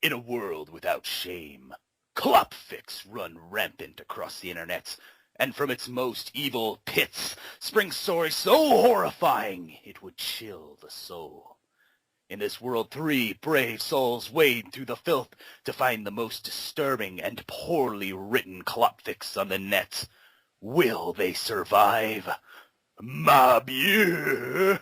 In a world without shame, clopfics run rampant across the internet, and from its most evil pits spring stories so horrifying it would chill the soul. In this world, 3 brave souls wade through the filth to find the most disturbing and poorly written clopfics on the net. Will they survive? Ma Dieu!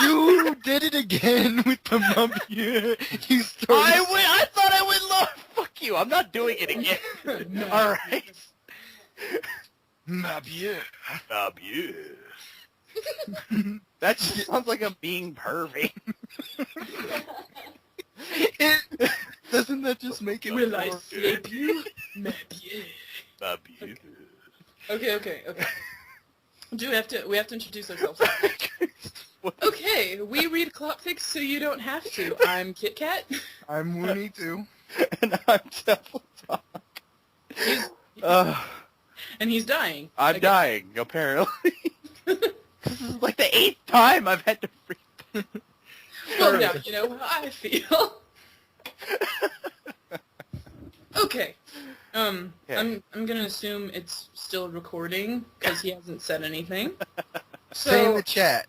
You did it again with the mummy. You started... I thought I went low. Fuck you. I'm not doing it again. No. All right. Ma Dieu. Ma Dieu. That just sounds like I'm being pervy. Doesn't that just make it Will I slap you? Ma Dieu. Ma Dieu. Okay. We have to introduce ourselves. Okay, we read Clopfics so you don't have to. I'm Kit Kat. I'm Winnie too. And I'm Devildog. And he's dying. I'm dying, apparently. This is like the 8th time I've had to read. Well, now you know how I feel. Okay. Yeah. I'm gonna assume it's still recording because he hasn't said anything. Say in the chat.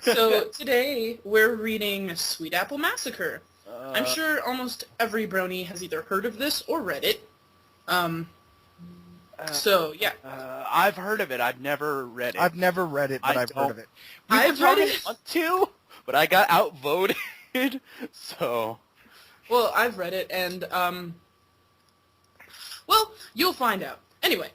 So today we're reading Sweet Apple Massacre. I'm sure almost every brony has either heard of this or read it. So yeah. I've heard of it. I've never read it. I've never read it, but I've heard of it. I've read it. Want to, but I got outvoted. So. Well, I've read it, and well, you'll find out. Anyway.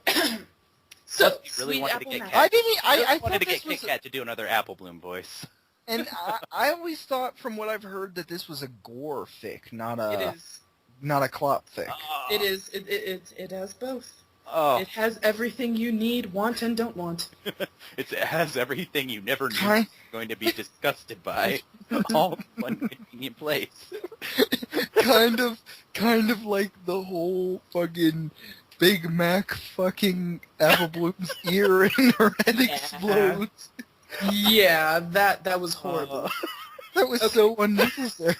So, You really Sweet wanted Apple to get Massacre. I wanted to thought get this Kit Kat to do another Apple Bloom voice. And I always thought, from what I've heard, that this was a Gore fic, not a Clop fic. It is. It has both. Oh. It has everything you need, want, and don't want. It has everything you never knew you were going to be disgusted by, all in one convenient place. kind of like the whole fucking Big Mac fucking Apple Bloom's ear and her head explodes. Yeah, that was horrible. That was so unnecessary.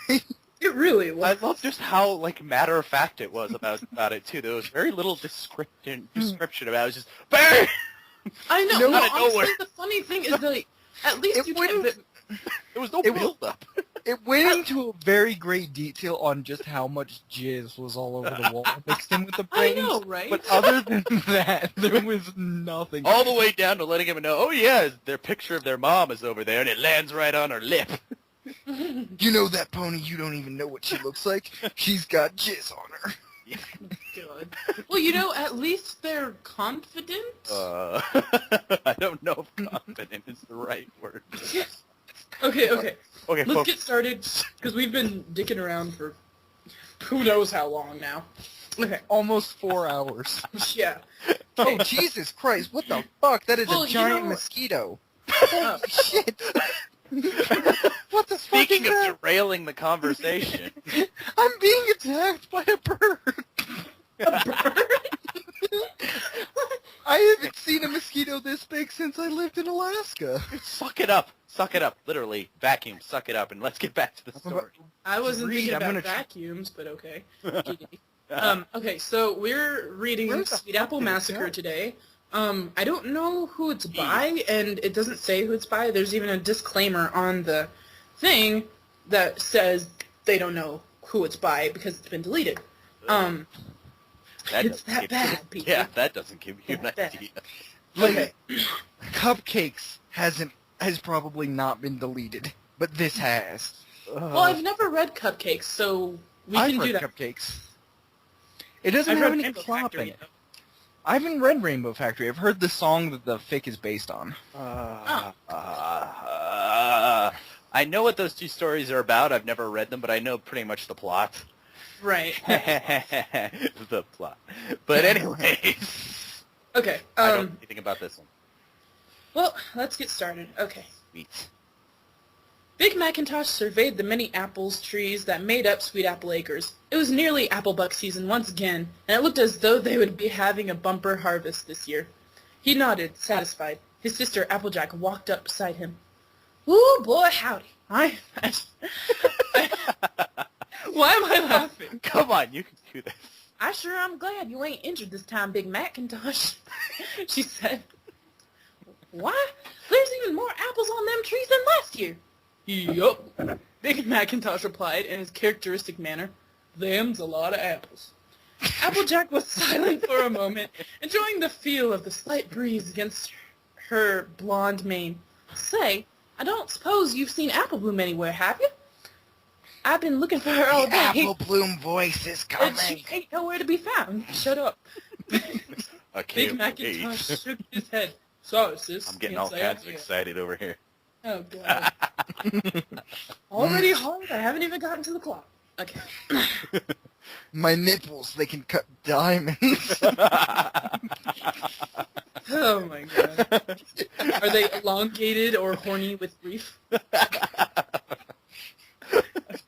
It really was. I love just how matter of fact it was about it too. There was very little description about it. It was just bang. I know. No, No, out of honestly, nowhere. the funny thing is that at least you can't. There was no build up. It went into a very great detail on just how much jizz was all over the wall mixed in with the I brains. know, right? But other than that, there was nothing. All the way down to letting him know, oh yeah, their picture of their mom is over there, and it lands right on her lip. You know that pony, you don't even know what she looks like? She's got jizz on her. Yeah. God. Well, at least they're confident. I don't know if confident is the right word. Okay. Okay, Let's get started, because we've been dicking around for who knows how long now. Okay. Almost 4 hours. Yeah. Oh, Jesus Christ, what the fuck? That is Well, a giant know- mosquito. Oh. Shit. What the fuck Speaking is of that? derailing the conversation, I'm being attacked by a bird. A bird? I haven't seen a mosquito this big since I lived in Alaska. suck it up. Suck it up. Literally, vacuum, suck it up, and let's get back to the story. I wasn't Read, thinking I'm about gonna vacuums, but okay. Okay, so we're reading Where the Sweet Apple fuck did it Massacre go? today. I don't know who it's by, and it doesn't say who it's by. There's even a disclaimer on the thing that says they don't know who it's by because it's been deleted. It's doesn't that give bad, you- people. Yeah, that doesn't give you an That bad. idea. Like, Cupcakes has probably not been deleted, but this has. Well, I've never read Cupcakes, so we I've can read do that. Cupcakes. It doesn't I've have read any Rainbow clop in Factory. it. I haven't read Rainbow Factory. I've heard the song that the fic is based on. I know what those two stories are about. I've never read them, but I know pretty much the plot. Right. The plot. But anyways, Okay. I don't know anything about this one. Well, let's get started. Okay. Sweet. Big Macintosh surveyed the many apples trees that made up Sweet Apple Acres. It was nearly applebuck season once again, and it looked as though they would be having a bumper harvest this year. He nodded, satisfied. His sister Applejack walked up beside him. Ooh, boy, howdy. Why am I laughing? Come on, you can do this. I sure am glad you ain't injured this time, Big Macintosh, she said. Why? There's even more apples on them trees than last year. Yup, Big Macintosh replied in his characteristic manner. Them's a lot of apples. Applejack was silent for a moment, enjoying the feel of the slight breeze against her blonde mane. Say, I don't suppose you've seen Apple Bloom anywhere, have you? I've been looking for her all The day. Apple Bloom voice is And coming. she ain't nowhere to be found. Shut up. I Big can't Macintosh wait. shook his head. Sorry, sis. I'm getting Can't all say kinds I of did. excited over here. Oh, God. Already hard? I haven't even gotten to the clock. Okay. My nipples, they can cut diamonds. Oh, my God. Are they elongated or horny with grief?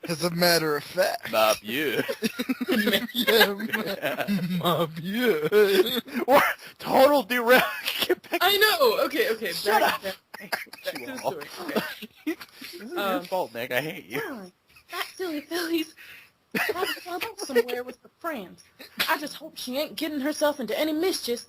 As a matter of fact. Not you. Yeah, my beauty. What? Total derail. Get back I know. Okay. Shut back, up. back to you the all. story. Okay. This is your fault, Nick. I hate you. Oh, that silly fillies. I was out somewhere with her friends. I just hope she ain't getting herself into any mischief,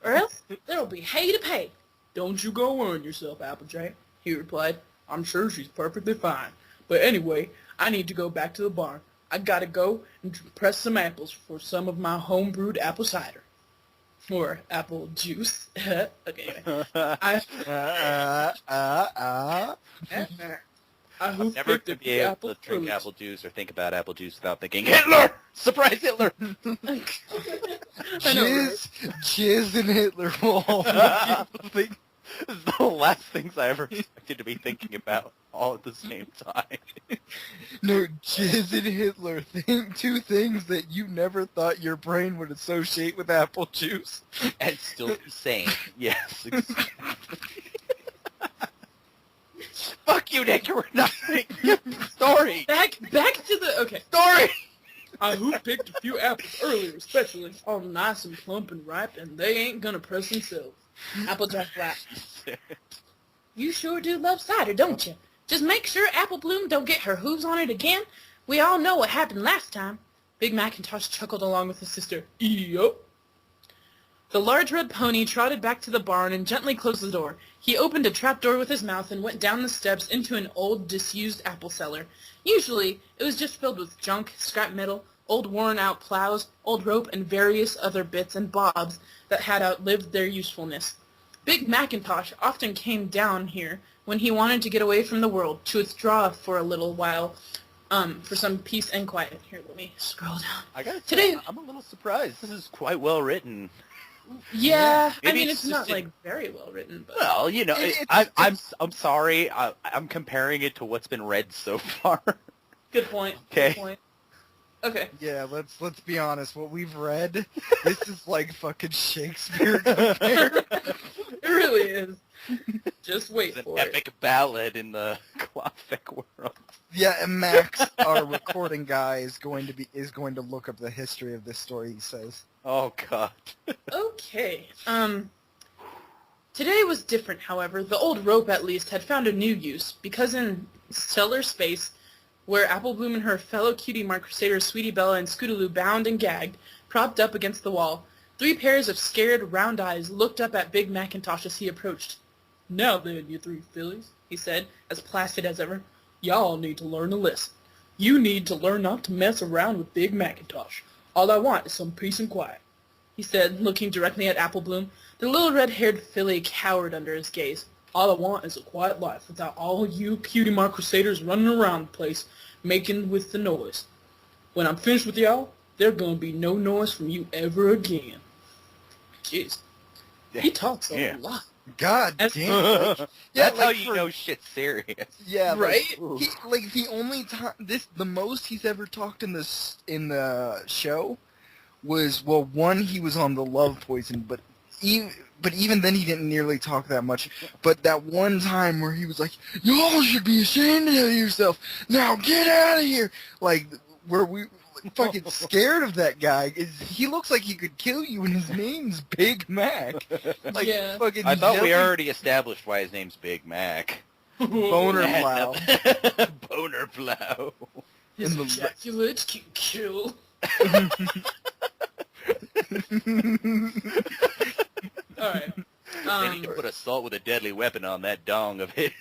or else there'll be hay to pay. Don't you go worrying yourself, Applejack, he replied. I'm sure she's perfectly fine. But anyway, I need to go back to the barn. I gotta go and press some apples for some of my home-brewed apple cider. Or apple juice. Okay, anyway. I I'm never picked going a to be able apple to drink fruit. apple juice or think about apple juice without thinking, Hitler! Surprise Hitler! I know, right? Jizz and Hitler will all think. This is the last things I ever expected to be thinking about all at the same time. No, Jizz and Hitler, two things that you never thought your brain would associate with apple juice. And still be sane. Yes, exactly. Fuck you, Nick. We're not story. Back to the okay. Story. Who picked a few apples earlier, especially all nice and plump and ripe, and they ain't gonna press themselves. Applejack laughed. You sure do love cider, don't you? Just make sure Apple Bloom don't get her hooves on it again. We all know what happened last time. Big Macintosh chuckled along with his sister. Yup. The large red pony trotted back to the barn and gently closed the door. He opened a trapdoor with his mouth and went down the steps into an old, disused apple cellar. Usually, it was just filled with junk, scrap metal, old worn-out plows, old rope, and various other bits and bobs that had outlived their usefulness. Big Macintosh often came down here when he wanted to get away from the world, to withdraw for a little while, for some peace and quiet. Here, let me scroll down. I gotta Today- say, I'm a little surprised. This is quite well written. Yeah, I Maybe mean, it's it's not, just like, very well written, but... Well, you know, I'm sorry. I'm comparing it to what's been read so far. Good point. Okay. Good point. Okay. Yeah, let's be honest. What we've read, this is like fucking Shakespeare compared. It really is. Just wait It's an for it. epic ballad in the Clopfic world. Yeah, and Max, our recording guy, is going to look up the history of this story. He says. Oh God. Okay. Today was different, however. The old rope, at least, had found a new use, because in cellar space, where Apple Bloom and her fellow cutie mark crusaders Sweetie Bella and Scootaloo bound and gagged, propped up against the wall, 3 pairs of scared, round eyes looked up at Big Macintosh as he approached. Now then, you 3 fillies, he said, as placid as ever, y'all need to learn a lesson. You need to learn not to mess around with Big Macintosh. All I want is some peace and quiet, he said, looking directly at Apple Bloom. The little red-haired filly cowered under his gaze. All I want is a quiet life without all you cutie mark crusaders running around the place making with the noise. When I'm finished with y'all, there's gonna be no noise from you ever again. Jeez. He talks a lot. God As- damn. Yeah, That's how like you for- know shit's serious. Yeah, Right? Like the only time the most he's ever talked in the show was, well, one, he was on the Love Poison, but even then he didn't nearly talk that much. But that one time where he was like, "Y'all should be ashamed of yourself. Now get out of here!" Like where we fucking scared of that guy. He looks like he could kill you, and his name's Big Mac. Like, Yeah. fucking I thought we yelling already established why his name's Big Mac. boner plow. Boner plow. His in the- ejaculate can kill. Alright. They need to put assault with a deadly weapon on that dong of his.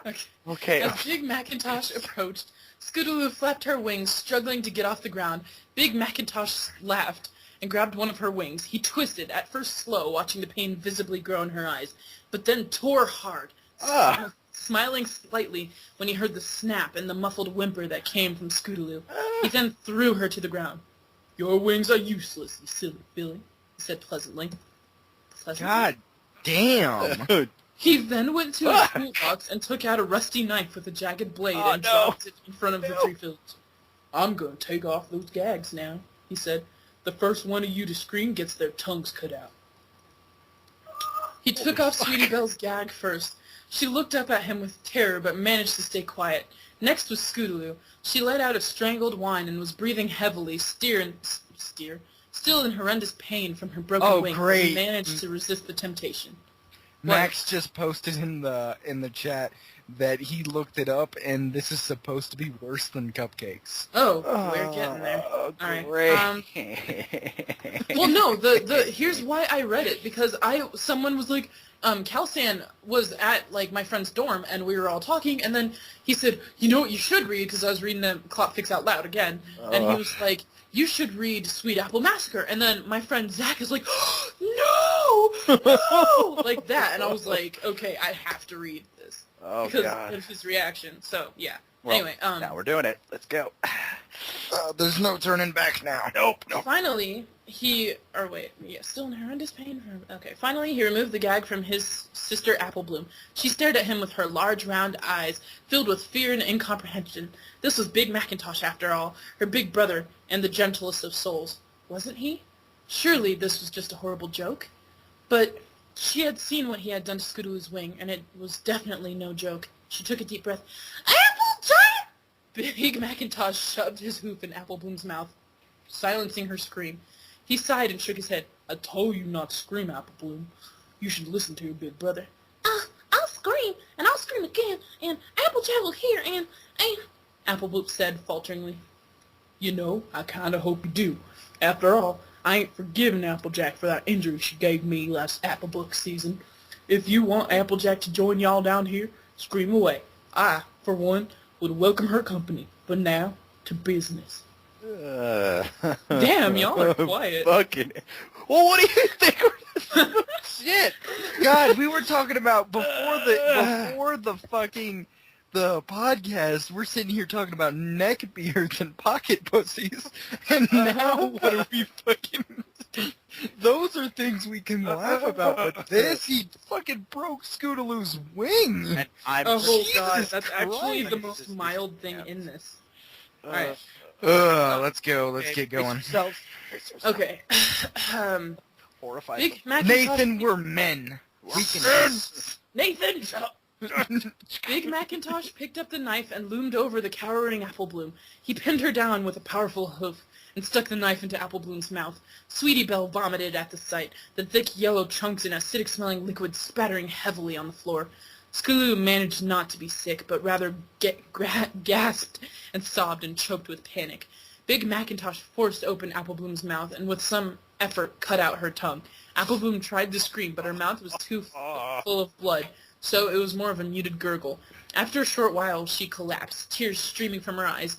Okay. Okay. As Big Macintosh approached, Scootaloo flapped her wings, struggling to get off the ground. Big Macintosh laughed and grabbed one of her wings. He twisted, at first slow, watching the pain visibly grow in her eyes, but then tore hard, smiling slightly when he heard the snap and the muffled whimper that came from Scootaloo. He then threw her to the ground. "Your wings are useless, you silly filly," he said pleasantly. God damn. He then went to his toolbox and took out a rusty knife with a jagged blade and dropped it in front of the three fillies. "I'm going to take off those gags now," he said. "The first one of you to scream gets their tongues cut out." He took off Sweetie Belle's gag first. She looked up at him with terror but managed to stay quiet. Next was Scootaloo. She let out a strangled whine and was breathing heavily, still in horrendous pain from her broken wing. Great. He managed to resist the temptation. Max just posted in the chat that he looked it up, and this is supposed to be worse than cupcakes. Oh, we're getting there. Oh, All great. right. Well, no, here's why I read it, because someone was like, Calsan was at, like, my friend's dorm, and we were all talking, and then he said, "You know what you should read," because I was reading the Clopfics out loud again, and he was like, "You should read Sweet Apple Massacre," and then my friend Zach is like, "No! No!" like that, and I was like, okay, I have to read this. Oh, because God. of his reaction, so, yeah. Well, anyway, now we're doing it. Let's go. There's no turning back now. Nope. Finally, still in horrendous pain. Finally, he removed the gag from his sister Apple Bloom. She stared at him with her large, round eyes, filled with fear and incomprehension. This was Big Macintosh, after all, her big brother, and the gentlest of souls. Wasn't he? Surely this was just a horrible joke. But she had seen what he had done to Scootaloo's wing, and it was definitely no joke. She took a deep breath. "Applejack!" Big Macintosh shoved his hoof in Apple Bloom's mouth, silencing her scream. He sighed and shook his head. "I told you not to scream, Apple Bloom. You should listen to your big brother." I'll scream, and I'll scream again, and Applejack will hear, and Apple Bloom said falteringly. "You know, I kind of hope you do. After all, I ain't forgiving Applejack for that injury she gave me last Applebook season. If you want Applejack to join y'all down here, scream away. I, for one, would welcome her company. But now, to business." Damn, y'all are quiet. Fucking. Well, what do you think? Shit! God, we were talking about before the podcast, we're sitting here talking about neck beards and pocket pussies, and now what are we fucking... Those are things we can laugh about, but this, he fucking broke Scootaloo's wing! And I'm Oh, God, Jesus that's actually the Christ. most mild thing in this. Alright. Let's go, let's get going. Okay. Horrified. Big Macintosh... Nathan, we're men. We can... Nathan! Shut up! Big Macintosh picked up the knife and loomed over the cowering Apple Bloom. He pinned her down with a powerful hoof and stuck the knife into Apple Bloom's mouth. Sweetie Belle vomited at the sight, the thick yellow chunks and acidic-smelling liquid spattering heavily on the floor. Scootaloo managed not to be sick, but rather gasped and sobbed and choked with panic. Big Macintosh forced open Apple Bloom's mouth and with some effort cut out her tongue. Apple Bloom tried to scream, but her mouth was too full of blood, so it was more of a muted gurgle. After a short while, she collapsed, tears streaming from her eyes,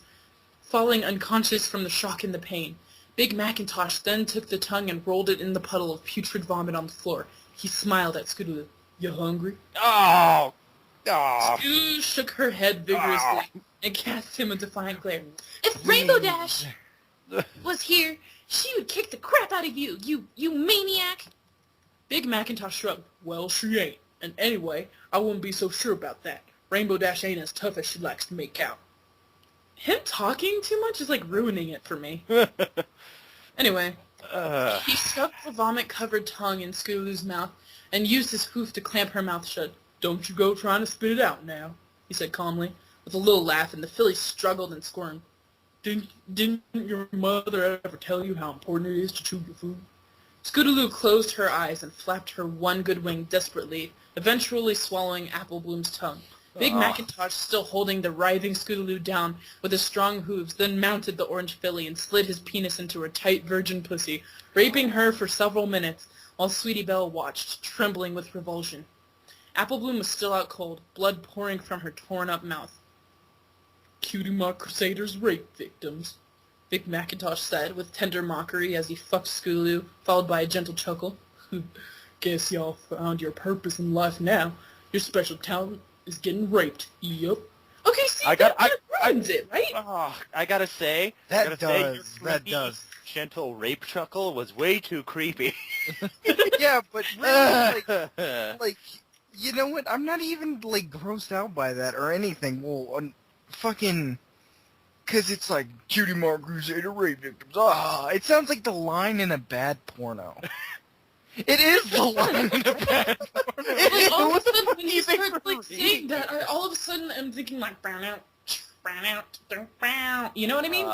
falling unconscious from the shock and the pain. Big Macintosh then took the tongue and rolled it in the puddle of putrid vomit on the floor. He smiled at Scootaloo. "You hungry?" Oh. Scootaloo shook her head vigorously and cast him a defiant glare. "If Rainbow Dash was here, she would kick the crap out of you, you maniac!" Big Macintosh shrugged. "Well, she ain't. And anyway, I wouldn't be so sure about that. Rainbow Dash ain't as tough as she likes to make out." Him talking too much is like ruining it for me. Anyway, he shoved the vomit-covered tongue in Scootaloo's mouth and used his hoof to clamp her mouth shut. "Don't you go trying to spit it out now," he said calmly. with a little laugh, and the filly struggled and squirmed. Didn't your mother ever tell you how important it is to chew your food? Scootaloo closed her eyes and flapped her one good wing desperately, eventually swallowing Apple Bloom's tongue. Big Macintosh, still holding the writhing Scootaloo down with his strong hooves, then mounted the orange filly and slid his penis into her tight virgin pussy, raping her for several minutes, while Sweetie Belle watched, trembling with revulsion. Apple Bloom was still out cold, blood pouring from her torn-up mouth. Cutie Mark Crusaders rape victims, Big Macintosh said, with tender mockery as he fucked Scootaloo, followed by a gentle chuckle. Guess y'all found your purpose in life now. Your special talent is getting raped. Yup. Okay, see, that ruins it, right? I gotta say, That your does. creepy, gentle rape chuckle was way too creepy. Yeah, but really, like, you know what? I'm not even, like, grossed out by that or anything. Well, fucking... Because it's like, Cutie Mark Crusader rape victims. It sounds like the line in a bad porno. It is the line in a bad porno. Like, all of a sudden, when you start, like, saying that, all of a sudden I'm thinking, like, brown out, you know what I mean?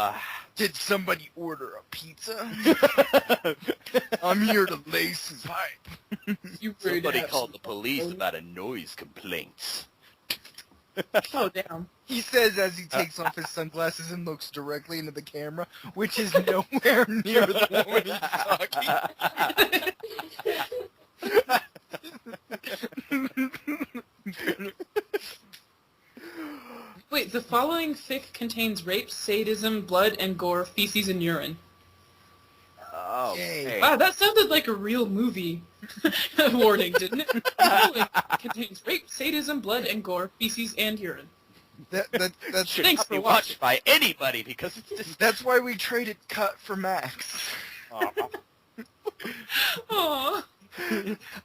Did somebody order a pizza? I'm here to lace some pipe. Somebody called the police about a noise complaint. Oh, damn. He says as he takes off his sunglasses and looks directly into the camera, which is nowhere near the woman he's talking. Wait, the following fic contains rape, sadism, blood, and gore, feces, and urine. Oh, Yay. okay. Wow, that sounded like a real movie warning, didn't it? The following contains rape, sadism, blood, and gore, feces, and urine. That's Should Thanks not for be watching. watched by anybody because it's just... that's why we traded Cut for Max. Aww.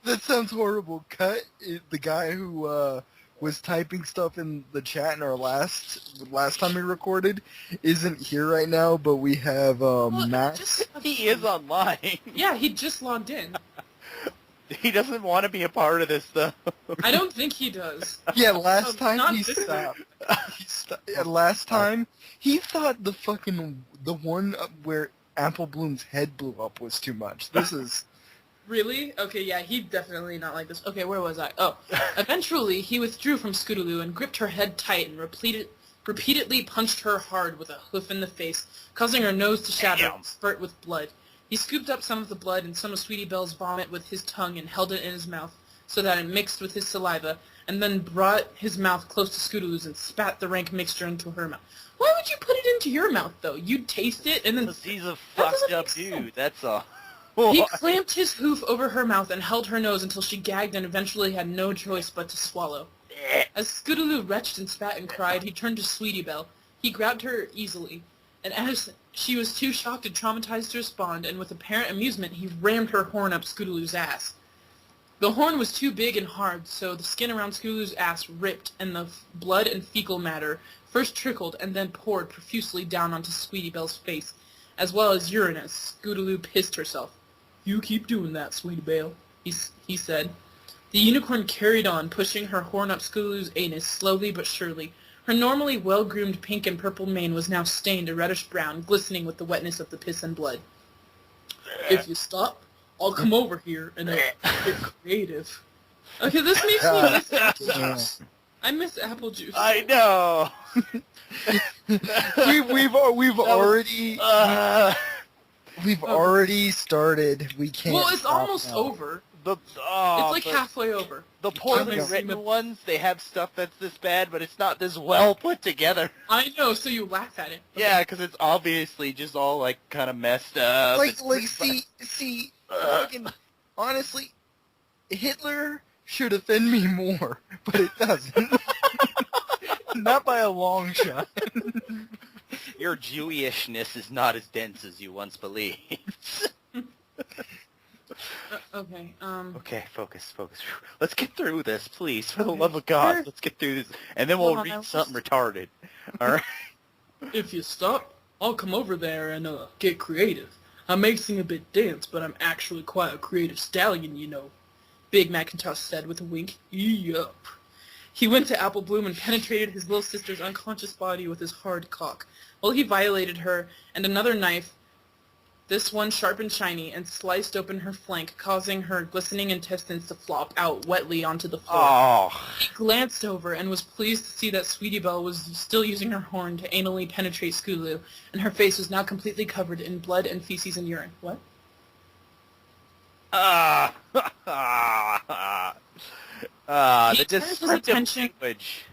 That sounds horrible. Cut, the guy who was typing stuff in the chat in our last time we recorded, isn't here right now, but we have Max. He is online. Yeah, he just logged in. He doesn't want to be a part of this, though. I don't think he does. Yeah, last time not he this stopped. Last time he thought the one where Apple Bloom's head blew up was too much. This is Really? Okay, yeah, he'd definitely not like this. Okay, where was I? Oh. Eventually, he withdrew from Scootaloo and gripped her head tight and repeatedly punched her hard with a hoof in the face, causing her nose to shatter and spurt with blood. He scooped up some of the blood and some of Sweetie Belle's vomit with his tongue and held it in his mouth so that it mixed with his saliva, and then brought his mouth close to Scootaloo's and spat the rank mixture into her mouth. Why would you put it into your mouth, though? You'd taste it and then... Because he's a fucked up dude, that's all. He clamped his hoof over her mouth and held her nose until she gagged and eventually had no choice but to swallow. As Scootaloo retched and spat and cried, he turned to Sweetie Belle. He grabbed her easily, and as she was too shocked and traumatized to respond, and with apparent amusement, he rammed her horn up Scootaloo's ass. The horn was too big and hard, so the skin around Scootaloo's ass ripped, and the blood and fecal matter first trickled and then poured profusely down onto Sweetie Belle's face, as well as urine as Scootaloo pissed herself. "You keep doing that, Sweetie Belle," he said. The unicorn carried on, pushing her horn up Scootaloo's anus slowly but surely. Her normally well-groomed pink and purple mane was now stained a reddish-brown, glistening with the wetness of the piss and blood. "If you stop, I'll come over here and get creative." Okay, this makes me miss apple juice. I miss apple juice. I know. We've already started. We can't. Well, it's stop almost now. over. It's It's like halfway over. The poorly written ones, they have stuff that's this bad, but it's not this well put together. I know, so you laugh at it. Okay. Yeah, because it's obviously just all like kind of messed up. Fucking, honestly, Hitler should offend me more, but it doesn't. Not by a long shot. Your Jewishness is not as dense as you once believed. Okay, Okay, focus. Let's get through this, please. For the love of God, let's get through this. And then we'll read something retarded. Alright? If you stop, I'll come over there and get creative. I'm mixing a bit dense, but I'm actually quite a creative stallion, you know, Big Macintosh said with a wink. Yup. He went to Apple Bloom and penetrated his little sister's unconscious body with his hard cock, while he violated her, and another knife, this one sharp and shiny, and sliced open her flank, causing her glistening intestines to flop out wetly onto the floor. Oh. He glanced over and was pleased to see that Sweetie Belle was still using her horn to anally penetrate Scootaloo, and her face was now completely covered in blood and feces and urine. What? The descriptive language.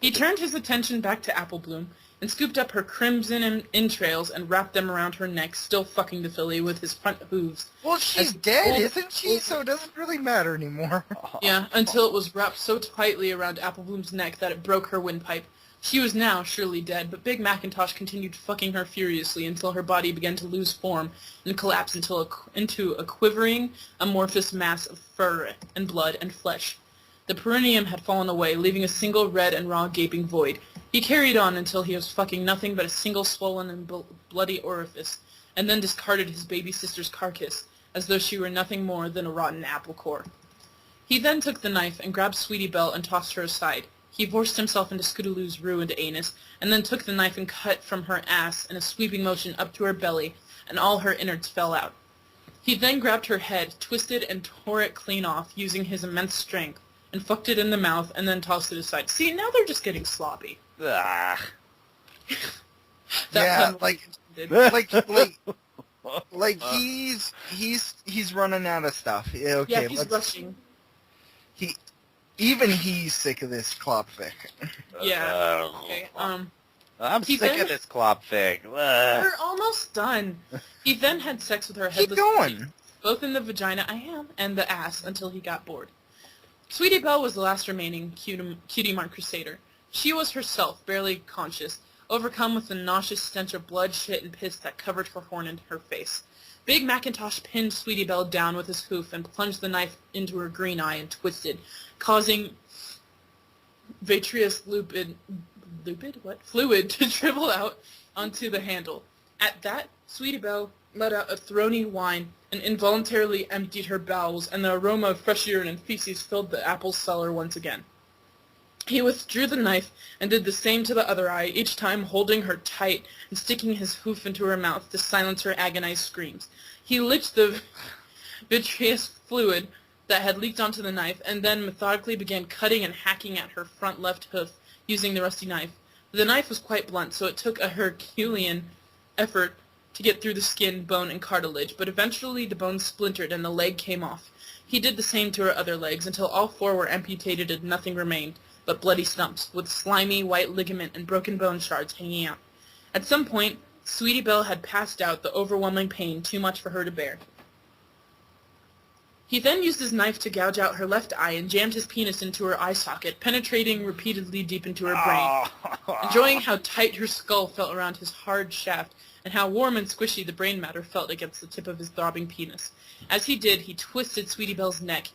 He turned his attention back to Apple Bloom and scooped up her crimson entrails and wrapped them around her neck, still fucking the filly with his front hooves. Well, she's dead, isn't she? So it doesn't really matter anymore. Yeah, until it was wrapped so tightly around Apple Bloom's neck that it broke her windpipe. She was now surely dead, but Big Macintosh continued fucking her furiously until her body began to lose form and collapse into a quivering, amorphous mass of fur and blood and flesh. The perineum had fallen away, leaving a single red and raw gaping void. He carried on until he was fucking nothing but a single swollen and bloody orifice, and then discarded his baby sister's carcass, as though she were nothing more than a rotten apple core. He then took the knife and grabbed Sweetie Belle and tossed her aside. He forced himself into Scootaloo's ruined anus, and then took the knife and cut from her ass in a sweeping motion up to her belly, and all her innards fell out. He then grabbed her head, twisted and tore it clean off, using his immense strength, and fucked it in the mouth, and then tossed it aside. See, now they're just getting sloppy. Ah. Yeah, like he's running out of stuff. Yeah, okay, yeah, he's rushing. He's sick of this Clopfic. Yeah. Okay. I'm sick of this Clopfic. We're almost done. He then had sex with her headless feet, both in the vagina, and the ass, until he got bored. Sweetie Belle was the last remaining cutie mark crusader. She was herself, barely conscious, overcome with the nauseous stench of blood, shit, and piss that covered her horn and her face. Big Macintosh pinned Sweetie Belle down with his hoof and plunged the knife into her green eye and twisted, causing vitreous fluid to dribble out onto the handle. At that, Sweetie Belle let out a throaty whine and involuntarily emptied her bowels, and the aroma of fresh urine and feces filled the apple cellar once again. He withdrew the knife and did the same to the other eye, each time holding her tight and sticking his hoof into her mouth to silence her agonized screams. He licked the vitreous fluid that had leaked onto the knife, and then methodically began cutting and hacking at her front left hoof using the rusty knife. The knife was quite blunt, so it took a Herculean effort to get through the skin, bone, and cartilage, but eventually the bone splintered and the leg came off. He did the same to her other legs until all four were amputated and nothing remained but bloody stumps, with slimy white ligament and broken bone shards hanging out. At some point, Sweetie Belle had passed out, the overwhelming pain too much for her to bear. He then used his knife to gouge out her left eye and jammed his penis into her eye socket, penetrating repeatedly deep into her brain, enjoying how tight her skull felt around his hard shaft and how warm and squishy the brain matter felt against the tip of his throbbing penis. As he did, he twisted Sweetie Belle's neck.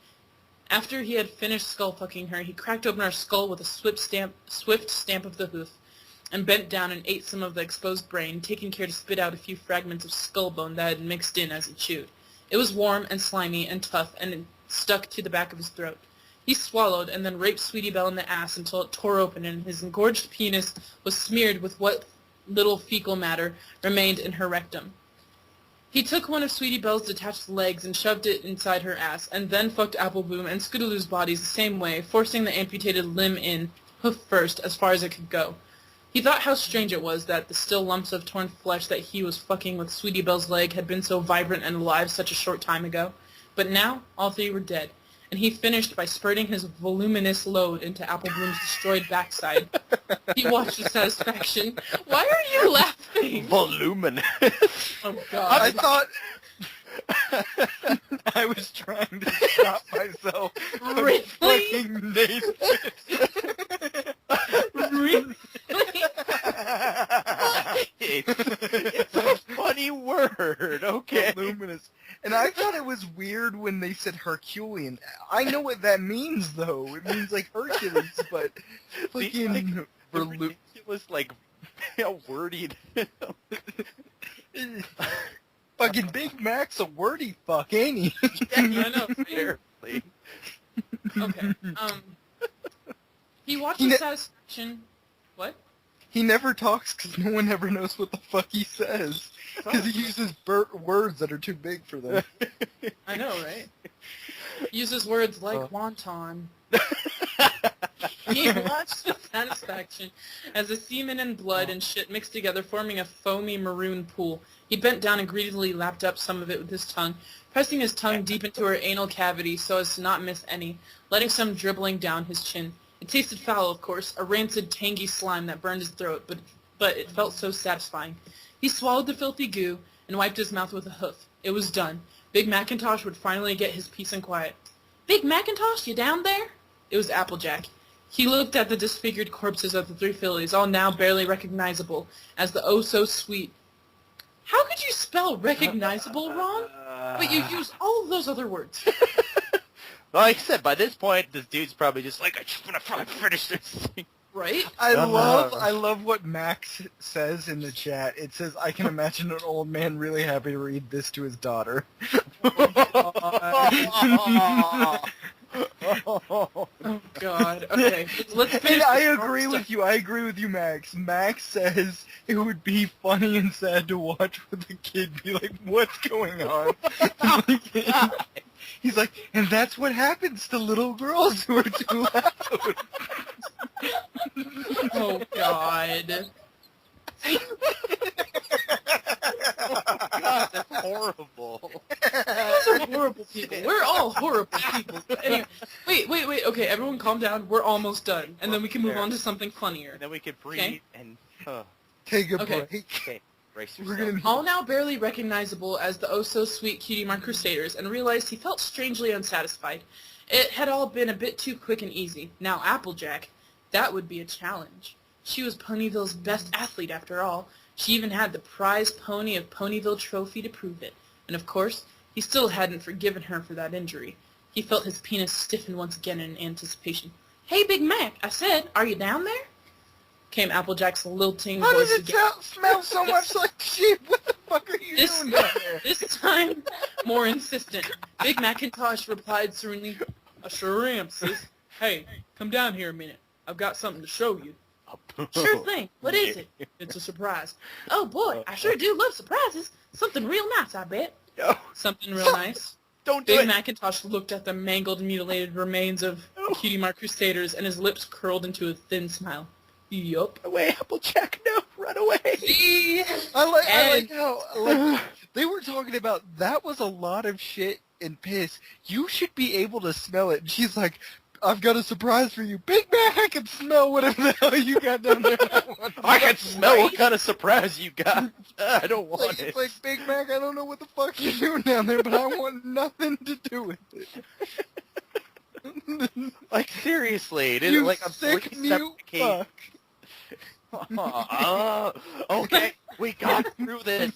After he had finished skull-fucking her, he cracked open her skull with a swift stamp of the hoof, and bent down and ate some of the exposed brain, taking care to spit out a few fragments of skull bone that had mixed in as he chewed. It was warm and slimy and tough, and it stuck to the back of his throat. He swallowed, and then raped Sweetie Belle in the ass until it tore open, and his engorged penis was smeared with what little fecal matter remained in her rectum. He took one of Sweetie Belle's detached legs and shoved it inside her ass, and then fucked Apple Bloom and Scootaloo's bodies the same way, forcing the amputated limb in, hoof first, as far as it could go. He thought how strange it was that the still lumps of torn flesh that he was fucking with Sweetie Belle's leg had been so vibrant and alive such a short time ago. But now, all three were dead, and he finished by spurting his voluminous load into Apple Bloom's destroyed backside. He watched with satisfaction. Why are you laughing? Voluminous. Oh, God. I thought... I was trying to stop myself. Really? Fucking naked. Really? It's a funny word, okay? Voluminous. And I thought it was weird when they said Herculean. I know what that means, though. It means, like, Hercules, but fucking... ridiculous, like, wordy... Fucking Big Mac's a wordy fuck, ain't he? Yeah, I know. Apparently. Okay. He watched He with ne- satisfaction. What? He never talks because no one ever knows what the fuck he says. Because he uses words that are too big for them. I know, right? He uses words like wonton. He watched with satisfaction as the semen and blood and shit mixed together, forming a foamy maroon pool. He bent down and greedily lapped up some of it with his tongue, pressing his tongue deep into her anal cavity so as to not miss any, letting some dribbling down his chin. It tasted foul, of course, a rancid, tangy slime that burned his throat, but it felt so satisfying. He swallowed the filthy goo and wiped his mouth with a hoof. It was done. Big Macintosh would finally get his peace and quiet. "Big Macintosh, you down there?" It was Applejack. He looked at the disfigured corpses of the three fillies, all now barely recognizable as the oh-so-sweet. How could you spell recognizable wrong? But you use all of those other words. Well, like I said, by this point, this dude's probably just like, I just want to finish this thing. Right? I love what Max says in the chat. It says, "I can imagine an old man really happy to read this to his daughter." Oh, God. Okay, let's finish And I this agree stuff. with you. I agree with you, Max. Max says it would be funny and sad to watch with the kid be like, "What's going on?" He's like, and that's what happens to little girls who are too loud. Oh, God. God, that's horrible. Those are horrible people. We're all horrible people. Anyway, wait. Okay, everyone calm down. We're almost done. And then we can move on to something funnier. And then we can breathe Okay. and... Take a Okay. break. Okay, brace We're yourself. gonna. All now barely recognizable as the oh-so-sweet Cutie Mark Crusaders, and realized he felt strangely unsatisfied. It had all been a bit too quick and easy. Now Applejack, that would be a challenge. She was Ponyville's best athlete after all. She even had the prize pony of Ponyville trophy to prove it. And of course, he still hadn't forgiven her for that injury. He felt his penis stiffen once again in anticipation. "Hey, Big Mac," I said, "are you down there?" Came Applejack's lilting How voice does it again. smell so much like sheep? What the fuck are you This, doing down there? this time, more insistent. Big Macintosh replied serenely, "I sure am, sis. Hey, come down here a minute. I've got something to show you." "Sure thing. What is it?" "It's a surprise." "Oh boy, I sure do love surprises. Something real nice, I bet." No, "Something real nice?" don't do Big it. Macintosh looked at the mangled, mutilated remains of Cutie Mark Crusaders, and his lips curled into a thin smile. "Yup." Run away, Applejack, no, run away. See? I like And- how like they were talking about that was a lot of shit and piss. You should be able to smell it. And she's like, "I've got a surprise for you, Big Mac. I can smell whatever the hell you got down there." I can smell what kind of surprise you got. I don't want Like, it. it's like, "Big Mac, I don't know what the fuck you're doing down there, but I want nothing to do with it." Like, seriously, it You isn't like I'm sick freaking mute fuck. Okay, we got through this.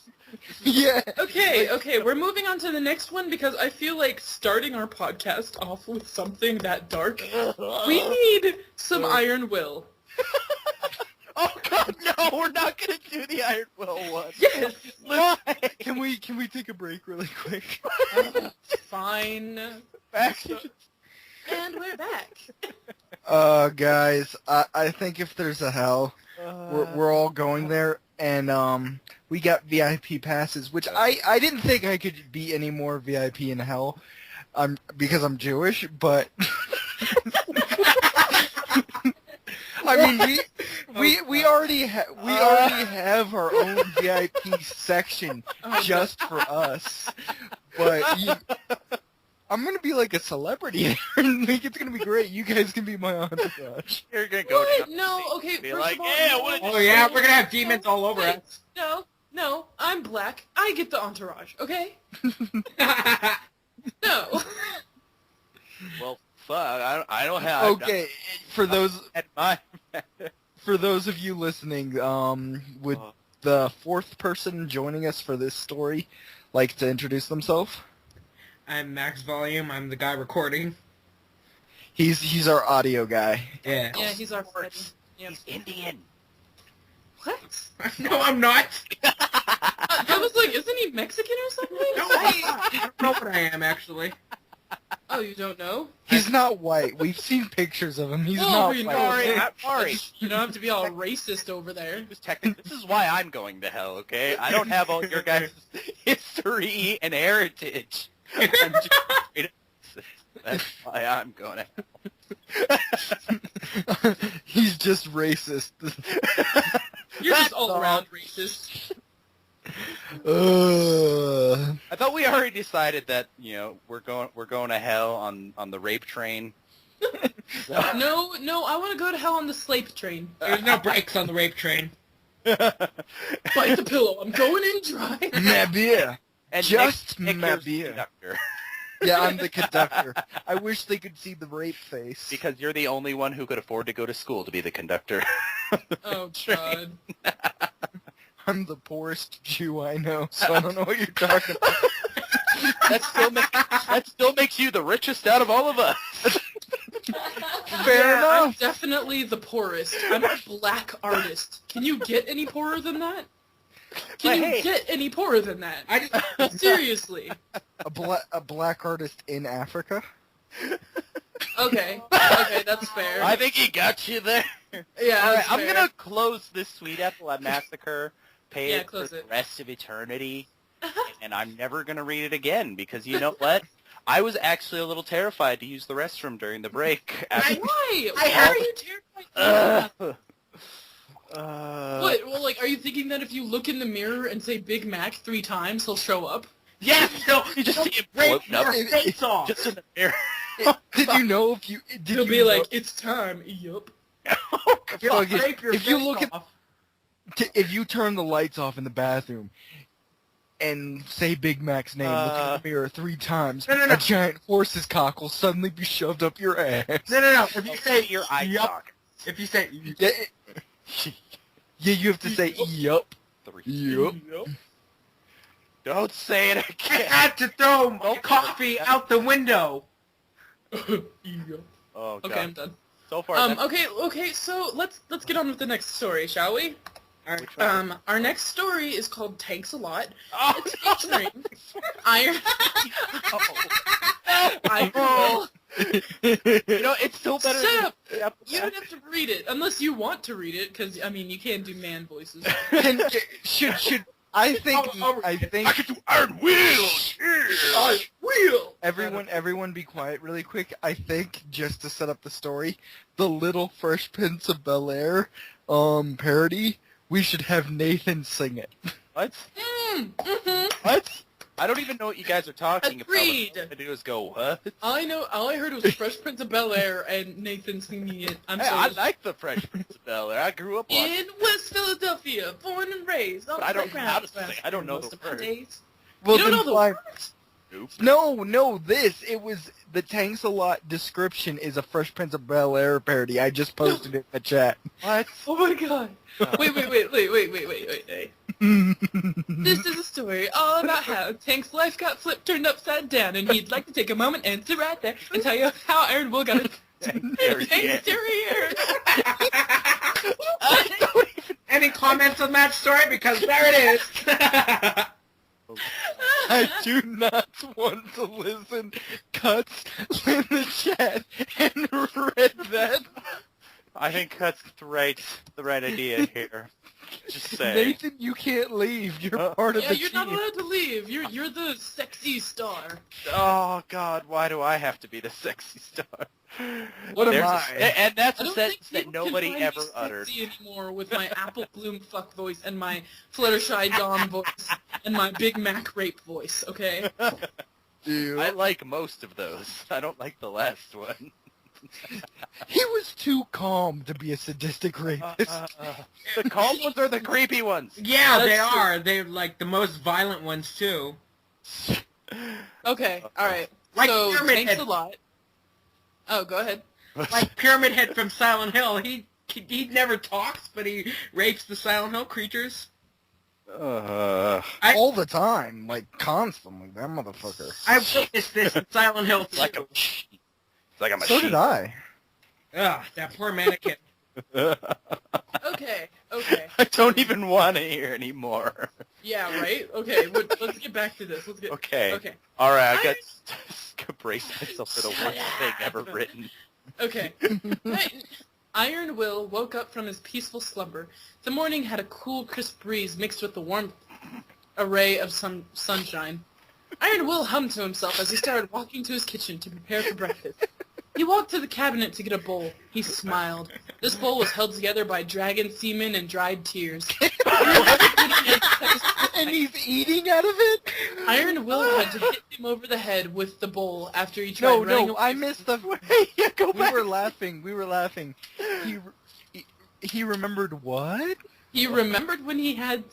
Yeah. Okay, we're moving on to the next one because I feel like starting our podcast off with something that dark, we need some Iron Will. Oh God, no! We're not gonna do the Iron Will one. Yes! Why? Can we take a break really quick? Fine. Actually, And we're back. Guys, I think if there's a hell, we're all going there, and we got VIP passes, which I didn't think I could be any more VIP in hell, because I'm Jewish, but I mean we already have our own VIP section just for us, but I'm gonna be like a celebrity there, and like, it's gonna be great. You guys can be my entourage. you're gonna go What? down the No, street okay, and be first like, of all, yeah, no. what? Oh yeah, we're gonna have demons all over Wait, us. No, I'm black. I get the entourage, okay? No. Well, fuck. I don't have. Okay, for those At my. of you listening, would the fourth person joining us for this story like to introduce themselves? I'm Max Volume. I'm the guy recording. He's our audio guy. Yeah. Yeah, he's our friend. Yeah. He's Indian. What? No, I'm not. I was like, isn't he Mexican or something? No, I don't know what I am actually. Oh, you don't know? He's not white. We've seen pictures of him. He's Oh, not you white. know, Sorry. you don't have to be all racist over there. This is why I'm going to hell, okay? I don't have all your guys' history and heritage. I'm just straight up racist. That's why I'm going to hell. He's just racist. You're just That's all around racist. I thought we already decided that, you know, we're going to hell on the rape train. No, I want to go to hell on the sleep train. There's no brakes on the rape train. Bite the pillow. I'm going in dry. Ma beer. And Just Nick ma here's the beer. conductor. Yeah, I'm the conductor. I wish they could see the rape face. Because you're the only one who could afford to go to school to be the conductor. Oh, God. I'm the poorest Jew I know, so I don't know what you're talking about. That still makes you the richest out of all of us. Fair I'm enough. definitely the poorest. I'm a black artist. Can you get any poorer than that? Can you get any poorer than that? Seriously. A black artist in Africa? Okay, that's fair. I think he got you there. Yeah, All right, that's I'm fair. gonna close this Sweet Apple Massacre page Yeah, for close the it. rest of eternity, and I'm never gonna read it again because you know what? I was actually a little terrified to use the restroom during the break. Why? Why are you terrified? What? Well, like, are you thinking that if you look in the mirror and say Big Mac 3 times, he'll show up? Yes, You just see it rape floating up your face off. just in the mirror. Did you know if you... Did He'll you be know- like, it's time. Yup. Fuck it. Rape your If you face look at... off. If you turn the lights off in the bathroom and say Big Mac's name, look in the mirror 3 times, No. a giant horse's cock will suddenly be shoved up your ass. No. If you say your eye yup, socket. if you say Yeah, yeah, you have to say yup. 3. Yup. Don't say it I again. had to throw my coffee out the window. Yup. Oh, God. Okay, I'm done. So far, that's- Okay, so let's get on with the next story, shall we? Which one? Our next story is called Tanks a Lot. Oh, It's featuring Iron oh. You know, it's still better. Shut up! Yep. You don't have to read it unless you want to read it, because I mean you can do man voices. Should I think I can do Iron Wheels. Wheel. everyone be quiet really quick. I think just to set up the story, the Little Fresh Prince of Bel-Air parody, we should have Nathan sing it. What? Mm-hmm. What? I don't even know what you guys are talking Agreed. about. What I do is go, what? I know. All I heard was Fresh Prince of Bel-Air and Nathan singing it. I'm Hey, sorry. I like the Fresh Prince of Bel-Air. I grew up on it. In West Philadelphia, born and raised. On But I don't the know how to playground, sing. I don't know most the of my words. days. Well, You don't then know the fine. words? Nope. No, it was the Tanks a Lot description is a Fresh Prince of Bel-Air parody. I just posted it in the chat. What? Oh my god. Wait. This is a story all about how Tank's life got turned upside down, and he'd like to take a moment and sit right there and tell you how Iron Will got a Tank's career. Any comments on that story? Because there it is. I do not want to listen. Cuts in the chat and read that. I think that's the right idea here. Just say. Nathan, you can't leave. You're part of Yeah, the you're team. not allowed to leave. You're the sexy star. Oh God, why do I have to be the sexy star? What am There's I? And that's I a don't sentence think that people nobody can find ever me uttered. sexy anymore with my Apple Bloom fuck voice and my Fluttershy Dom voice and my Big Mac rape voice. Okay. Ew. I like most of those. I don't like the last one. He was too calm to be a sadistic rapist. The calm ones are the creepy ones. Yeah, they That's true. are. They're like the most violent ones too. Okay. All right. Like So Pyramid thanks Head. a lot. Oh, go ahead. Like Pyramid Head from Silent Hill. He never talks, but he rapes the Silent Hill creatures. All the time, like constantly. That motherfucker. I witnessed this in Silent Hill too. Like a machine. It's like a machine. So did I. Ugh, that poor mannequin. Okay. Okay. I don't even want to hear anymore. Yeah, right? Okay, let's get back to this. Okay. Okay. All right, I got to brace myself for the worst thing ever written. Okay. Iron Will woke up from his peaceful slumber. The morning had a cool, crisp breeze mixed with the warm array of sunshine. Iron Will hummed to himself as he started walking to his kitchen to prepare for breakfast. He walked to the cabinet to get a bowl. He smiled. This bowl was held together by dragon semen and dried tears. And he's eating out of it? Iron Will had to hit him over the head with the bowl after he tried running away. I missed the... Yeah, go back. We were laughing. He remembered what? He remembered when he had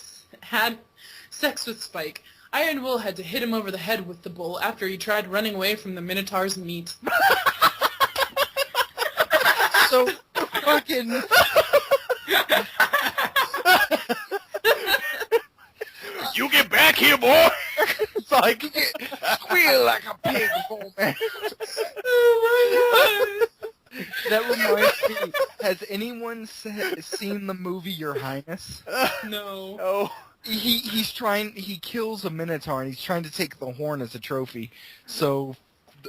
sex with Spike. Iron Will had to hit him over the head with the bowl after he tried running away from the Minotaur's meat. So, fucking... You get back here, boy! It's like, squeal like a pig, man. Oh my god! That reminds me, has anyone seen the movie Your Highness? No. Oh. He kills a Minotaur and he's trying to take the horn as a trophy. So,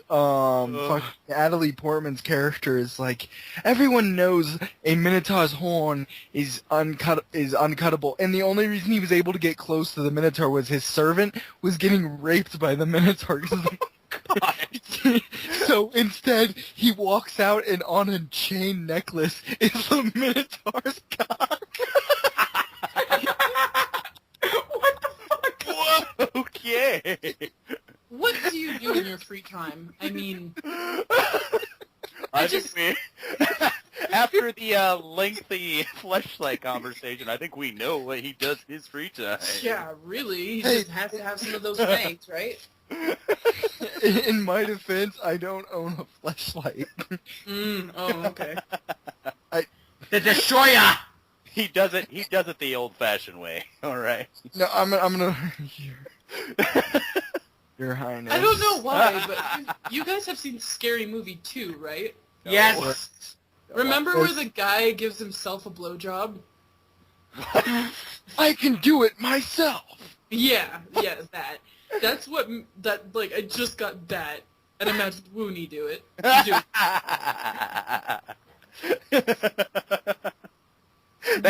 fucking Natalie Portman's character is like, everyone knows a Minotaur's horn is uncuttable, and the only reason he was able to get close to the Minotaur was his servant was getting raped by the Minotaur. So instead, he walks out and on a chain necklace is the Minotaur's cock. What the fuck? Whoa, okay. What do you do in your free time? I mean... I think after the lengthy fleshlight conversation, I think we know what he does in his free time. Yeah, really. He just has to have some of those fangs, right? In my defense, I don't own a fleshlight. Oh, okay. The Destroyer! He does it the old-fashioned way. All right. No, I'm gonna... Your Highness. I don't know why, but you guys have seen Scary Movie 2, right? Yes! Remember where the guy gives himself a blowjob? I can do it myself! Yeah, that. That's what, I just got that, and imagined Woonie do it. That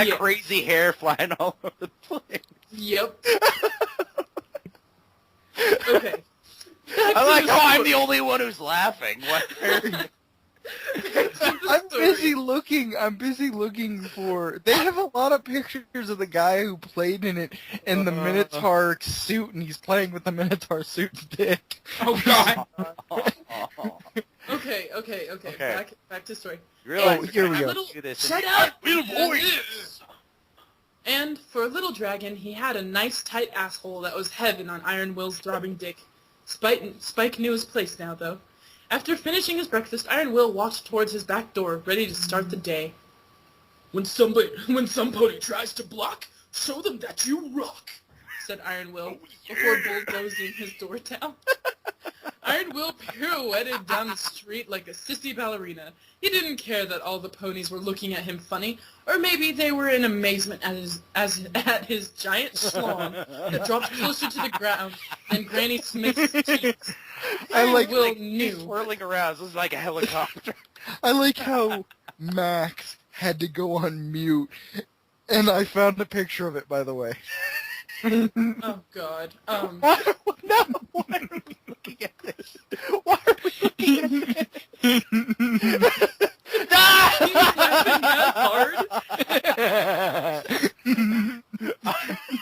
Yeah. crazy hair flying all over the place. Yep. Okay. I like how I'm the only one who's laughing. What? I'm busy looking for... They have a lot of pictures of the guy who played in it in the Minotaur suit, and he's playing with the Minotaur suit's dick. Oh god! Okay. Back to story. Here we go. Shut up! And for a little dragon, he had a nice tight asshole that was heaven on Iron Will's throbbing dick. Spike knew his place now, though. After finishing his breakfast, Iron Will walked towards his back door, ready to start the day. When somebody tries to block, show them that you rock, said Iron Will, before bulldozing his door down. Iron Will pirouetted down the street like a sissy ballerina. He didn't care that all the ponies were looking at him funny, or maybe they were in amazement at his giant schlong that dropped closer to the ground than Granny Smith's cheeks. I like Will He's knew. swirling around. This is like a helicopter. I like how Max had to go on mute, and I found a picture of it, by the way. Oh God. Why are we looking at this? Why are we looking at this? He was laughing that hard.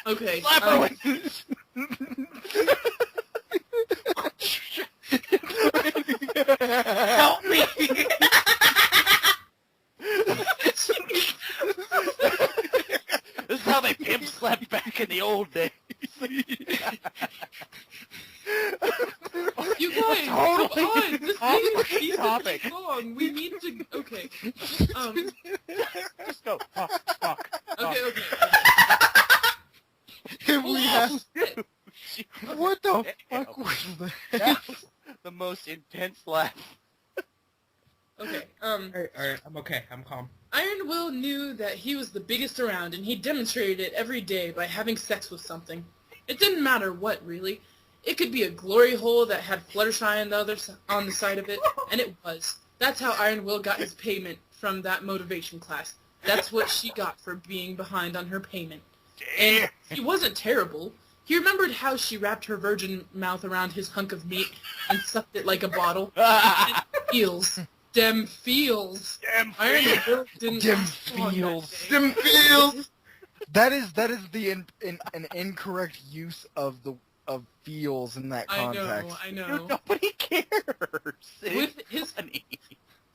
Okay. Slap her with Help me! This is how they pimp slapped back in the old days. You guys, Totally come on. This thing is decent topic. long. We need to. Okay. Just go. Fuck. Okay. If we have... Shit. What the fuck was that? That was the most intense laugh. Okay. Alright, I'm okay. I'm calm. Iron Iron Will knew that he was the biggest around, and he demonstrated it every day by having sex with something. It didn't matter what, really. It could be a glory hole that had Fluttershy on the side of it, and it was. That's how Iron Will got his payment from that motivation class. That's what she got for being behind on her payment. And he wasn't terrible. He remembered how she wrapped her virgin mouth around his hunk of meat and sucked it like a bottle. Dem feels. Iron Will didn't Dem last long that feels. day. Dem feels. That is an incorrect use of feels in that context. I know. Dude, nobody cares.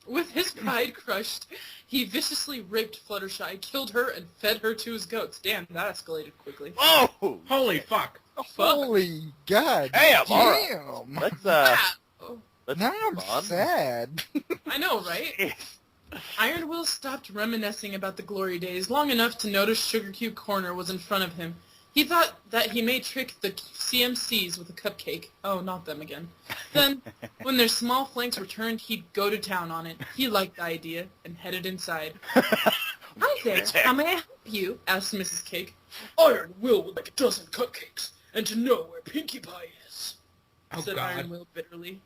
With his pride crushed, he viciously raped Fluttershy, killed her, and fed her to his goats. Damn, that escalated quickly. Whoa! Holy fuck. Holy God! Hey, damn! Let's Now I'm move on. sad. I know, right? Iron Will stopped reminiscing about the glory days long enough to notice Sugar Cube Corner was in front of him. He thought that he may trick the CMCs with a cupcake. Oh, not them again. Then, when their small flanks returned, he'd go to town on it. He liked the idea and headed inside. Hi there, how may I help you? Asked Mrs. Cake. Iron Will would like a dozen cupcakes, and to know where Pinkie Pie is, said Iron Will bitterly.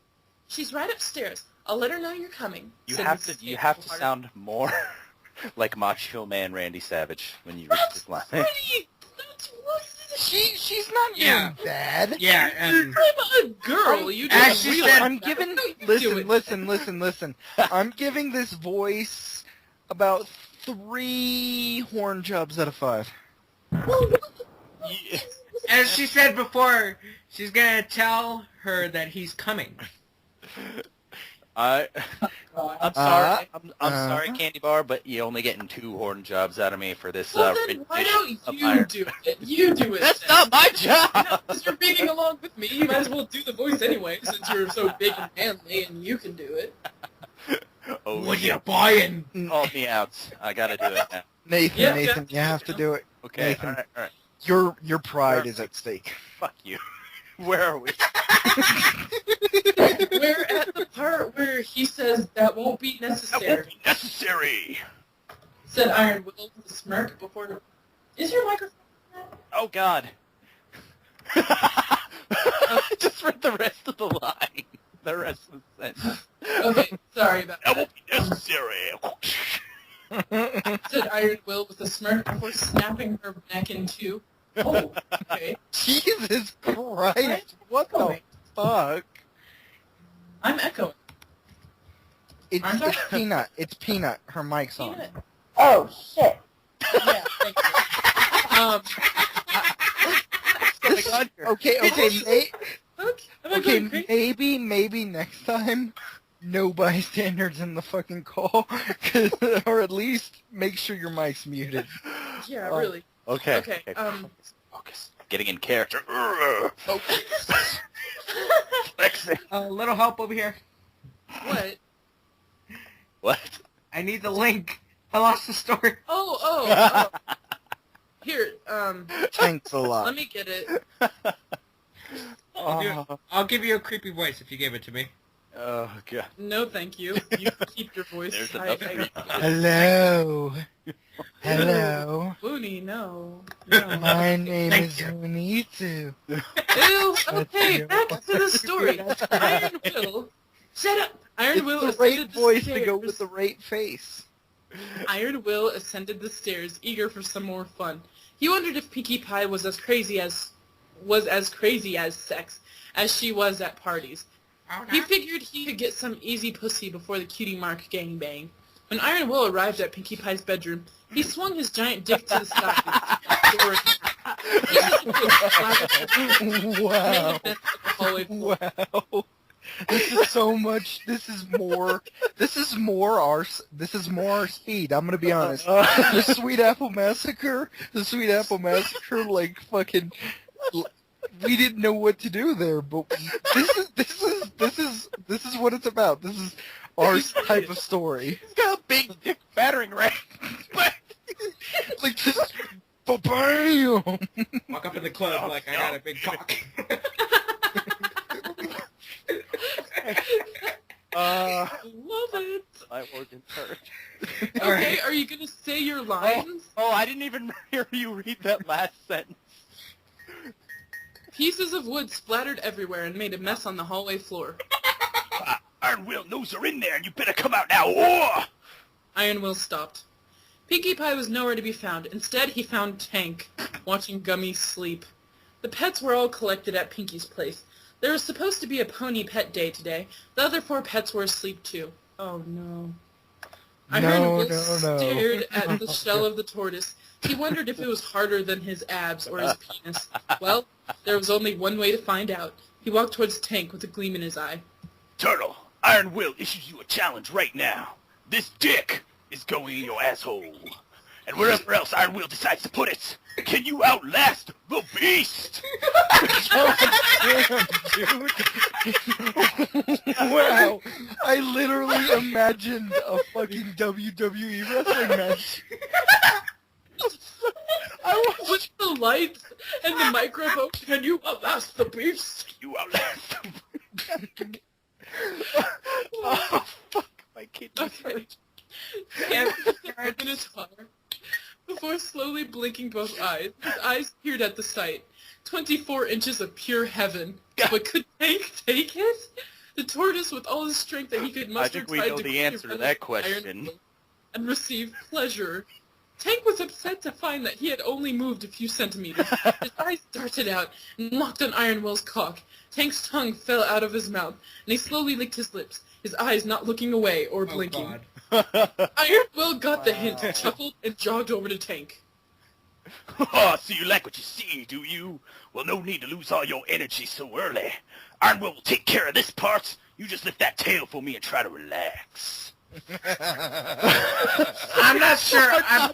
She's right upstairs. I'll let her know you're coming. You have to sound more like Macho Man Randy Savage when you read this line. She's not doing bad. Yeah, and I'm a girl. You As don't she realize said- I'm that. giving. No, you do it. Listen. I'm giving this voice about 3 horn jobs out of 5. as she said before, she's gonna tell her that he's coming. I'm sorry. I'm sorry, Candy Bar, but you're only getting 2 horn jobs out of me for this. Well, then why don't you do it? You do it. That's then. not my job. Because you're being along with me, you might as well do the voice anyway, since you're so big and manly and you can do it. Oh, What you buying? call me out. I gotta do it now. Nathan, you have to do it. Okay. Nathan. All right. Your pride is at stake. Fuck you. Where are we? We're at the part where he says that won't be That necessary, won't be necessary. said Iron Will with a smirk before... Is your microphone on? Oh God. Just read the rest of the line. The rest of the sentence. Okay, sorry about That that. won't be necessary. Said Iron Will with a smirk before snapping her neck in two. Oh, okay. Jesus Christ! What the Echoing. fuck? I'm echoing. It's Aren't I? Peanut. It's Peanut. Her mic's on. Peanut. Oh, shit. Yeah, thank you. This- on here? okay, Am I going crazy? maybe next time, no bystanders in the fucking call, or at least make sure your mic's muted. Yeah, Oh. really. Okay. Okay, Focus. Getting in character. Okay. Flexing. A little help over here. What? What? I need the link. I lost the story. Oh. Here, Thanks a lot. let me get it. I'll give you a creepy voice if you give it to me. Oh God. No, thank you. You can keep your voice. There's another. Hello. Hello. Looney, no. No. My name Thank is you. Unitu. Ew, okay, back to the story. Iron Will. Shut up! Iron Will It's the right ascended the voice stairs. to go with the right face. Iron Will ascended the stairs, eager for some more fun. He wondered if Pinkie Pie was as crazy as sex as she was at parties. He figured he could get some easy pussy before the Cutie Mark gangbang. When Iron Will arrived at Pinkie Pie's bedroom, he swung his giant dick to the side. Wow. Wow. This is so much. This is more our speed. I'm gonna be honest. The Sweet Apple Massacre, like fucking. We didn't know what to do there, but this is what it's about. This is our type of story. He's got a big dick battering ram. Like just, bam. Walk up in the club like I got a big cock. I love it. My organs hurt. Okay, are you gonna say your lines? Oh, I didn't even hear you read that last sentence. Pieces of wood splattered everywhere and made a mess on the hallway floor. Iron Will knows they're in there, and you better come out now, or... Iron Will stopped. Pinkie Pie was nowhere to be found. Instead, he found Tank, watching Gummy sleep. The pets were all collected at Pinkie's place. There was supposed to be a pony pet day today. The other 4 pets were asleep too. Oh no. Iron Will stared at the shell of the tortoise. He wondered if it was harder than his abs or his penis. Well, there was only one way to find out. He walked towards Tank with a gleam in his eye. Turtle, Iron Will issues you a challenge right now. This dick is going in your asshole. And wherever else Iron Will decides to put it, can you outlast the beast? Wow. I literally imagined a fucking WWE wrestling match. With the lights and the microphone, can you outlast the beast? You outlast the beast. Oh, fuck. My kidneys hurt. Tank in his car. Before slowly blinking both eyes, his eyes peered at the sight. 24 inches of pure heaven. But could Tank take it? The tortoise, with all the strength that he could muster, I think we tried know to the clear answer to Iron that Will question. and receive pleasure. Tank was upset to find that he had only moved a few centimeters. His eyes darted out and locked on Iron Will's cock. Tank's tongue fell out of his mouth, and he slowly licked his lips, his eyes not looking away or blinking. Iron Will got the hint, chuckled, and jogged over to Tank. Oh, so you like what you see, do you? Well, no need to lose all your energy so early. Iron Will take care of this part. You just lift that tail for me and try to relax. I'm not sure. I'm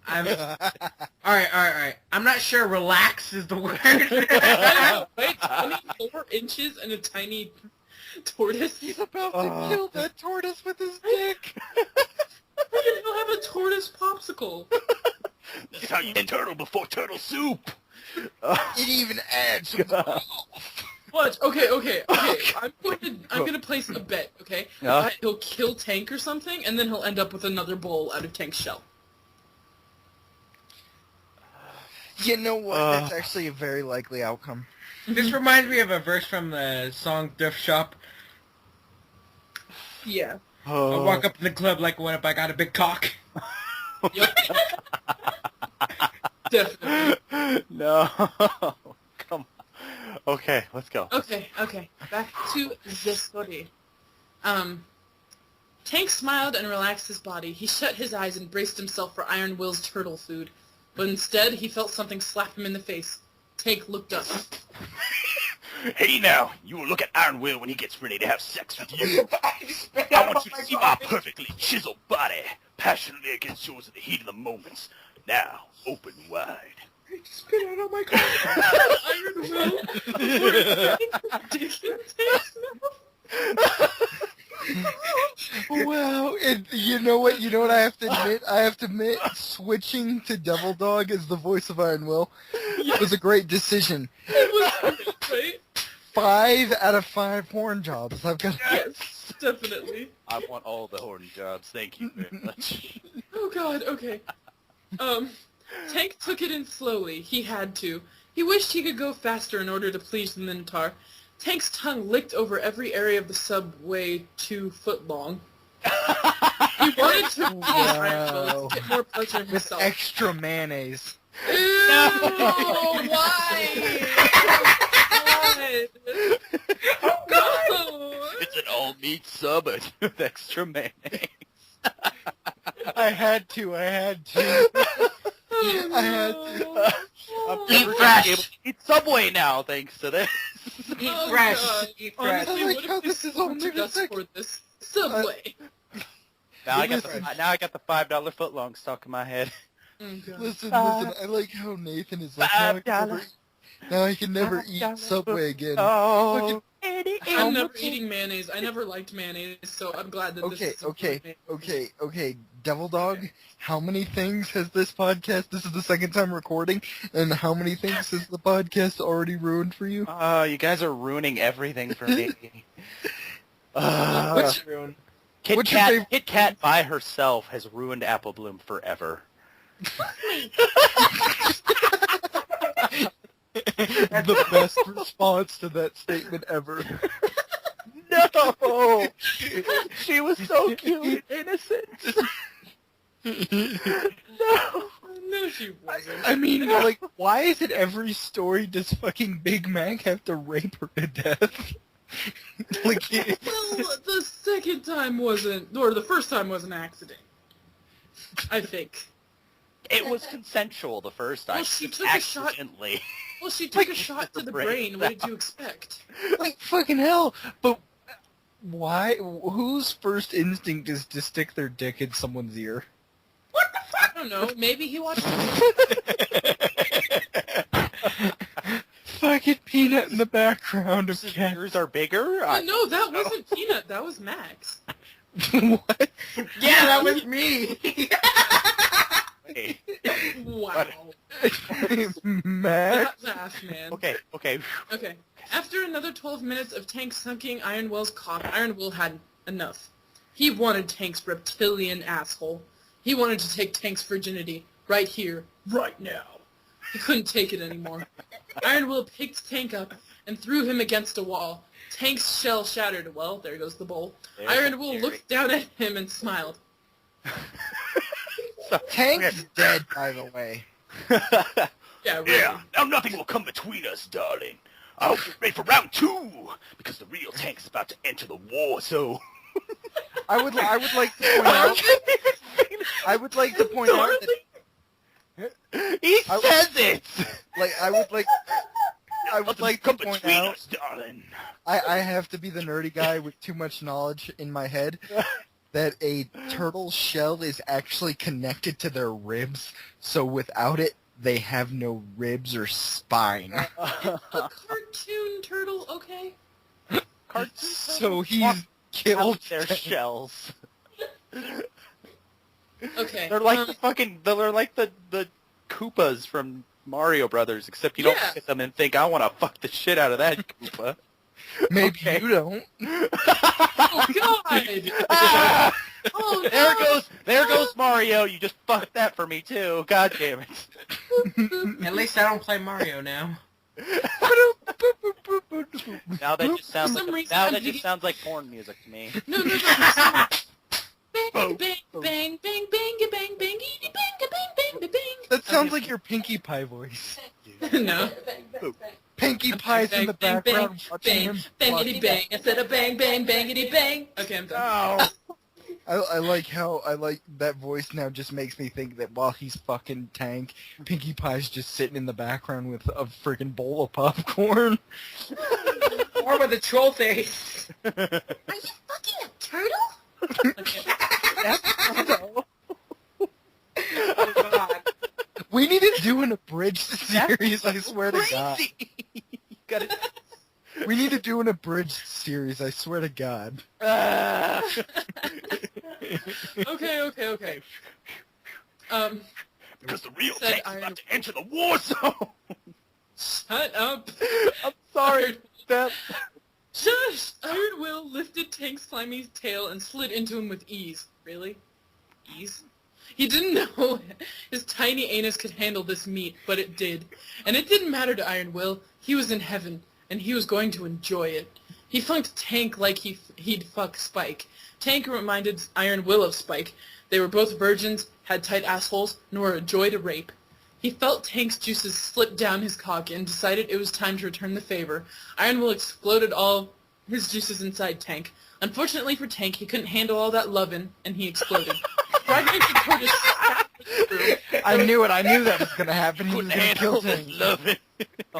all right. I'm not sure relax is the word. Wait, 24 inches and a tiny tortoise? He's about to kill that tortoise with his dick. How can you have a tortoise popsicle? This is how you get turtle before turtle soup. It even adds. What? Okay. I'm gonna place a bet. Okay, he'll kill Tank or something, and then he'll end up with another bowl out of Tank's shell. You know what? That's actually a very likely outcome. This reminds me of a verse from the song Thrift Shop. Yeah. I walk up to the club like, what if I got a big cock? Yep. Definitely. No. Come on. Okay, let's go. Okay. Back to the story. Tank smiled and relaxed his body. He shut his eyes and braced himself for Iron Will's turtle food. But instead, he felt something slap him in the face. Tank looked up. Hey now, you will look at Iron Will when he gets ready to have sex with you. I want you to see my perfectly chiseled body, passionately against yours in the heat of the moments. Now, open wide. Spit out on my cock. Iron Will. Dick in Tank's mouth. Wow, and you know what? I have to admit, switching to Devildog as the voice of Iron Will was a great decision. It was great, right? 5 out of 5 horn jobs. I've got. Yes, definitely. I want all the horn jobs. Thank you very much. Oh god, okay. Tank took it in slowly. He had to. He wished he could go faster in order to please the Minotaur. Tank's tongue licked over every area of the subway 2 foot long. He wanted to please Iron Will to get more pleasure With himself. extra mayonnaise. Ew, why? Oh god. No. It's an all-meat sub with extra mayonnaise. I had to. Oh, I had to. I'm Eat never fresh. gonna be able to eat Subway now, thanks to this. Eat Oh, fresh. God. Eat fresh. Honestly, I like what how if this they is only sponsored the us second- for this Subway? Now I got the $5 footlong stuck in my head. Oh, God. Listen. I like how Nathan is like, now I can never eat Subway again. Oh, I'm never eating mayonnaise. I never liked mayonnaise, so I'm glad that this is Okay. Devildog, how many things has this podcast, this is the second time recording, and how many things has the podcast already ruined for you? you guys are ruining everything for me. What's- Kit what's your Kat, favorite- Kit Kat by herself has ruined Apple Bloom forever. the best response to that statement ever. No! She was so cute and innocent. No! No, she wasn't. I mean, like, why is it every story does fucking Big Mac have to rape her to death? Like, Well, the second time wasn't, or the first time was an accident. I think. It was consensual the first time. Well, she just took a shot- accidentally. Well, she took a shot to the brain. What did you expect? like fucking hell. But why? Whose first instinct is to stick their dick in someone's ear? I don't know. Maybe he watched. Fucking Peanut in the background of His Cat. ears are bigger? No, that wasn't Peanut. That was Max. What? Yeah, that was me. Okay. Wow. Max? That laugh, man. Okay. Okay. After another 12 minutes of Tank sucking Iron Will's cock, Iron Will had enough. He wanted Tank's reptilian asshole. He wanted to take Tank's virginity right here, right now. He couldn't take it anymore. Iron Will picked Tank up and threw him against a wall. Tank's shell shattered. Well, there goes the bowl. There's Iron Will Gary. looked down at him and smiled. Tank's dead, by the way. Yeah, really. Yeah, now nothing will come between us, darling. I hope you're ready for round 2, because the real Tank is about to enter the war, so... I would like to point out. I would like to point out that, He says it! like, I would like Nothing to come point between out. us, darling. I have to be the nerdy guy with too much knowledge in my head that a turtle shell is actually connected to their ribs, so without it, they have no ribs or spine. A cartoon turtle, okay? So he's Out killed their shells. Okay. They're like they're like the Koopas from Mario Brothers, except you don't Yeah. look at them and think, I want to fuck the shit out of that Koopa. Maybe Okay. you don't. Oh, God! Ah! Oh, no! There goes Mario. You just fucked that for me too. God damn it. At least I don't play Mario now. Now that just sounds For some like reason, now I'm that just thinking- sounds like porn music to me. No. Bang, bang, bang, bang, bang, bang, bang, bang, bang, bang, bang. That sounds like your Pinkie Pie voice. No. Pinkie Pie's in the Bang, background watching bang, him bangity fuck. bang. Instead of bang, bang, bangity bang. Okay, I'm done. I like how that voice now just makes me think that while he's fucking Tank, Pinkie Pie's just sitting in the background with a freaking bowl of popcorn. Or with a troll face. Are you fucking a turtle? Okay. Oh god. We need to do an abridged series, I swear to God. You gotta. We need to do an abridged series, I swear to God. Okay. Because the real Said Tank's Iron- about to enter the war zone. Shut up. I'm sorry, Steph. Shush! Iron Will lifted Tank's slimy tail and slid into him with ease. Really? Ease? He didn't know his tiny anus could handle this meat, but it did. And it didn't matter to Iron Will. He was in heaven, and he was going to enjoy it. He funked Tank like he'd fuck Spike. Tank reminded Iron Will of Spike. They were both virgins, had tight assholes, and were a joy to rape. He felt Tank's juices slip down his cock and decided it was time to return the favor. Iron Will exploded all his juices inside Tank. Unfortunately for Tank, he couldn't handle all that lovin', and he exploded. Fragmented tortoise I knew it. I knew that was going to happen. He was Couldn't going to kill handle this Tank. loving.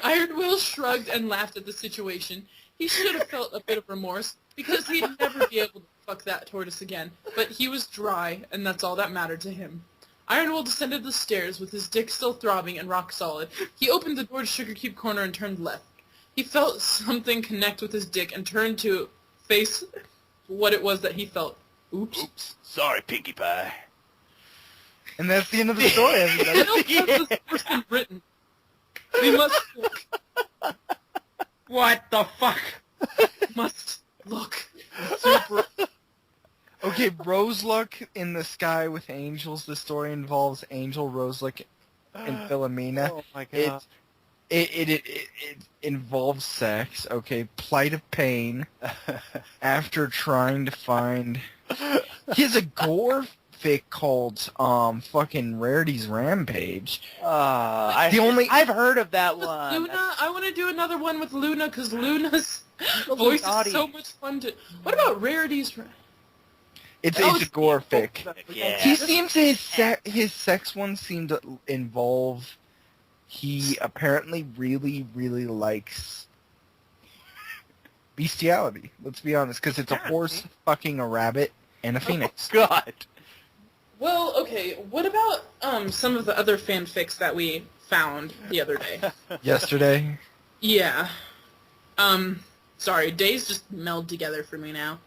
Iron Will shrugged and laughed at the situation. He should have felt a bit of remorse, because he'd never be able to fuck that tortoise again. But he was dry, and that's all that mattered to him. Iron Will descended the stairs with his dick still throbbing and rock solid. He opened the door to Sugar Cube Corner and turned left. He felt something connect with his dick and turned to face what it was that he felt. Oops. Oops. Sorry, Pinkie Pie. And that's the end of the story, everybody. What else has this person written? We must look. What the fuck? Must look. super. Okay, Roseluck in the Sky with Angels. The story involves Angel, Roseluck, and Philomena. Oh my god. It involves sex. Okay, plight of pain. After trying to find, he has a Gore fic called fucking Rarity's Rampage. I've heard of that one. Luna, I want to do another one with Luna because Luna's voice is so much fun to. What about Rarity's? It's Oh, a Gore fic. Yeah. He seems his sex one seemed to involve. He apparently really, really likes Beastiality. Let's be honest, because it's a horse fucking a rabbit and a phoenix. Oh, God. Well, okay. What about some of the other fanfics that we found the other day? Yesterday. Yeah. Sorry, days just meld together for me now.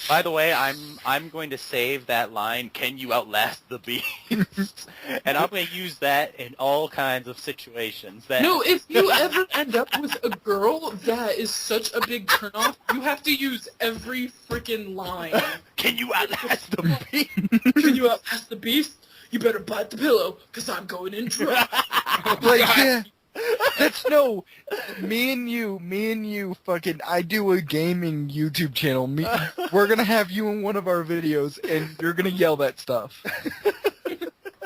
By the way, I'm going to save that line, "Can you outlast the beast?" And I'm going to use that in all kinds of situations. No, if you ever end up with a girl that is such a big turnoff, you have to use every freaking line. Can you outlast the beast? Can you outlast the beast? You better bite the pillow, because I'm going in dry. Like, yeah. That's me and you fucking, I do a gaming YouTube channel. We're gonna have you in one of our videos, and you're gonna yell that stuff.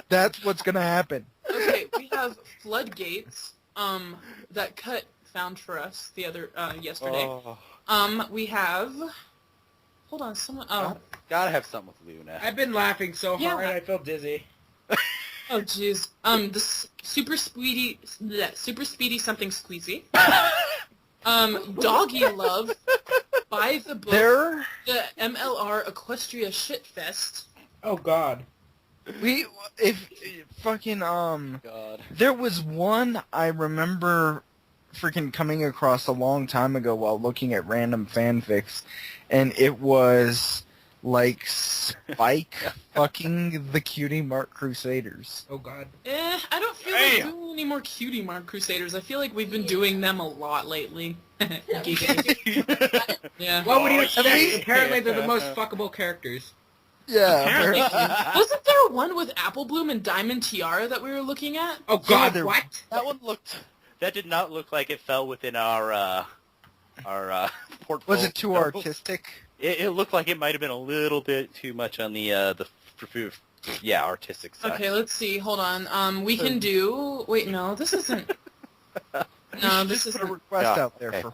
That's what's gonna happen. Okay, we have Floodgates, that Cut found for us the other, yesterday. We have, hold on, someone, Gotta have something with Luna. I've been laughing so Yeah. hard I feel dizzy. oh jeez, the super speedy something squeezy. Doggy Love, by the book, the MLR Equestria Shitfest. Oh God. God. There was one I remember freaking coming across a long time ago while looking at random fanfics, and it was like Spike fucking the Cutie Mark Crusaders. Oh God. I don't feel like doing any more Cutie Mark Crusaders. I feel like we've been doing them a lot lately. Yeah. What would you expect? Apparently they're the most fuckable characters. Yeah. Apparently. apparently. Wasn't there one with Apple Bloom and Diamond Tiara that we were looking at? Oh God, Yeah, what? That did not look like it fell within our portfolio. Was it too artistic? It looked like it might have been a little bit too much on the artistic side. Okay, let's see. Hold on. We can do. Wait, no, this isn't. No, this Put a isn't. request Yeah, out there okay. for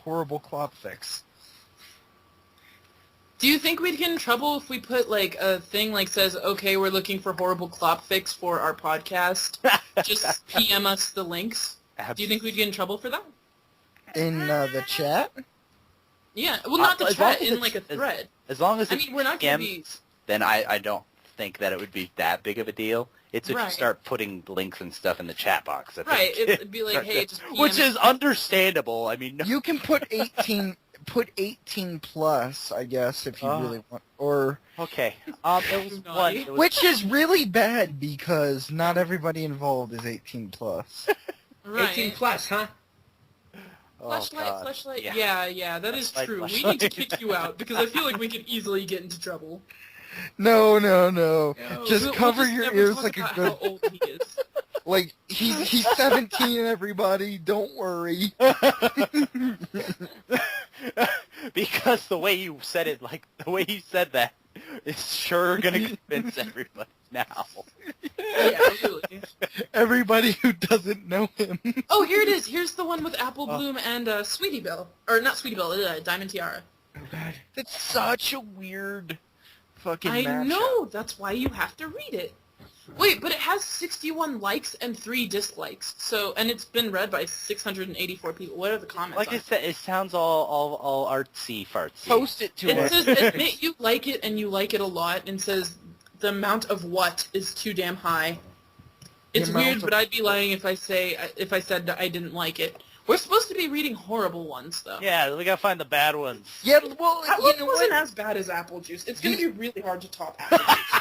horrible Clopfics. Do you think we'd get in trouble if we put like a thing like says, "Okay, we're looking for horrible Clopfics for our podcast"? Just PM us the links. Do you think we'd get in trouble for that? In the chat? Yeah. Well, not the as long chat, as in it's- like a thread. As long as I it's mean, we're not going to be. PMs, then I don't think that it would be that big of a deal. It's if you Right. start putting links and stuff in the chat box. I Right. think It'd be like, hey, just PM which us. is understandable. I mean, no, You can put 18 plus, I guess, if you really want, or okay. There was one. Naughty. It was, which is really bad because not everybody involved is 18 plus. Right. 18 plus, huh? oh, Fleshlight, God. fleshlight. Yeah. Yeah, that is Fleshlight, true. We fleshlight. need to kick you out because I feel like we could easily get into trouble. No. No, Just we'll cover just your never ears talk like a about good. How old he is. Like he's 17. Everybody, don't worry. Because the way you said it, like the way you said that, is sure gonna convince everybody now. Yeah, really. Everybody who doesn't know him. Oh, here it is. Here's the one with Apple Bloom and Sweetie Belle. Or not Sweetie Belle, Diamond Tiara. Oh God. That's such a weird fucking. I mashup. know. That's why you have to read it. Wait, but it has 61 likes and 3 dislikes. So, and it's been read by 684 people. What are the comments? Like on I said, it sounds all artsy fartsy. Post it to it us. says admit you like it and you like it a lot, and says the amount of what is too damn high. It's amount weird, of- but I'd be lying if I said that I didn't like it. We're supposed to be reading horrible ones, though. Yeah, we gotta find the bad ones. Yeah, well, That you one know wasn't what? as bad as apple juice. It's going to be really hard to top apple juice.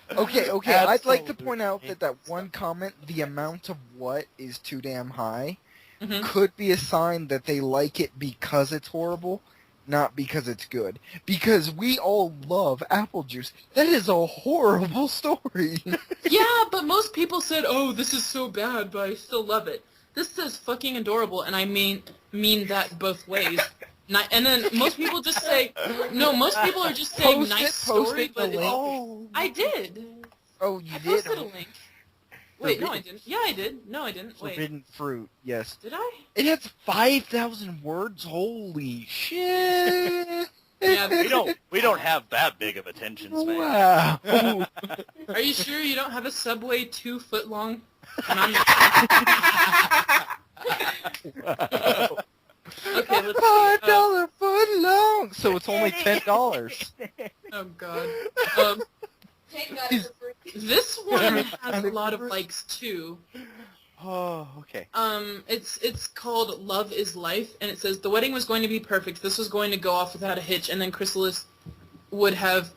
Okay. I'd like to Absolutely. point out that one comment, the amount of what is too damn high, Mhm. could be a sign that they like it because it's horrible, not because it's good. Because we all love apple juice. That is a horrible story. Yeah, but most people said, "Oh, this is so bad, but I still love it." This says fucking adorable, and I mean that both ways. And then most people just say, no, most people are just saying nice story, but I did. Oh, you I did? posted a link. Wait, no, I didn't. Yeah, I did. No, I didn't. Wait. Forbidden fruit, yes. Did I? It has 5,000 words. Holy shit! Yeah, We don't have that big of attention span. Wow. Are you sure you don't have a Subway 2 foot long? And I'm Okay, let's see. $5 foot long. So it's only $10. Oh God. This one has a lot of likes too. Oh, okay. It's called Love is Life, and it says the wedding was going to be perfect. This was going to go off without a hitch, and then Chrysalis would have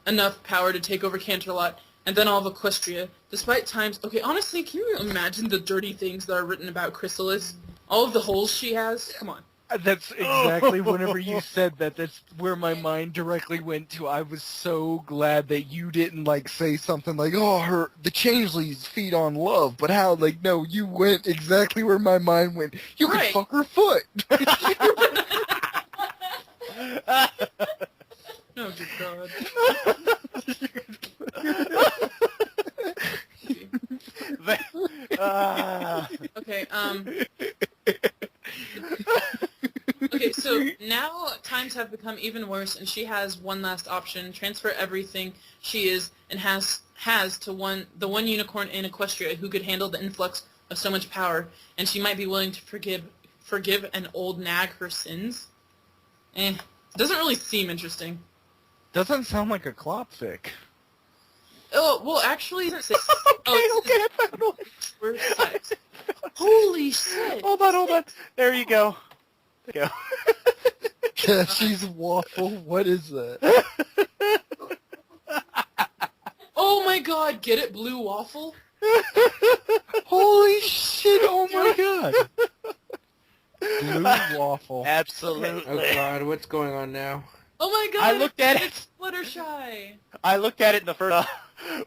enough power to take over Canterlot, and then all of Equestria. Despite times, okay, honestly, can you imagine the dirty things that are written about Chrysalis? All of the holes she has. Come on. That's exactly, whenever you said that, that's where my mind directly went to. I was so glad that you didn't, like, say something like, oh, the changelings feed on love, but how, like, no, you went exactly where my mind went. You could fuck her foot. Oh, good God. Okay, Okay, so now times have become even worse, and she has one last option: transfer everything she is and has to the one unicorn in Equestria who could handle the influx of so much power, and she might be willing to forgive an old nag her sins. Doesn't really seem interesting. Doesn't sound like a Clopfic. Oh, well, actually, Okay, I found one. We're set. Holy shit! Hold on. There you go. There you go. Cashy's waffle. What is that? Oh my God! Get it, blue waffle? Holy shit! Oh my God! Blue waffle. Absolutely. Oh God, what's going on now? Oh my God! I looked at it. It's Fluttershy. I looked at it, and the first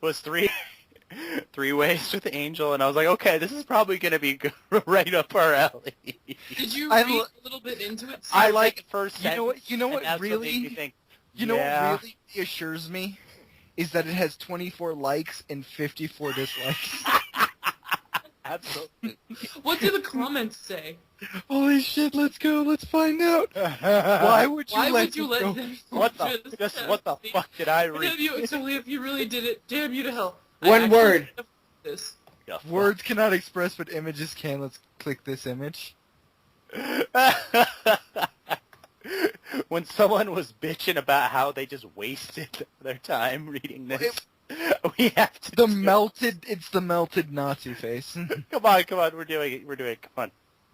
was three ways with the angel, and I was like, okay, this is probably going to be right up our alley. Did you I read lo- a little bit into it? I like the first You know sentence, what? You know and what that's really? made me think, You know yeah. what really reassures me is that it has 24 likes and 54 dislikes. Absolutely. What do the comments say? Holy shit! Let's go. Let's find out. Why would you Why let would you it let go? them? What the fuck did I read? Damn you! So if you really did it, damn you to hell. One word. This. Yeah, fuck. Words cannot express what images can. Let's click this image. When someone was bitching about how they just wasted their time reading this, we have to It's the melted Nazi face. Come on, we're doing it, come on.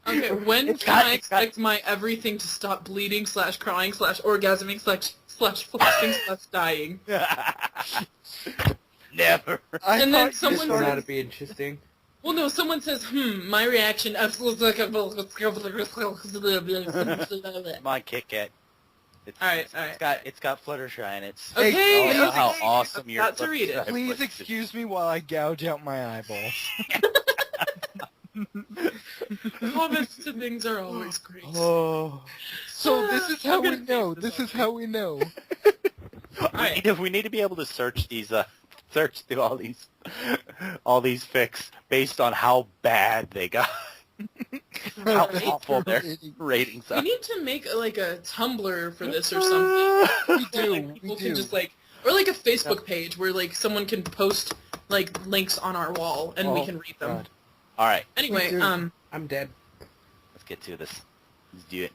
Okay, when It's can got- I it's got- expect my everything to stop bleeding / crying / orgasming / flashing / dying? Never. And then This someone turned out says, to be interesting. well, no, someone says, my reaction. Come on, Kit Kat. Alright. It's got Fluttershy in it. Okay, Oh, how okay. awesome your Got to read it. Fluttershy Please was. excuse me while I gouge out my eyeballs. Comments to things are always great. Oh. So this is how we know. This is how we know. We need to be able to search search through all these fics based on how bad they got. How Right. awful their ratings We are. need to make like a Tumblr for this or something. We do. Like, We people do. can just or like a Facebook page where like someone can post like links on our wall and we Oh, can read them. God. All right, Anyway, We do. I'm dead. let's get to this. Let's do it.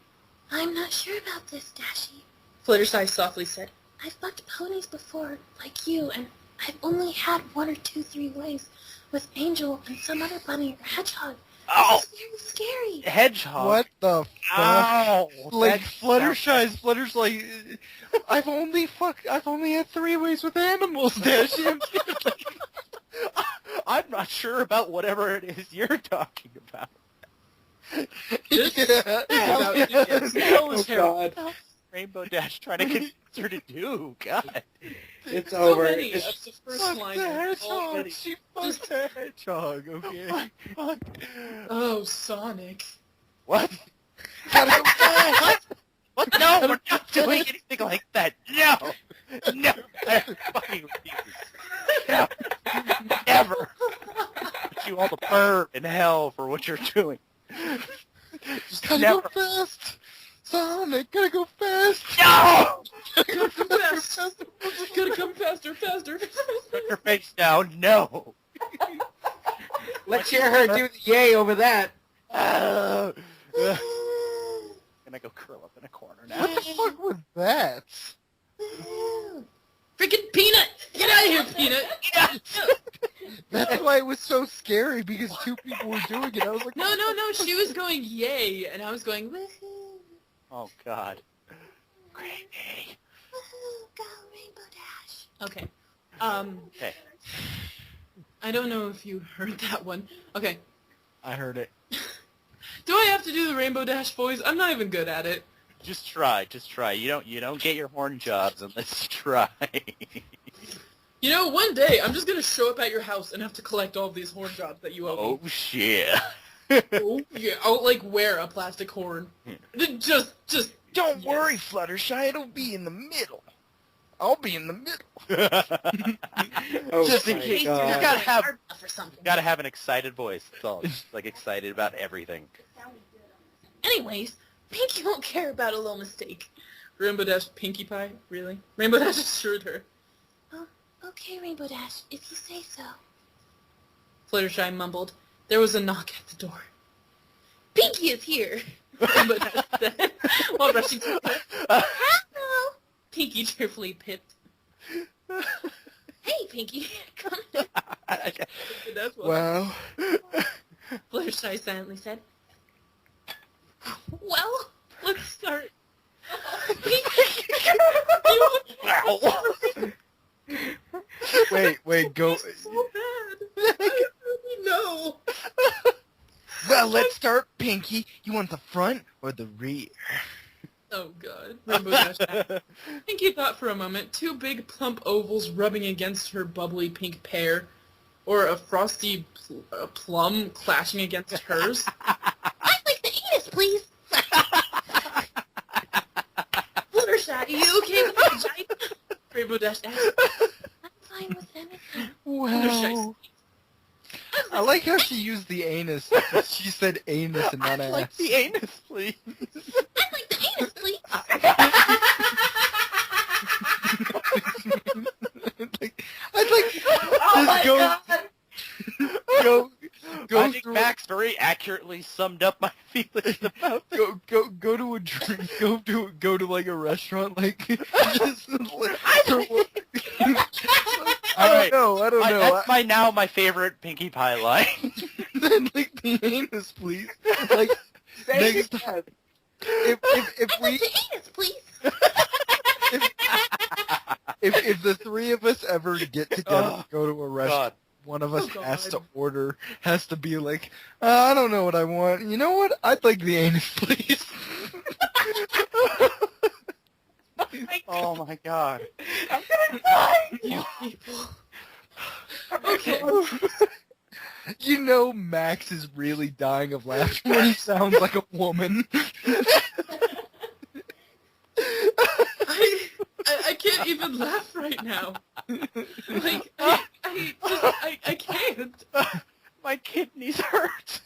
I'm not sure about this, Dashy. Fluttershy softly said, I've fucked ponies before, like you, and I've only had 1 or 2, 3 ways with Angel and some other bunny or hedgehog. Oh, This is very scary. hedgehog. What the fuck? Ow! Like That Fluttershy's like, I've only had 3 ways with animals, Dashy. I'm not sure about whatever it is you're talking about. Just Yeah. about yes, hell is Oh terrible. God. Rainbow Dash trying to convince her to do? God. It's So over. many It's, of the first Fuck line the are hedgehog. already- She fucked the hedgehog. Okay. Fuck. Oh, Sonic. What? Gotta go fast. What? No, we're not doing anything like that. No. No. I fucking refuse. No. Never. Put you all the burn in hell for what you're doing. Just Gotta never. go fast. Sonic, gotta go fast. No! Gotta come fast. Gotta come faster, faster. Put your face down. No. let's hear her do the yay over that. Gonna go curl up in a corner now. What the fuck was that? Freaking Peanut! Get out of here, Peanut! That's why it was so scary, because two people were doing it. I was like, No, she was going yay, and I was going woohoo. Oh God. Great day. Woohoo, go Rainbow Dash. Okay. Okay. I don't know if you heard that one. Okay. I heard it. Do I have to do the Rainbow Dash voice? I'm not even good at it. Just try. Just try. You don't get your horn jobs unless you try. You know, one day I'm just gonna show up at your house and have to collect all of these horn jobs that you owe me. Oh shit. Oh, yeah, I'll like wear a plastic horn. Just Don't yes. worry, Fluttershy. It'll be in the middle. I'll be in the middle. Oh Just in my case. You God. just gotta have For something. gotta have an excited voice. That's all. Just, like excited about everything. Anyways, Pinky won't care about a little mistake. Rainbow Dash Pinkie Pie? Really? Rainbow Dash assured her. Oh, okay, Rainbow Dash, if you say so. Fluttershy mumbled. There was a knock at the door. Pinky is here! Rainbow Dash said, while rushing to the door. Hello! Pinky cheerfully pipped. Hey, Pinky, come in. That's what Well, Fluttershy silently said. Well, let's start. Pinky! wait, go. So bad. I really know. Well, let's start, Pinky. You want the front or the rear? Oh god. Rainbow Dash. Pinky thought for a moment, two big plump ovals rubbing against her bubbly pink pear, or a frosty plum clashing against hers. I'd like the anus, please. Fluttershy, are you okay with the vagina? Rainbow Dash asked. I'm fine with anything. Wow. I like how she used the anus. She said anus and not I'd ass. like the anus, please. I'd like the anus, please. I'd like go I think through Max very accurately summed up my feelings about go to a drink, go to like a restaurant, like just like, I don't know. That's my favorite Pinkie Pie line. Then like the anus, please. Like next time, if we I'd like the anus, please. if the three of us ever get together and go to a restaurant, God. one of us Oh, has to God. has to be like, I don't know what I want. You know what? I'd like the anus, please. Oh my God. You people. Okay. You know Max is really dying of laughter when he sounds like a woman. I can't even laugh right now. Like, I can't. My kidneys hurt.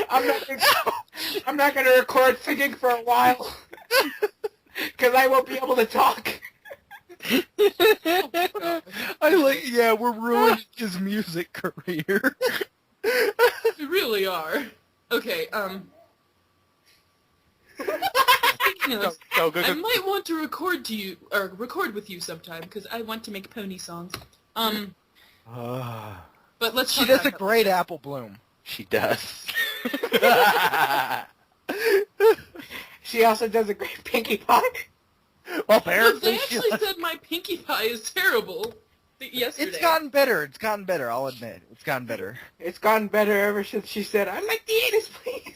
I'm not gonna record singing for a while because I won't be able to talk. We're ruining his music career. We really are. Okay, speaking of, Go. I might want to record with you sometime, because I want to make pony songs. But let's She talk does about a great apple bloom. She does. She also does a great Pinkie Pie. Well, Look, apparently they she actually does. said my Pinkie Pie is terrible yesterday. It's gotten better. I'll admit. It's gotten better. It's gotten better ever since she said, "I'd like the anus, please."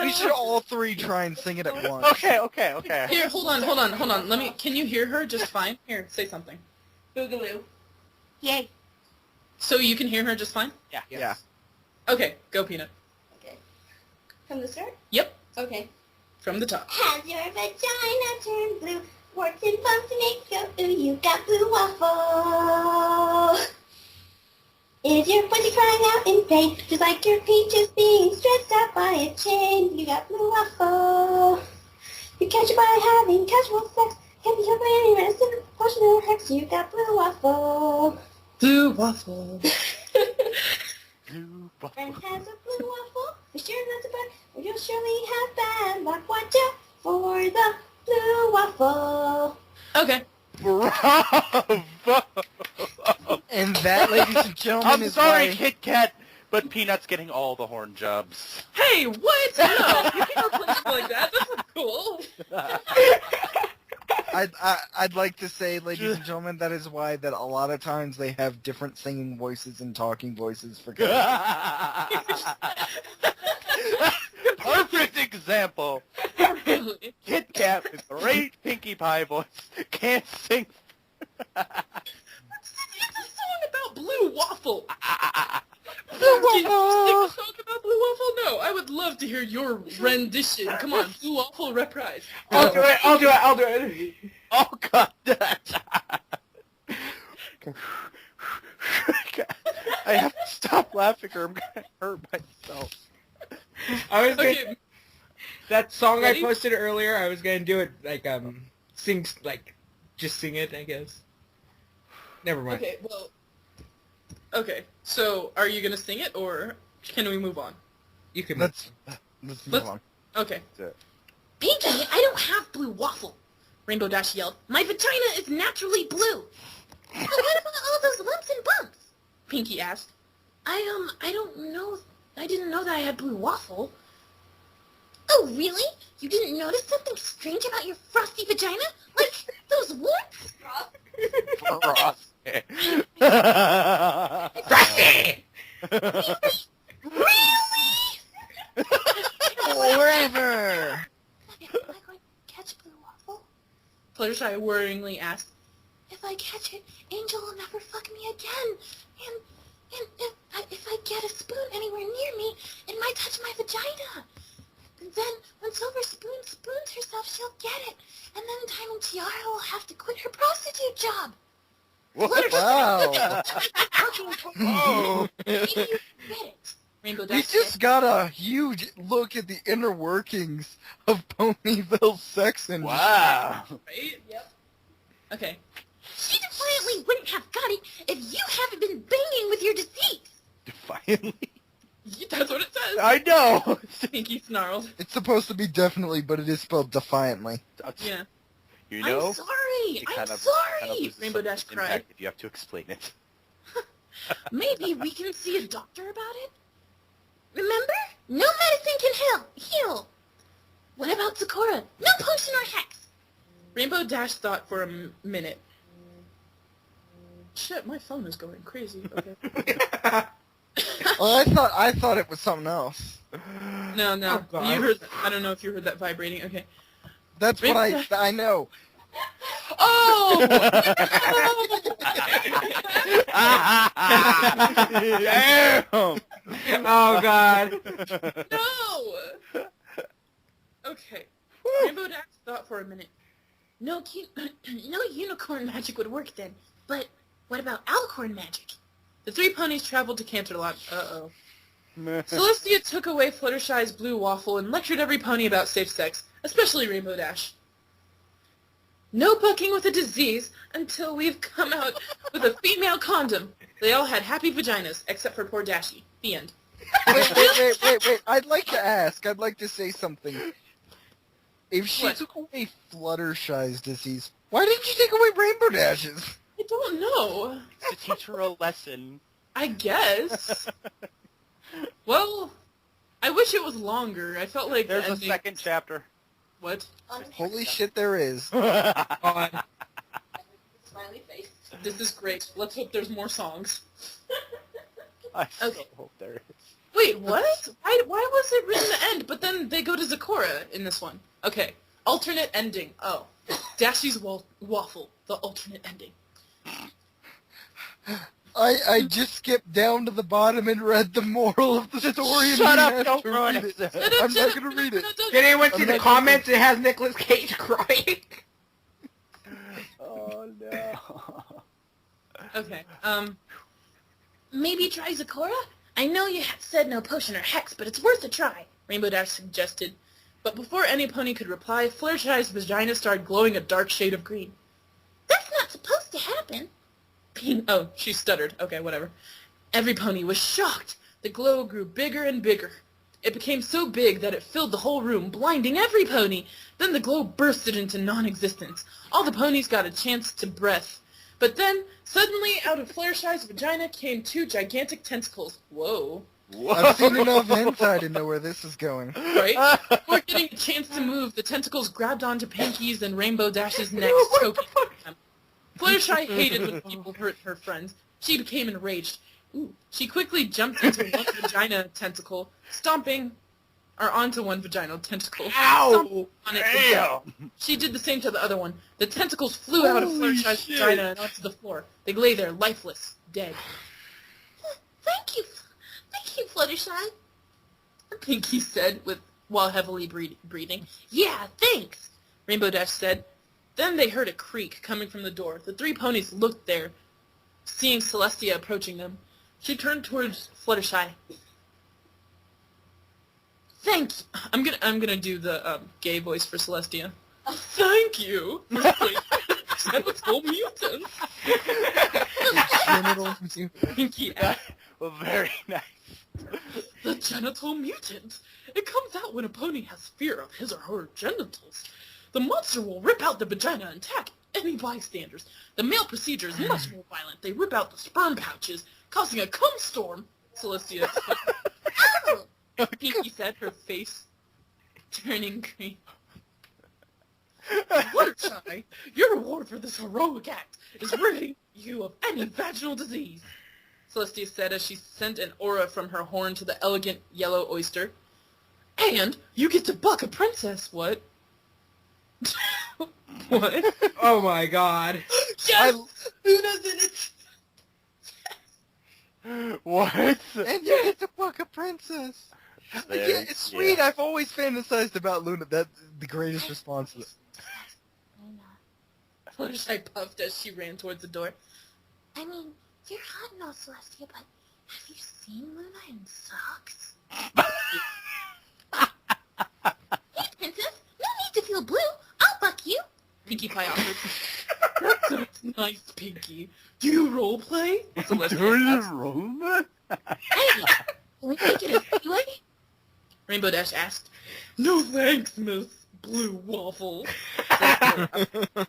We should all three try and sing it at once. Okay. Here, hold on. Can you hear her just fine? Here, say something. Boogaloo. Yay. So you can hear her just fine? Yeah. Okay, go Peanut. Okay. From the start? Yep, Okay. from the top. Has your vagina turned blue? Warts and bumps and it go ooh, you got blue waffle. Is your pussy crying out in pain? Just like your peaches being stretched out by a chain. You got blue waffle. You catch it by having casual sex. Can't be helped by any medicine, potion, or hex. You got blue waffle. Blue waffle. Blue Friend waffle. has a blue waffle. Be sure not to buy, or you'll surely have bad luck. Watch out for the blue waffle. Okay. Bravo! And that, ladies and gentlemen, I'm is sorry, why... Kit Kat, but Peanut's getting all the horn jobs. Hey, what? No, you can't play something like that. That's not cool. I'd like to say, ladies and gentlemen, that is why that a lot of times they have different singing voices and talking voices for characters. Perfect example. Really? Kit Kat with great Pinkie Pie voice can't sing. It's a song about blue waffle. Blue Can you waffle! sing a song about blue waffle? No, I would love to hear your rendition. Come on, blue waffle reprise. I'll do it. Oh God! I have to stop laughing or I'm gonna hurt myself. I was gonna, Okay, that song Ready? I posted earlier, I was gonna do it like, just sing it, I guess. Never mind. okay, well, okay. So, are you gonna sing it, or can we move on? You can. Let's move Let's- on. Okay. Pinky, I don't have blue waffle. Rainbow Dash yelled. My vagina is naturally blue. But what about all those lumps and bumps? Pinky asked. I don't know. I didn't know that I had blue waffle. Oh, really? You didn't notice something strange about your frosty vagina? Like those warts? Frosty! Really? Forever! Am I going to catch blue waffle? Fluttershy worryingly asked. If I catch it, Angel will never fuck me again. And if I get a spoon anywhere near me, it might touch my vagina. And then when Silver Spoon spoons herself, she'll get it. And then Diamond Tiara will have to quit her prostitute job. Wow! Oh. Maybe you get it. Rainbow We Dash just said. got a huge look at the inner workings of Ponyville sex industry. Wow. Right? Yep. Okay. She defiantly wouldn't have got it if you haven't been banging with your disease. Defiantly. That's what it says. I know. Pinky snarled. It's supposed to be definitely, but it is spelled defiantly. Yeah. You know. I'm sorry. it I'm kind of sorry. loses Rainbow some Dash impact cried. If you have to explain it. Maybe we can see a doctor about it? Remember? No medicine can heal. What about Sakura? No potion or hex. Rainbow Dash thought for a minute. Shit, my phone is going crazy. Okay. Well, I thought it was something else. No. Oh, God. You heard. I don't know if you heard that vibrating. Okay. That's what I know. Oh! Damn. Oh God. No! Okay. Rainbow Dash thought for a minute. No unicorn magic would work then. But what about alicorn magic? The three ponies traveled to Canterlot. Uh-oh. Celestia took away Fluttershy's blue waffle and lectured every pony about safe sex, especially Rainbow Dash. No fucking with a disease until we've come out with a female condom. They all had happy vaginas, except for poor Dashy. The end. Wait. I'd like to ask. I'd like to say something. If she What? took away Fluttershy's disease, why didn't you take away Rainbow Dash's? I don't know. To teach her a lesson. I guess. Well, I wish it was longer. I felt like There's the a ending... second chapter. What? Holy shit, there is. God. Smiley face. This is great. Let's hope there's more songs. I so Okay. hope there is. Wait, what? Why was it written the end, but then they go to Zakora in this one? Okay. Alternate ending. Oh. Dashy's waffle. The alternate ending. I just skipped down to the bottom and read the moral of the story. Shut and up! you have Don't to ruin read it. I'm not going to read it. Did anyone see I'm the not comments? It has Nicolas Cage crying. Oh no. Okay. Maybe try Zakora? I know you said no potion or hex, but it's worth a try, Rainbow Dash suggested. But before any pony could reply, Fluttershy's vagina started glowing a dark shade of green. That's not supposed to happen. Oh, she stuttered. Okay, whatever. Every pony was shocked. The glow grew bigger and bigger. It became so big that it filled the whole room, blinding every pony. Then the glow bursted into non-existence. All the ponies got a chance to breath. But then, suddenly, out of Fluttershy's vagina came 2 gigantic tentacles. Whoa. I've seen enough hentai to know where this is going. Right? Before getting a chance to move, the tentacles grabbed onto Pinky's and Rainbow Dash's necks, choking them. Fluttershy hated when people hurt her friends. She became enraged. Ooh. She quickly jumped into one vagina tentacle, onto one vaginal tentacle. Ow! On it to death. She did the same to the other one. The tentacles flew out of Fluttershy's vagina and onto the floor. They lay there, lifeless, dead. Thank you, Fluttershy. Pinky said, while heavily breathing. Yeah, thanks. Rainbow Dash said. Then they heard a creak coming from the door. The 3 ponies looked there, seeing Celestia approaching them. She turned towards Fluttershy. Thank you. I'm gonna do the gay voice for Celestia. Thank you for saving genital mutants. Genital mutant. Pinky asked, Well, very nice. the genital mutant. It comes out when a pony has fear of his or her genitals. The monster will rip out the vagina and attack any bystanders. The male procedure is much more violent. They rip out the sperm pouches, causing a cum storm. Celestia said. Pinky said, her face turning green. Fluttershy, your reward for this heroic act is ridding you of any vaginal disease, Celestia said as she sent an aura from her horn to the elegant yellow oyster. And you get to buck a princess, what? What? Oh my god. Yes! Who doesn't it? What? And you get to fuck a princess. Yeah, it's sweet. Yeah. I've always fantasized about Luna. That's the greatest response to it. Fluttershy puffed as she ran towards the door. I mean, you're hot and all, Celestia, but have you seen Luna in socks? Hey, Princess, no need to feel blue. I'll buck you. Pinkie Pie offered. That's nice, Pinky. Do you roleplay? Doing a robot? Hey, can we make it a three-way? Rainbow Dash asked. No thanks, Miss Blue Waffle.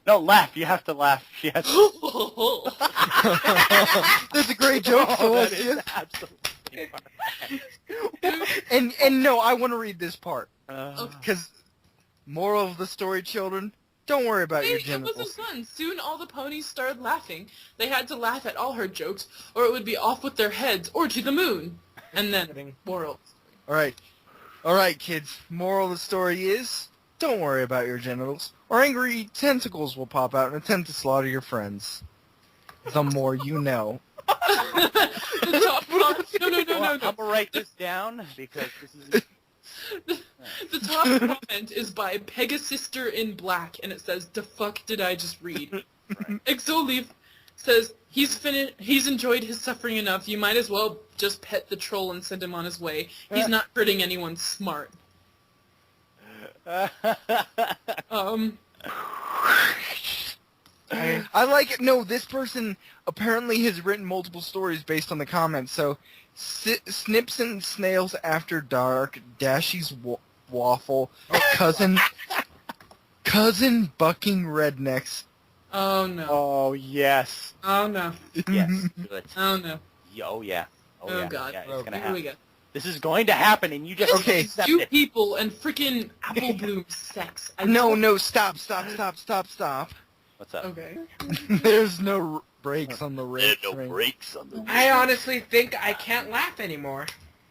No, laugh. You have to laugh. She has to. That's a great joke, That is Celestia. absolutely And no, I want to read this part. fine. Because, moral of the story, children, don't worry about your Wait, it wasn't genitals. fun. Soon all the ponies started laughing. They had to laugh at all her jokes, or it would be off with their heads, or to the moon. And then, moral. Alright, kids. Moral of the story is, don't worry about your genitals, or angry tentacles will pop out and attempt to slaughter your friends. The more you know. The top comment, no. I'm gonna write this down because this is. The top comment is by Pegasister in Black, and it says, "The fuck did I just read?" Right. Exolief says, he's enjoyed his suffering enough, you might as well just pet the troll and send him on his way. He's not hurting anyone smart. I like it. No, this person apparently has written multiple stories based on the comments. So, Snips and Snails After Dark, Dashy's Waffle, cousin bucking rednecks. Oh no. Oh yes. Oh no. Yes. Do it. Oh no. Oh yeah. Oh, yeah. God. Yeah, it's gonna Here we happen. go. This is going to happen, and you just Okay. accept You it. people and freaking Apple Bloom sex. No, stop. What's up? Okay. There's no brakes on the There rape are no train. brakes on the I honestly think I can't laugh anymore.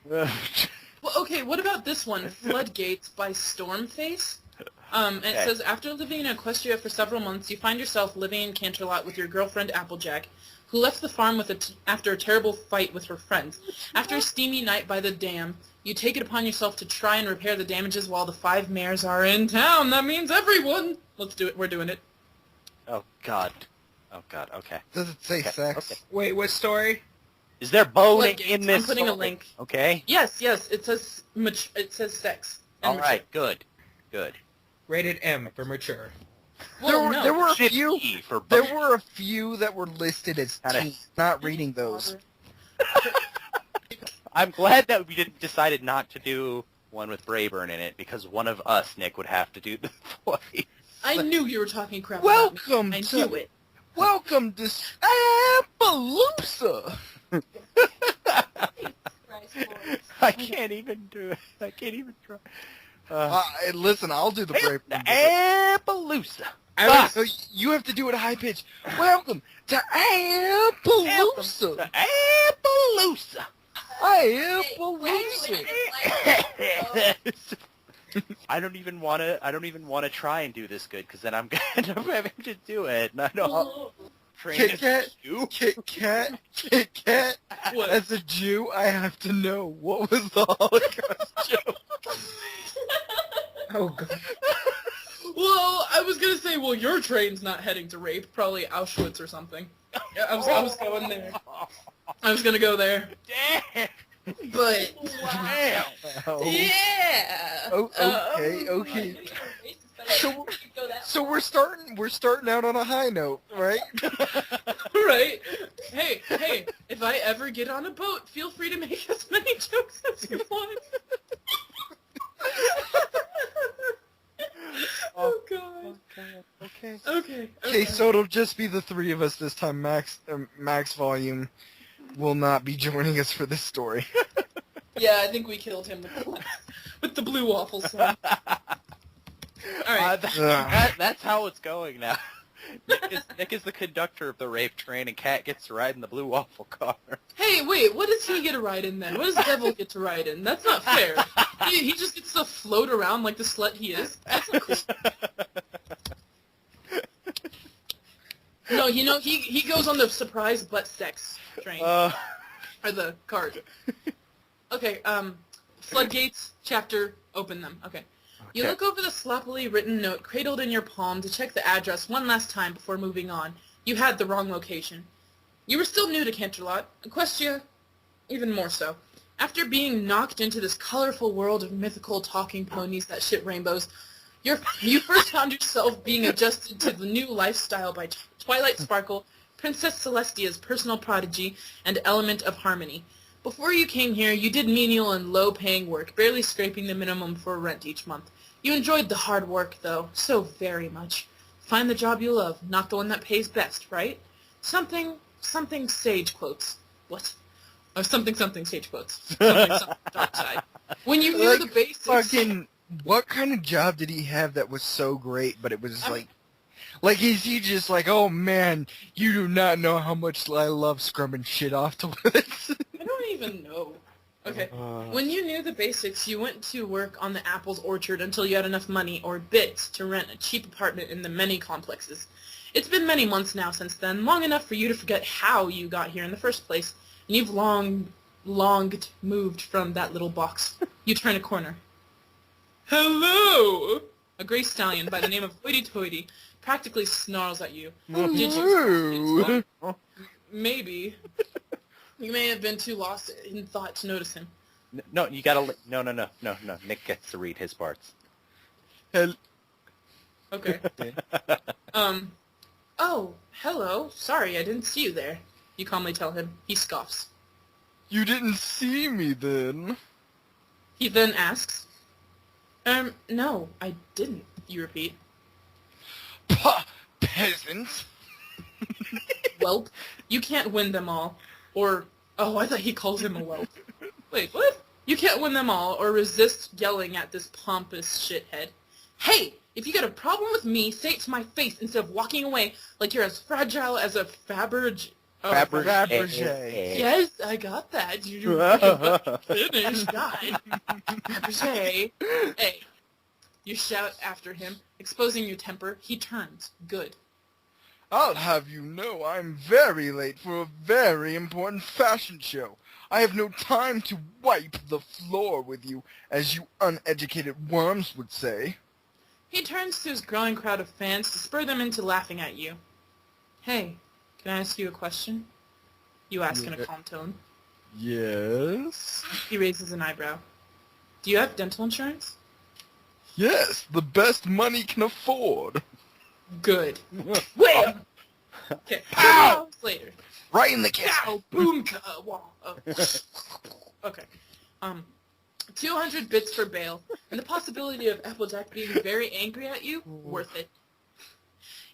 Well, okay, what about this one? Floodgates by Stormface. And it Okay. says, after living in Equestria for several months, you find yourself living in Canterlot with your girlfriend Applejack, who left the farm after a terrible fight with her friends. After a steamy night by the dam, you take it upon yourself to try and repair the damages while the 5 mayors are in town. That means everyone! Let's do it. We're doing it. Oh God. Oh God. Okay. Does it say Okay, sex? okay. Wait, what story? Is there boning Floodgates. in this? I'm putting a story? link. Okay. Yes, it says sex. and All right. Good. Good. Rated M for mature. Well, no. There were a Shift few. E for There both. were a few that were listed as Kinda- teen. Not reading those. I'm glad that we decided not to do one with Brayburn in it because one of us, Nick, would have to do the voice. I knew you were talking crap about me. Welcome I to knew it. Welcome to Appaloosa. I can't even do it. I can't even try. Listen, I'll do the brave one. Appaloosa. So you have to do it high pitch. Welcome to Appaloosa. Appaloosa. Appaloosa. I don't even want to try and do this good because then I'm gonna end up having to do it. And I know Kit Kat, Kit Kat, Kit Kat. What? As a Jew, I have to know what was the Holocaust joke. Oh, God. Well, I was gonna say, well, your train's not heading to rape, probably Auschwitz or something. Yeah, I was going there. I was gonna go there, Damn. but Damn. yeah. Oh, okay. So we're starting out on a high note, right? Right. Hey, if I ever get on a boat, feel free to make as many jokes as you want. Oh God. Okay. Okay. Okay, so it'll just be the three of us this time. Max Volume will not be joining us for this story. Yeah, I think we killed him with the blue waffle song. All right. That's how it's going now. Nick is the conductor of the rape train, and Kat gets to ride in the blue waffle car. Hey, wait, what does he get to ride in then? What does Devil get to ride in? That's not fair. He just gets to float around like the slut he is. That's not cool. No, he goes on the surprise butt sex train. Or the cart. Okay, floodgates, chapter, open them. Okay. You look over the sloppily written note cradled in your palm to check the address one last time before moving on. You had the wrong location. You were still new to Canterlot, Equestria even more so. After being knocked into this colorful world of mythical talking ponies that shit rainbows, you first found yourself being adjusted to the new lifestyle by Twilight Sparkle, Princess Celestia's personal prodigy, and element of harmony. Before you came here, you did menial and low-paying work, barely scraping the minimum for rent each month. You enjoyed the hard work, though, so very much. Find the job you love, not the one that pays best, right? Something sage quotes. What? Or something sage quotes. Something dark side. When you hear the basics... Fucking, what kind of job did he have that was so great, but it was like, is he just like, oh man, you do not know how much I love scrubbing shit off toilets? I don't even know. Okay. When you knew the basics, you went to work on the Apple's orchard until you had enough money or bits to rent a cheap apartment in the many complexes. It's been many months now since then, long enough for you to forget how you got here in the first place, and you've long moved from that little box. You turn a corner. Hello! A gray stallion by the name of Hoity-Toity practically snarls at you. Did you? Maybe. You may have been too lost in thought to notice him. No, you gotta... No. Nick gets to read his parts. Okay. Oh, hello. Sorry, I didn't see you there. You calmly tell him. He scoffs. You didn't see me then. He then asks, no, I didn't, you repeat. Peasant. Whelp, you can't win them all. Or, oh, I thought he calls him a whelp. Wait, what? You can't win them all or resist yelling at this pompous shithead. Hey, If you got a problem with me, say it to my face instead of walking away like you're as fragile as a Fabergé. Fabergé. Yes, I got that. You finished, God. Fabergé. Hey, you shout after him, exposing your temper. He turns. Good. I'll have you know I'm very late for a very important fashion show. I have no time to wipe the floor with you, as you uneducated worms would say. He turns to his growing crowd of fans to spur them into laughing at you. Hey, can I ask you a question? You ask in a calm tone. Yes? He raises an eyebrow. Do you have dental insurance? Yes, the best money can afford. Good. Wham! Okay, 2 hours later. Right in the kiss. Ow, boom, wall. Oh. Okay. 200 bits for bail, and the possibility of Applejack being very angry at you, worth it.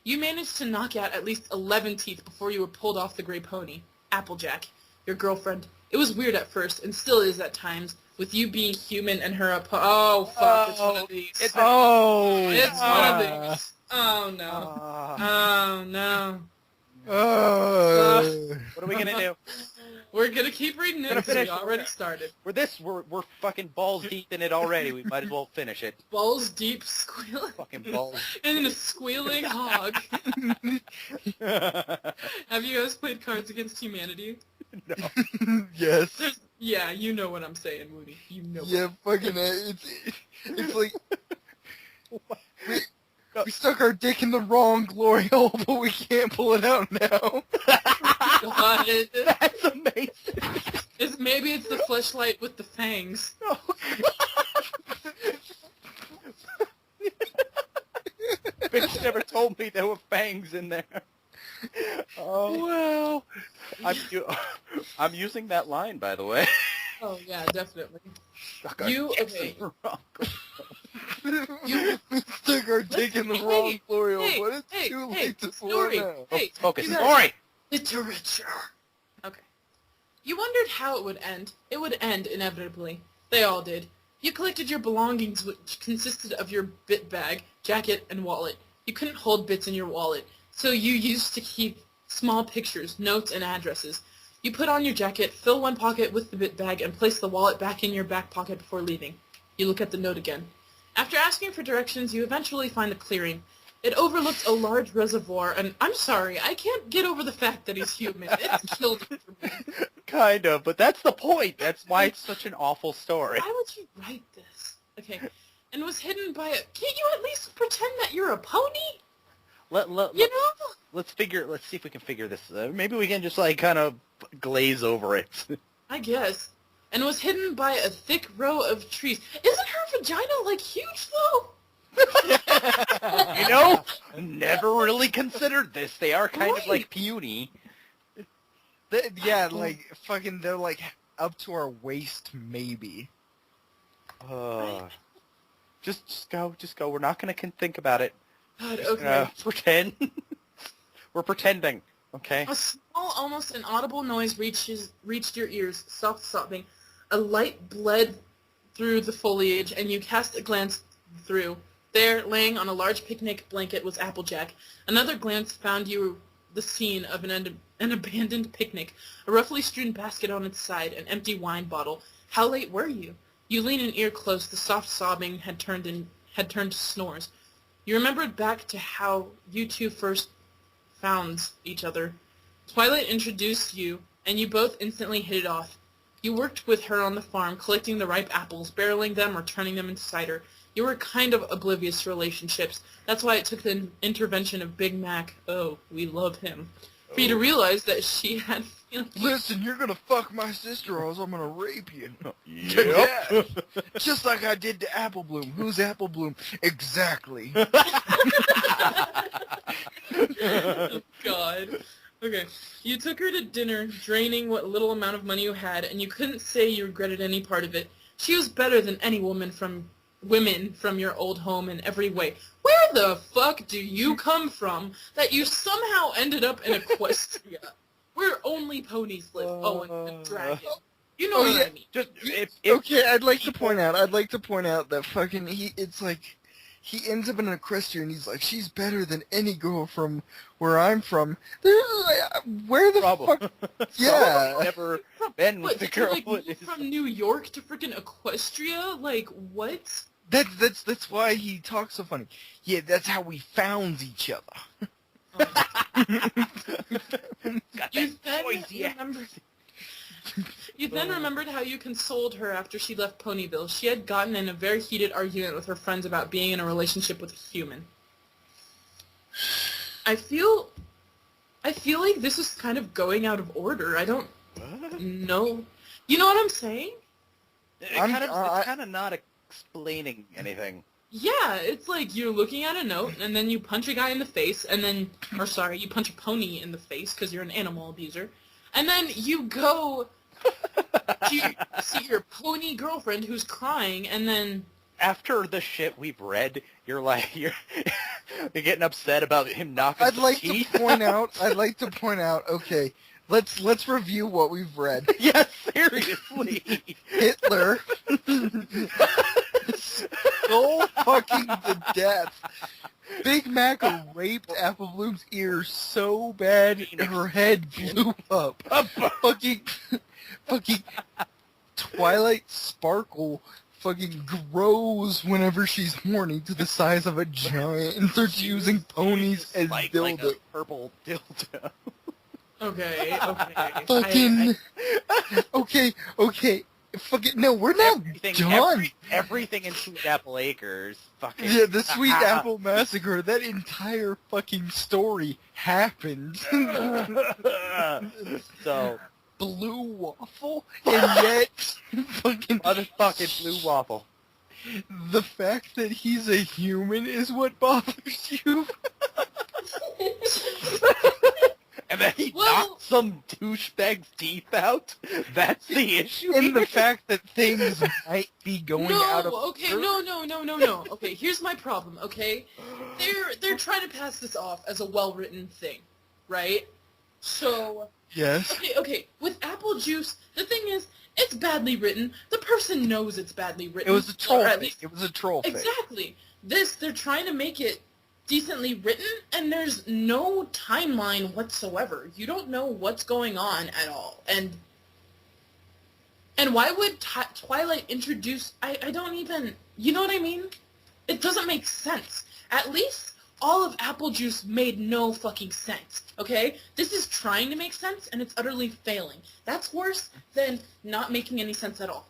You managed to knock out at least 11 teeth before you were pulled off the gray pony. Applejack, your girlfriend. It was weird at first, and still is at times, with you being human and her oh, fuck, it's one of these. It's one of these. Oh, no. Oh, no. What are we gonna do? We're gonna keep reading it because we already started. We're fucking balls deep in it already. We might as well finish it. Balls deep squealing. Fucking balls. And a squealing hog. Have you guys played Cards Against Humanity? No. Yes. Yeah, you know what I'm saying, Moody. You know. Yeah, fucking it's like we stuck our dick in the wrong glory hole, but we can't pull it out now. God, That's amazing. Maybe it's the fleshlight with the fangs. Oh, Bitch never told me there were fangs in there. Oh well. I'm using that line, by the way. Oh yeah, definitely. Okay. You stuck our dick in the wrong glory hole, but it's too late to pull it out. Hey, focus. Story. Literature. Okay. You wondered how it would end. It would end inevitably. They all did. You collected your belongings, which consisted of your bit bag, jacket, and wallet. You couldn't hold bits in your wallet, so you used to keep small pictures, notes, and addresses. You put on your jacket, fill one pocket with the bit bag, and place the wallet back in your back pocket before leaving. You look at the note again. After asking for directions, you eventually find a clearing. It overlooked a large reservoir, and I'm sorry, I can't get over the fact that he's human. It's killed it for me. Kind of, but that's the point. That's why it's such an awful story. Why would you write this? Okay. And was hidden by a... Can't you at least pretend that you're a pony? You know? Let's see if we can figure this. Maybe we can just, like, kind of glaze over it. I guess. And was hidden by a thick row of trees. Isn't her vagina, like, huge, though? You know, never really considered this. They are kind of, like, puny. Yeah, like, fucking, they're, like, up to our waist, maybe. Just go. We're not going to think about it. God, okay. Pretend. We're pretending, okay? A small, almost inaudible noise reached your ears, soft sobbing. A light bled through the foliage, and you cast a glance through. There, laying on a large picnic blanket, was Applejack. Another glance found you the scene of an abandoned picnic, a roughly strewn basket on its side, an empty wine bottle. How late were you? You lean an ear close. The soft sobbing had turned to snores. You remembered back to how you two first found each other. Twilight introduced you, and you both instantly hit it off. You worked with her on the farm, collecting the ripe apples, barreling them, or turning them into cider. You were kind of oblivious to relationships. That's why it took the intervention of Big Mac, oh, we love him, for you to realize that she had feelings. Listen, you're gonna fuck my sister or else I'm gonna rape you. Yep. Yeah. Just like I did to Apple Bloom. Who's Apple Bloom? Exactly. Oh, God. Okay. You took her to dinner, draining what little amount of money you had, and you couldn't say you regretted any part of it. She was better than any women from your old home in every way. Where the fuck do you come from that you somehow ended up in Equestria, where only ponies live? Oh, and a dragon. You know what I mean. Just Okay, I'd like to point out that fucking it's like he ends up in an equestrian. He's like, she's better than any girl from where I'm from. Where the fuck? Yeah. Never been with the girl. Like, moved from New York to freaking Equestria? Like, what? That's why he talks so funny. Yeah, that's how we found each other. You then remembered how you consoled her after she left Ponyville. She had gotten in a very heated argument with her friends about being in a relationship with a human. I feel like this is kind of going out of order. I don't know. You know what I'm saying? It's kind of not explaining anything. Yeah, it's like you're looking at a note, and then you punch a guy in the face, and then, you punch a pony in the face because you're an animal abuser, and then you go to see your pony girlfriend who's crying, and then... After the shit we've read, you're getting upset about him knocking I'd like teeth? to point out, okay, let's review what we've read. Yes, seriously. Hitler stole fucking to death. Big Mac raped Apple Bloom's ear so bad her head blew up. fucking Twilight Sparkle fucking grows whenever she's horny to the size of a giant and starts using ponies as dildo. Like a purple dildo. Okay. Fucking... Okay. Fucking... No, we're not done. Everything in Sweet Apple Acres. Fucking... Yeah, the Sweet Apple Massacre, that entire fucking story happened. So... Blue waffle, and yet fucking motherfucking blue waffle. The fact that he's a human is what bothers you. And then he knocked some douchebag's teeth out? That's the issue? And the fact that things might be going out of... No. Okay, here's my problem, okay? They're trying to pass this off as a well-written thing, right? So... Yes. Okay. With Apple Juice, the thing is, it's badly written. The person knows it's badly written. It was a troll fic. It was a troll fic. Exactly. They're trying to make it decently written, and there's no timeline whatsoever. You don't know what's going on at all. And why would Twilight introduce... I don't even... You know what I mean? It doesn't make sense. At least... all of Apple Juice made no fucking sense, okay? This is trying to make sense, and it's utterly failing. That's worse than not making any sense at all.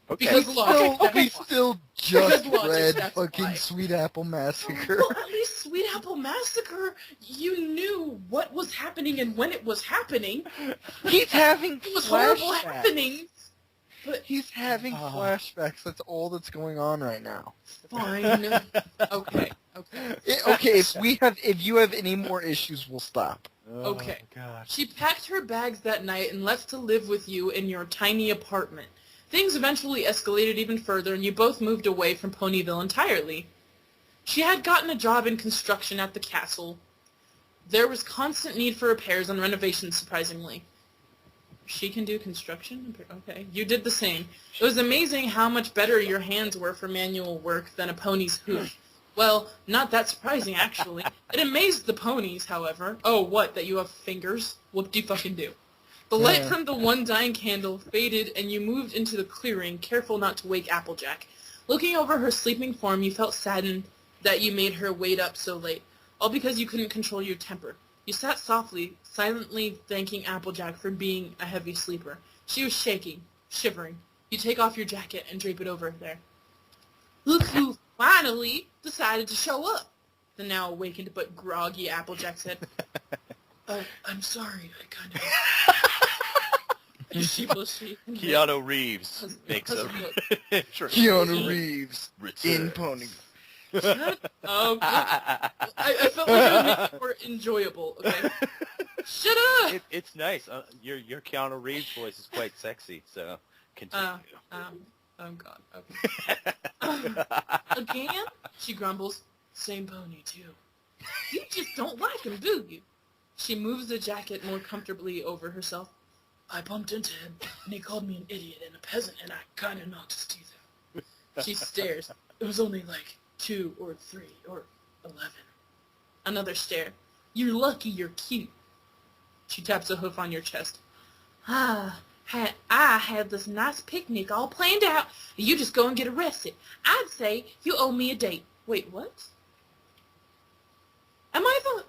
Okay. Because We still just logic, read that's fucking why. Sweet Apple Massacre. Well, at least Sweet Apple Massacre, you knew what was happening and when it was happening. He's having It was horrible flashbacks. happenings. But He's having flashbacks. That's all that's going on right now. fine. Okay. If you have any more issues, we'll stop. Okay. Oh, God. She packed her bags that night and left to live with you in your tiny apartment. Things eventually escalated even further, and you both moved away from Ponyville entirely. She had gotten a job in construction at the castle. There was constant need for repairs and renovations, surprisingly. She can do construction? Okay. You did the same. It was amazing how much better your hands were for manual work than a pony's hoof. Well, not that surprising, actually. It amazed the ponies, however. Oh, what, that you have fingers? Whoop-de-fucking-do. The light from the one dying candle faded, and you moved into the clearing, careful not to wake Applejack. Looking over her sleeping form, you felt saddened that you made her wait up so late, all because you couldn't control your temper. You sat softly, silently thanking Applejack for being a heavy sleeper. She was shaking, shivering. You take off your jacket and drape it over there. Look who finally decided to show up, the now awakened but groggy Applejack said. I'm sorry, I kind of... sheepishly. Keanu Reeves makes a Keanu Reeves in Pony. Oh, I felt like it would make it more enjoyable. Okay, shut up. It's nice. Your Keanu Reeves voice is quite sexy. So continue. Oh God. Okay. Again? She grumbles. Same pony too. You just don't like him, do you? She moves the jacket more comfortably over herself. I bumped into him. and he called me an idiot and a peasant, and I kind of knocked his teeth out. She stares. It was only like 2 or 3 or 11. Another stare. You're lucky you're cute. She taps a hoof on your chest. I had this nice picnic all planned out, and you just go and get arrested. I'd say you owe me a date. Wait, what? Am I the...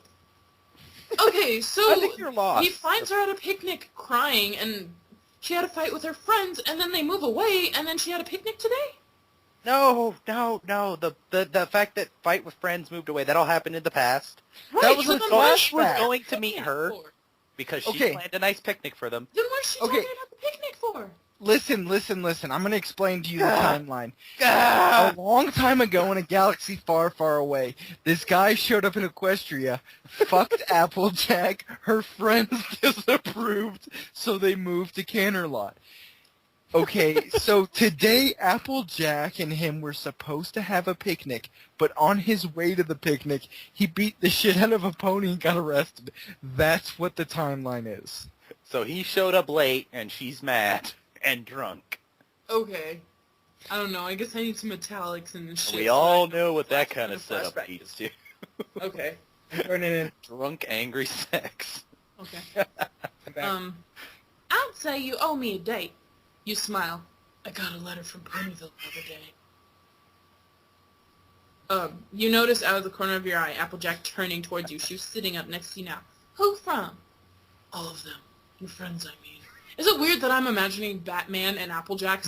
Okay, so I think you're lost. he finds her at a picnic crying, and she had a fight with her friends, and then they move away, and then she had a picnic today? No. The fact that fight with friends moved away, that all happened in the past. Right, That was so a then why is flashback. she Was at going the to meet picnic her for? because she Okay. planned a nice picnic for them. Then what's she Okay. talking about the picnic for? Listen. I'm going to explain to you the timeline. Ah! A long time ago in a galaxy far, far away, this guy showed up in Equestria, fucked Applejack, her friends disapproved, so they moved to Canterlot. Okay, so today Applejack and him were supposed to have a picnic, but on his way to the picnic, he beat the shit out of a pony and got arrested. That's what the timeline is. So he showed up late, and she's mad and drunk. Okay. I don't know. I guess I need some italics and shit. We so all I know what that flashback kind and of setup flashback. leads to. Okay. Turning in. Drunk, angry sex. Okay. Back. I'd say you owe me a date. You smile. I got a letter from Ponyville the other day. You notice out of the corner of your eye Applejack turning towards you. She's sitting up next to you now. Who from? All of them. Your friends, I mean. Is it weird that I'm imagining Batman and Applejack?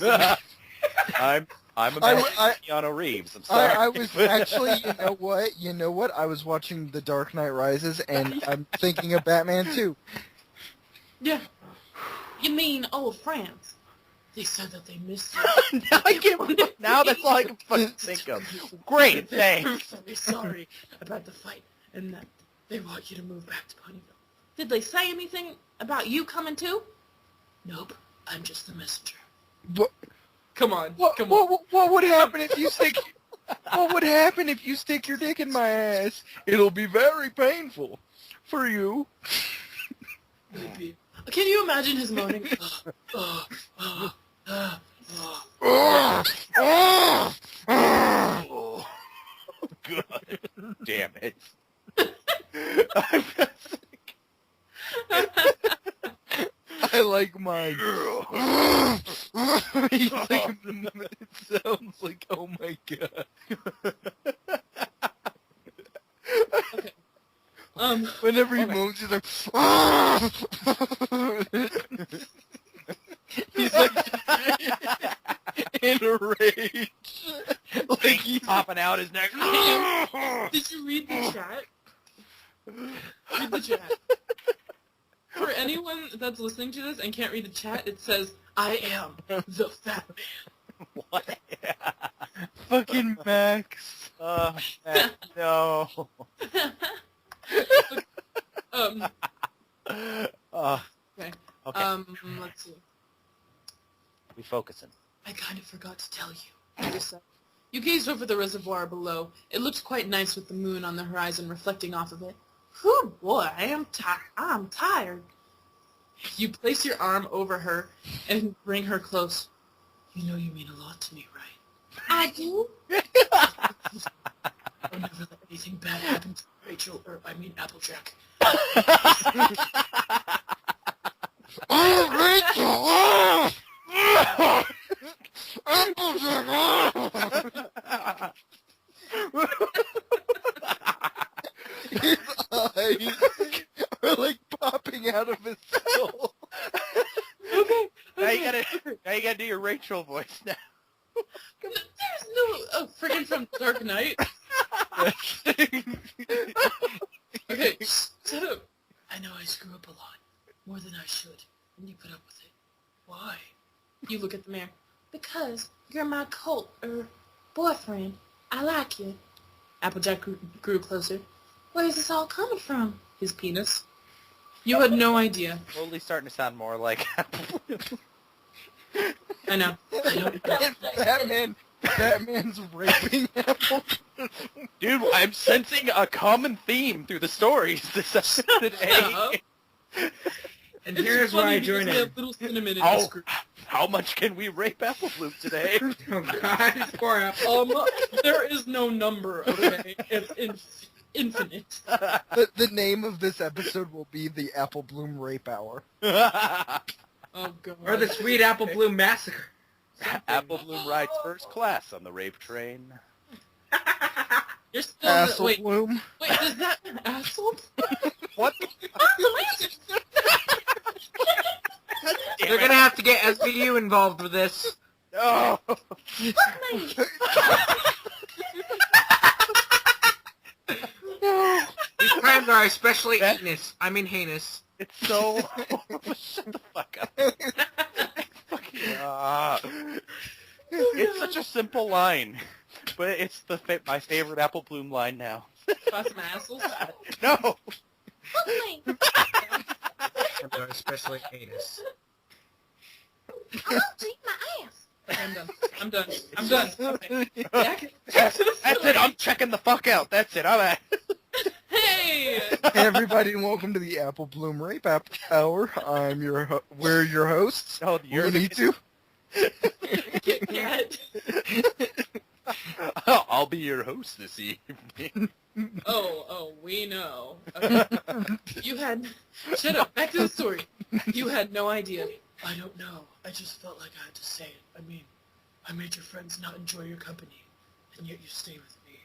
I'm about Keanu Reeves. I'm sorry. I was actually, you know what? I was watching The Dark Knight Rises, and I'm thinking of Batman too. Yeah. You mean old friends? They said that they missed you. now that's all I can fucking think of. Great, thanks. I'm very sorry about the fight, and that they want you to move back to Ponyville. Did they say anything about you coming too? Nope. I'm just the messenger. What? Come on. What? Come on. What would happen if you stick? What would happen if you stick your dick in my ass? It'll be very painful for you. Maybe. Can you imagine his moaning? Oh, God. Damn it. I'm sick. I like mine. He's like, it sounds like, oh my god. Okay. Whenever he okay. moans, he's like, he's like in a rage. Like he's Popping out his neck. Did you read the chat? Read the chat. For anyone that's listening to this and can't read the chat, it says, I am the fat man. What? fucking Max. Max, no. Okay. Okay. Let's see. We focusing. I kind of forgot to tell you. You gazed over the reservoir below. It looked quite nice with the moon on the horizon reflecting off of it. Whew, boy, I'm tired. You place your arm over her and bring her close. You know you mean a lot to me, right? I do. I'll never let anything bad happen to Rachel, or I mean Applejack. His eyes are like popping out of his skull. Okay. Now you gotta do your Rachel voice now. There's no friggin' from Dark Knight. Okay, shut up. I know I screw up a lot, more than I should, and you put up with it. Why? You look at the mirror. Because you're my boyfriend. I like you. Applejack grew closer. Where is this all coming from? His penis. You had no idea. Slowly starting to sound more like I know. Batman's raping Apple. Dude, I'm sensing a common theme through the stories this episode today. And It's here's where funny I because join we in. have little cinnamon in Oh, this group. how much can we rape Apple Bloom today? Oh God, poor Apple. There is no number, okay? It's infinite. The name of this episode will be the Apple Bloom Rape Hour. Oh, God. Or the Sweet Apple Bloom Massacre. Apple Bloom rides first class on the rape train. You're still... Asshole Wait, Bloom. does that... Asshole? What? They're gonna have to get SVU involved with this. No. These crimes are especially heinous. I mean heinous. It's so... Shut the fuck up. It's such a simple line, but it's my favorite Apple Bloom line now. Got some assholes? No. Crimes are especially heinous. I'll take my ass. Okay, I'm done. Okay. Back That's to the it. story. I'm checking the fuck out. That's it. I'm at. Hey! Hey everybody, and welcome to the Apple Bloom Rape Hour. We're your hosts. Oh, you're Me too. Kit Kat. I'll be your host this evening. Oh, we know. Okay. You had... Shut up. Back to the story. You had no idea. I don't know. I just felt like I had to say it. I mean, I made your friends not enjoy your company, and yet you stay with me.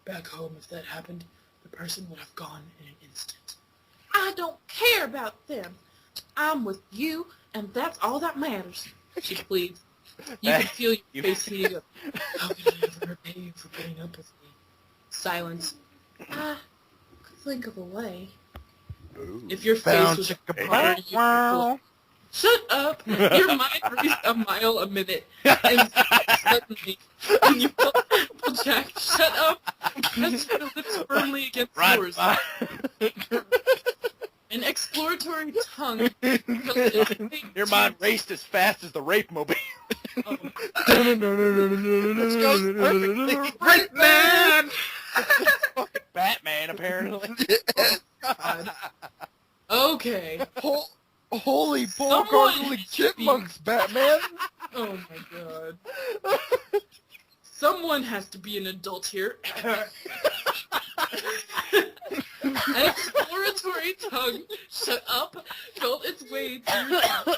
Back home, if that happened, the person would have gone in an instant. I don't care about them. I'm with you, and that's all that matters. She pleads. You can feel your face heating up. How can I ever repay you for putting up with me? Silence. I could think of a way. If your face Found was chicka hard, you could shut up! Your mind raced a mile a minute, and suddenly, when you felt Applejack shut up, pressed her lips firmly against yours. An exploratory tongue. Your mind raced as fast as the rape mobile. Oh, Right, man! Fucking Batman, apparently. God. Okay. Holy Someone bull-gargling is chipmunks, Batman! Oh my god. Someone has to be an adult here. An exploratory tongue shut up, felt its way through your mouth.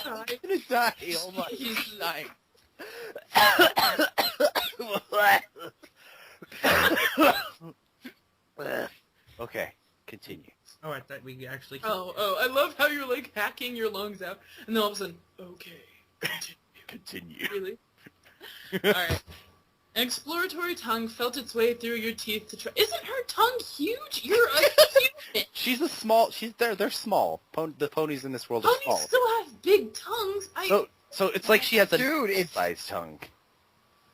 I'm gonna die. Oh my, Jesus. dying. Okay, continue. Oh, I thought we actually... Oh, I love how you're like hacking your lungs out, and then all of a sudden, okay, Continue. really? Alright. An exploratory tongue felt its way through your teeth to try... Isn't her tongue huge? You're a human! She's a small. They're small. The ponies in this world are Ponies small. still have big tongues. So it's like she has a Dude, it's... size tongue.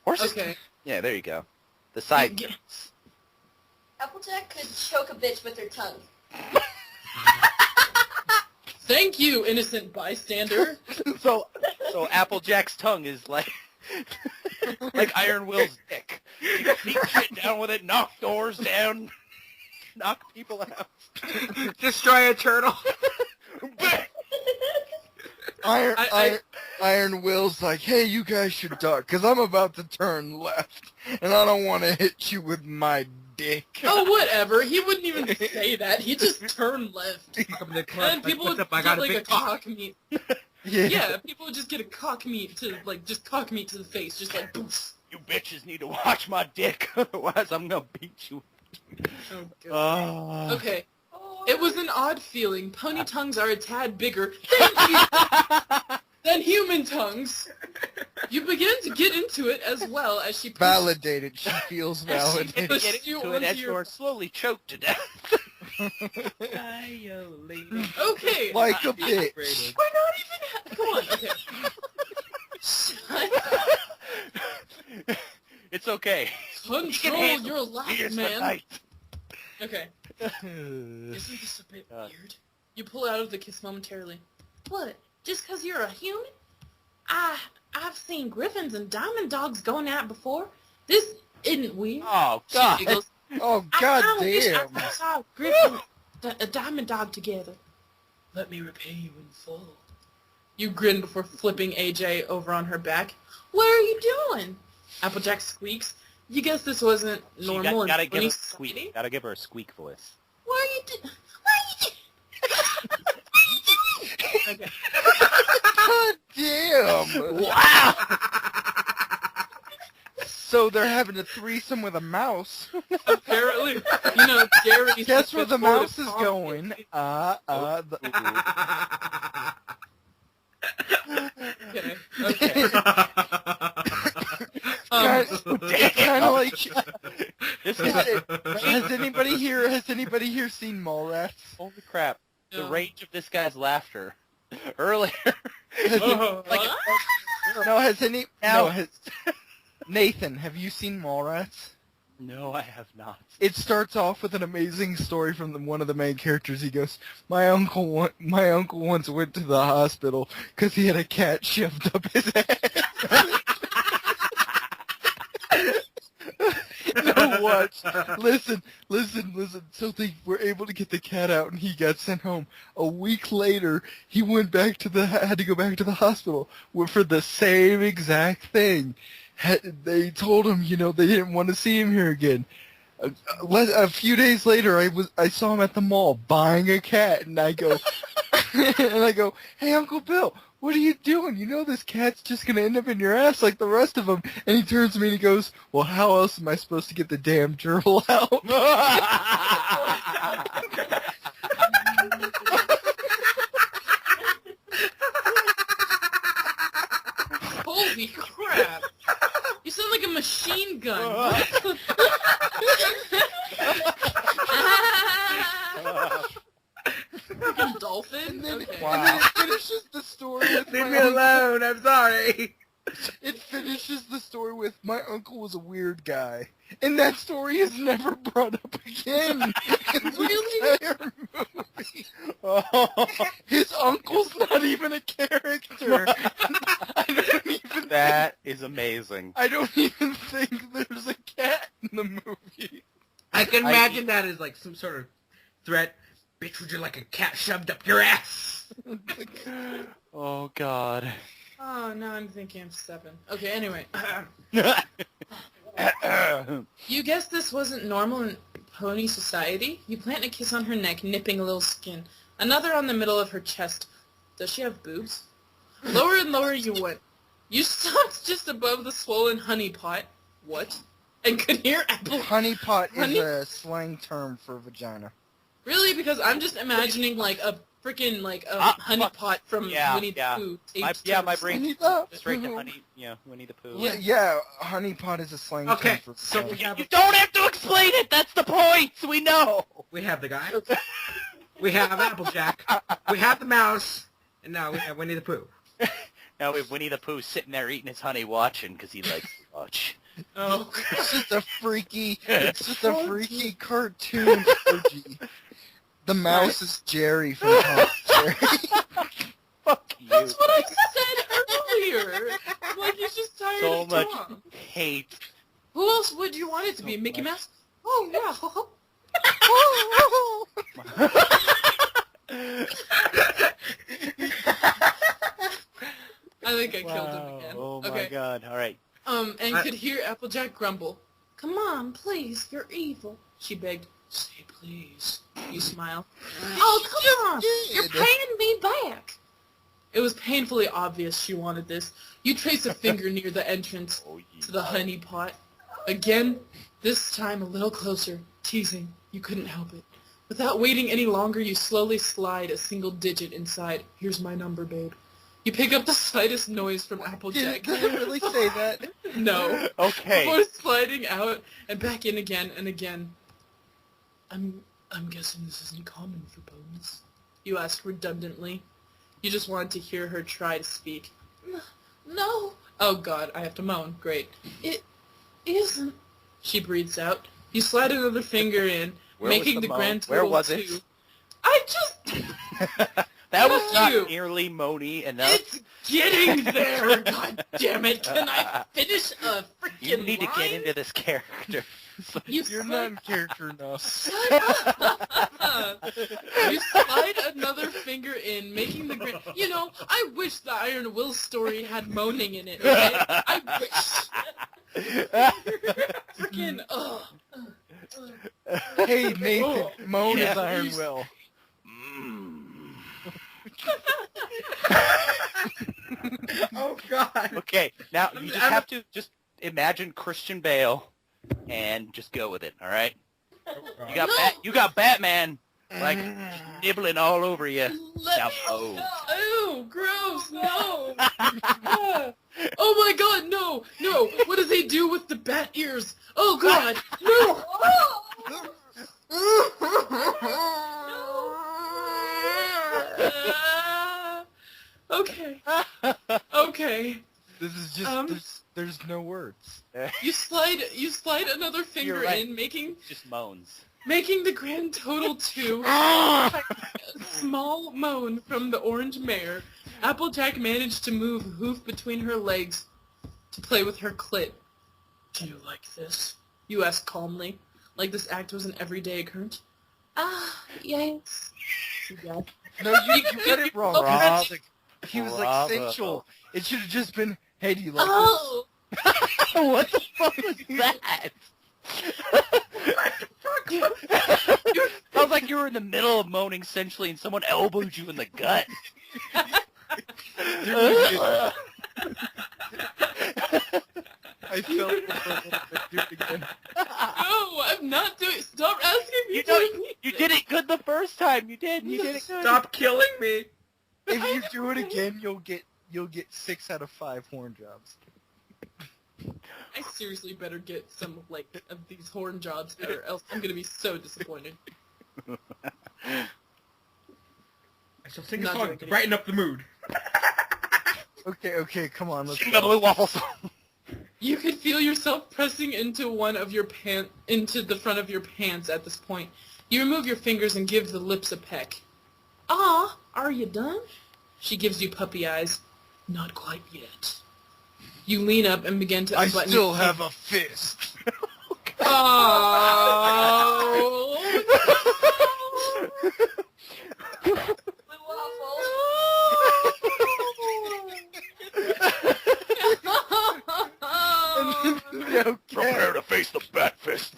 Horses. Okay. Yeah, there you go. The side. Yeah. tongues. Applejack could choke a bitch with her tongue. Thank you, innocent bystander. So Applejack's tongue is like Iron Will's dick. You can beat shit down with it, knock doors down, knock people out. Destroy a turtle. Iron Will's like, hey, you guys should duck, because I'm about to turn left, and I don't want to hit you with my dick. Oh, whatever. He wouldn't even say that. He just turned left. Welcome to the club. And people What's would up? I get got a like a big cock. cock meat. Yeah, people would just get a cock meat to the face, just like poof. You bitches need to watch my dick, otherwise I'm gonna beat you. Oh, God. Oh. Okay. It was an odd feeling. Pony tongues are a tad bigger than human tongues. You begin to get into it as well as she pushed Validated. She feels validated. pushed Get you into it onto as your... you're slowly choked to death. Violated. Okay. Like a bitch. We're not even... Come on, okay. Shut It's okay. Control your laugh, Here's man. the night. Okay. Isn't this a bit weird? You pull out of the kiss momentarily. What? Just 'cause you're a human? I've seen griffins and diamond dogs going at before. This isn't weird. Oh She God. Oh, I god kinda wish damn. I saw a griffin, a diamond dog together. Let me repay you in full. You grin before flipping AJ over on her back. What are you doing? Applejack squeaks. You guess this wasn't normal Gotta in give her a society? squeak. Gotta give her a squeak voice. What are you doing? Okay. God damn! Wow! So they're having a threesome with a mouse. Apparently, Gary's... Guess where the mouse is coffee. going? Okay. It's kind of like. This is Has anybody here seen Mallrats? holy crap. The No. range of this guy's laughter. Earlier. Nathan, have you seen Mallrats? No, I have not. It starts off with an amazing story from one of the main characters. He goes, my uncle once went to the hospital because he had a cat shoved up his ass. No, watch. Listen. So they were able to get the cat out, and he got sent home. A week later, he had to go back to the hospital for the same exact thing. They told him, they didn't want to see him here again. A few days later, I saw him at the mall buying a cat, and I go, hey, Uncle Bill, what are you doing? You know this cat's just going to end up in your ass like the rest of them. And he turns to me and he goes, well, how else am I supposed to get the damn gerbil out? Holy crap! You sound like a machine gun. Freaking dolphin? Okay. And then it finishes the story with Leave me alone. I'm sorry. It finishes the story with, my uncle was a weird guy. And that story is never brought up again in the entire movie. His uncle's not even a character. That is amazing. I don't even think there's a cat in the movie. I can imagine that as like some sort of threat. Bitch, would you like a cat shoved up your ass? Oh, God. Oh, now I'm thinking of 7. Okay, anyway. You guessed this wasn't normal in pony society? You plant a kiss on her neck, nipping a little skin. Another on the middle of her chest. Does she have boobs? Lower and lower you went. You stopped just above the swollen honey pot. What? And could hear apple... Honey pot Honey- is a slang term for vagina. Really? Because I'm just imagining, like, a freaking, like, a honey pot from Winnie the Pooh. taped to my the- brain Winnie straight to Winnie the Pooh. Yeah, honey pot is a slang term Okay, for so vagina. we have You don't have to explain it! That's the point! We know! the guy. We have Applejack. We have the mouse. And now we have Winnie the Pooh. Now we have Winnie the Pooh sitting there eating his honey watching because he likes to watch. Oh, It's just a freaky cartoon emoji. The mouse is Jerry from Tom and Jerry. Fuck you. that's what I said earlier. I'm like, he's just tired So of much Tom. hate. Who else would you want it to be? Mickey much. Mouse? Oh, yeah. I think I killed him again. Oh my Okay. God. All right. And could hear Applejack grumble. Come on, please, you're evil. She begged. Say please. You smile. Oh, come on! You're paying me back! It was painfully obvious she wanted this. You trace a finger near the entrance Oh, yeah. to the honey pot. Again, this time a little closer, teasing. You couldn't help it. Without waiting any longer, you slowly slide a single digit inside. Here's my number, babe. You pick up the slightest noise from Applejack. Did it really say that? No. Okay. Before sliding out and back in again and again. I'm guessing this isn't common for ponies. You asked redundantly. You just wanted to hear her try to speak. No. Oh God, I have to moan. Great. It isn't. She breathes out. You slide another finger in, Where was making the the moan? grand Where total was of it? 2. I just... That was Fuck not you. nearly moany enough. It's getting there, god damn it. Can I finish a freaking You need to line? get into this character. You're not in character enough. You slide another finger in, making the grand... You know, I wish the Iron Will story had moaning in it, okay? I wish. Freaking, Hey, Nathan, moan is Iron Will. Oh God. Okay, now you just have to just imagine Christian Bale and just go with it, all right? You got Batman like nibbling all over you. Now, Ew, gross, no. Oh my God, no. What does he do with the bat ears? Oh God, no. Okay. This is just, there's no words. You slide another finger right. in, making moans. the grand total 2. A small moan from the orange mare. Applejack managed to move hoof between her legs to play with her clit. Do you like this? You asked calmly, like this act was an everyday occurrence. Yes. Yeah. No, you got it wrong. Bravo. He was like sensual. It should have just been, hey, do you like Oh! What the fuck was that? Sounds like you were in the middle of moaning sensually and someone elbowed you in the gut. I felt it for a little bit. Do it again. No, I'm not doing. Stop asking me. You did it good the first time. You did it good. Stop killing me. If you do it again, you'll get 6 out of 5 horn jobs. I seriously better get some of these horn jobs, or else I'm gonna be so disappointed. I shall sing a Not song doing to it. brighten up the mood. Okay, come on, let's Sing the go. Blue Waffle song. You could feel yourself pressing into the front of your pants at this point. You remove your fingers and give the lips a peck. Ah, are you done? She gives you puppy eyes. Not quite yet. You lean up and begin to I unbutton still your have a fist. Oh. Okay. Prepare to face the bat fist.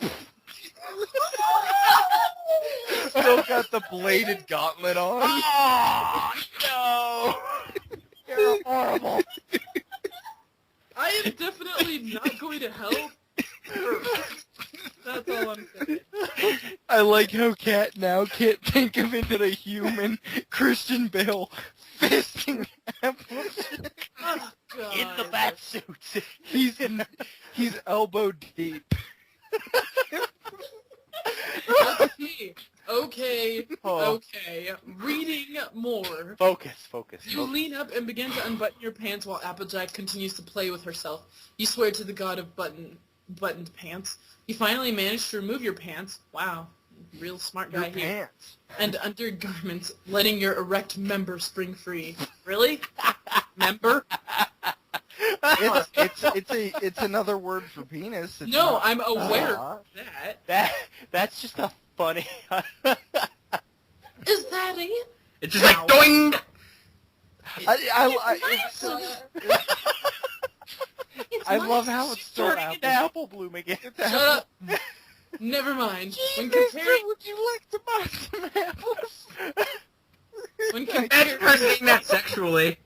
Still got the bladed gauntlet on. Oh, no. You're horrible. I am definitely not going to help. That's all I'm saying. I like how Kat now can't think of it a human Christian Bale fisting Applejack. Oh, God. In the bat suit. He's elbow deep. Okay. Oh. Okay. Reading more. Focus. You lean up and begin to unbutton your pants while Applejack continues to play with herself. You swear to the god of buttoned pants. You finally manage to remove your pants. Wow. Real smart guy Your here. pants. And undergarments, letting your erect member spring free. Really? Member? It's another word for penis. It's No, not- I'm aware Uh-huh. of that. That's just a funny. Is that it? It's just like doing. I love how it's still turning into apple bloom again. Shut up. Never mind. When Mister, comparing, would you like to buy some apples? That's her saying that sexually.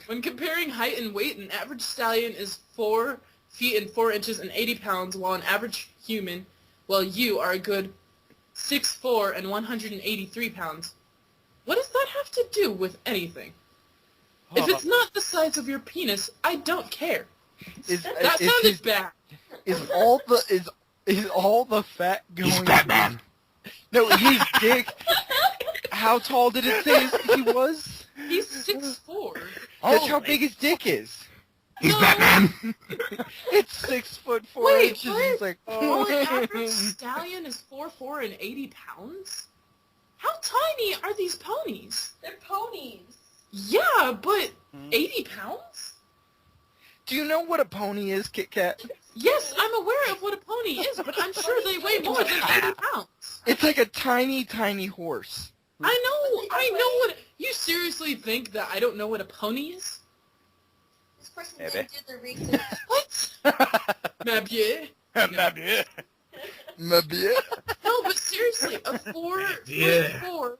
When comparing height and weight, an average stallion is 4 feet and 4 inches and 80 pounds, while an average human, you are a good 6'4" and 183 pounds. What does that have to do with anything? If it's not the size of your penis, I don't care. That sounded bad. Is all the fat going? He's Batman. No, his dick. How tall did it say he was? He's 6'4". That's how big his dick is. He's Batman. It's 6'4" Wait, inches. what? He's like, Well, an average stallion is 4'4" and 80 pounds? How tiny are these ponies? They're ponies. Yeah, but 80 pounds? Do you know what a pony is, Kit Kat? Yes, I'm aware of what a pony is, but I'm sure they weigh more than 80 pounds. It's like a tiny, tiny horse. I know what... You seriously think that I don't know what a pony is? This person Maybe. didn't do the research. What? Ma bien. Maybe. No, but seriously, a 4'4",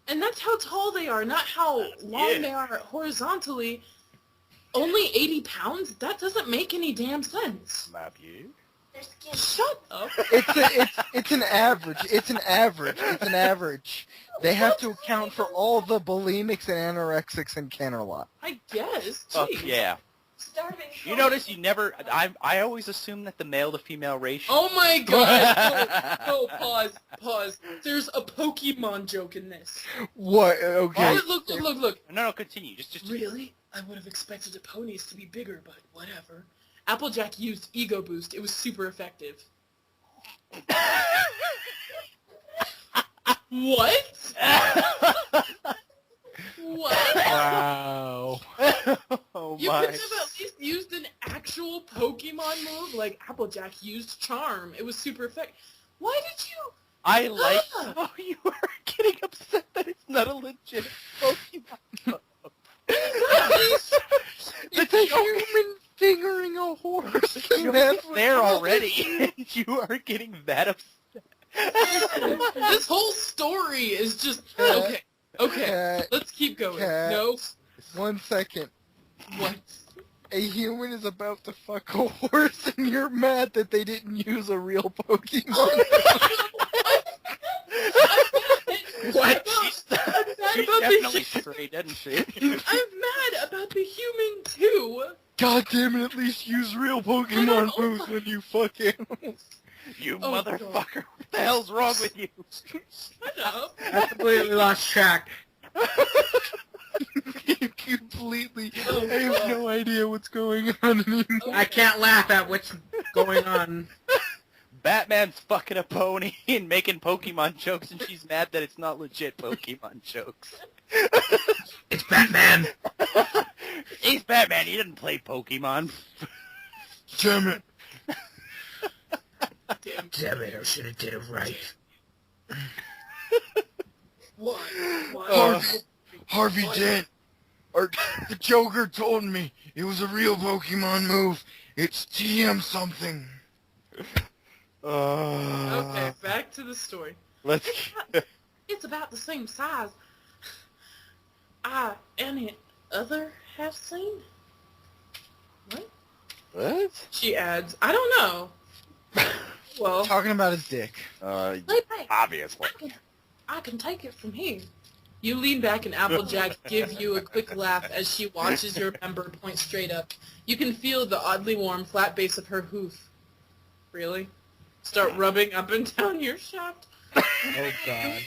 and that's how tall they are, not how long they are horizontally. Only 80 pounds? That doesn't make any damn sense. Their skin. Shut up. It's an average. It's an average. They have to account for all the bulimics and anorexics in Canterlot. I guess. Oh, Jeez. yeah. Starving. You notice you never... I always assume that the male-to-female ratio... Oh my god! No, pause. There's a Pokemon joke in this. What? Okay. Look. No, continue. Just... Really? I would have expected the ponies to be bigger, but whatever. Applejack used Ego Boost. It was super effective. What? What? Wow. Oh, You my. could have at least used an actual Pokemon move like Applejack used Charm. It was super effective. Why did you... I like how you are getting upset that it's not a legit Pokemon. It's a human fingering a horse. That's there already. You are getting that upset. This whole story is just... Okay. Cat, Let's keep going. Cat. No. 1 second. What? A human is about to fuck a horse, and you're mad that they didn't use a real Pokemon. What? She's about definitely the- straight, doesn't she? I'm mad about the human too. God damn it! At least use real Pokemon moves when you fuck animals. You Oh, motherfucker. God. What the hell's wrong with you? Shut up. I completely lost track. Completely. I have no idea what's going on anymore. I can't laugh at what's going on. Batman's fucking a pony and making Pokemon jokes, and she's mad that it's not legit Pokemon jokes. It's Batman. He's Batman. He didn't play Pokemon. Damn it. Damn it, I should have did it right. What? Harvey Dent. Or the Joker told me it was a real Pokemon move. It's TM something. Okay, back to the story. Let's... It's about the same size. Any other have seen? What? What? She adds, I don't know. Well, Talking about his dick. lay back. Obviously. I can take it from here. You lean back and Applejack gives you a quick laugh as she watches your member point straight up. You can feel the oddly warm flat base of her hoof. Really? Start rubbing up and down your shaft? Oh, God.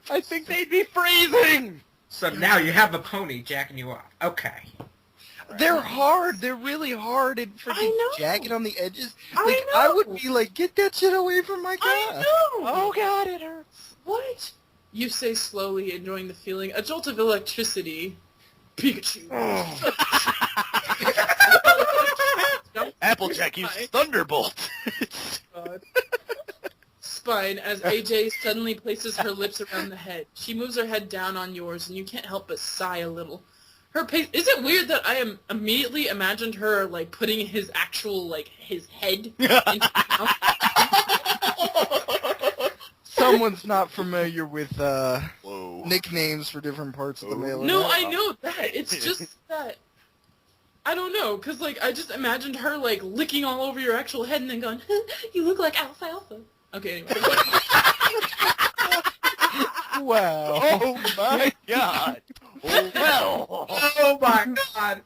I think they'd be freezing! So now you have a pony jacking you off. Okay. They're hard. They're really hard and I freaking know. jagged on the edges. I Like, I would know. be like, get that shit away from my I guy. know! Oh god, it hurts. What? You say slowly, enjoying the feeling. A jolt of electricity. Pikachu. Applejack used Thunderbolt. God. Spine as AJ suddenly places her lips around the head. She moves her head down on yours, and you can't help but sigh a little. Her pace. Is it weird that I am immediately imagined her like putting his actual his head into her mouth? Someone's not familiar with Whoa. nicknames for different parts of the male. No, anatomy. I know that. It's just that I don't know, cause I just imagined her licking all over your actual head and then going, "You look like alfalfa." Okay, anyway. Wow. Oh my god. Oh well. Oh, my God.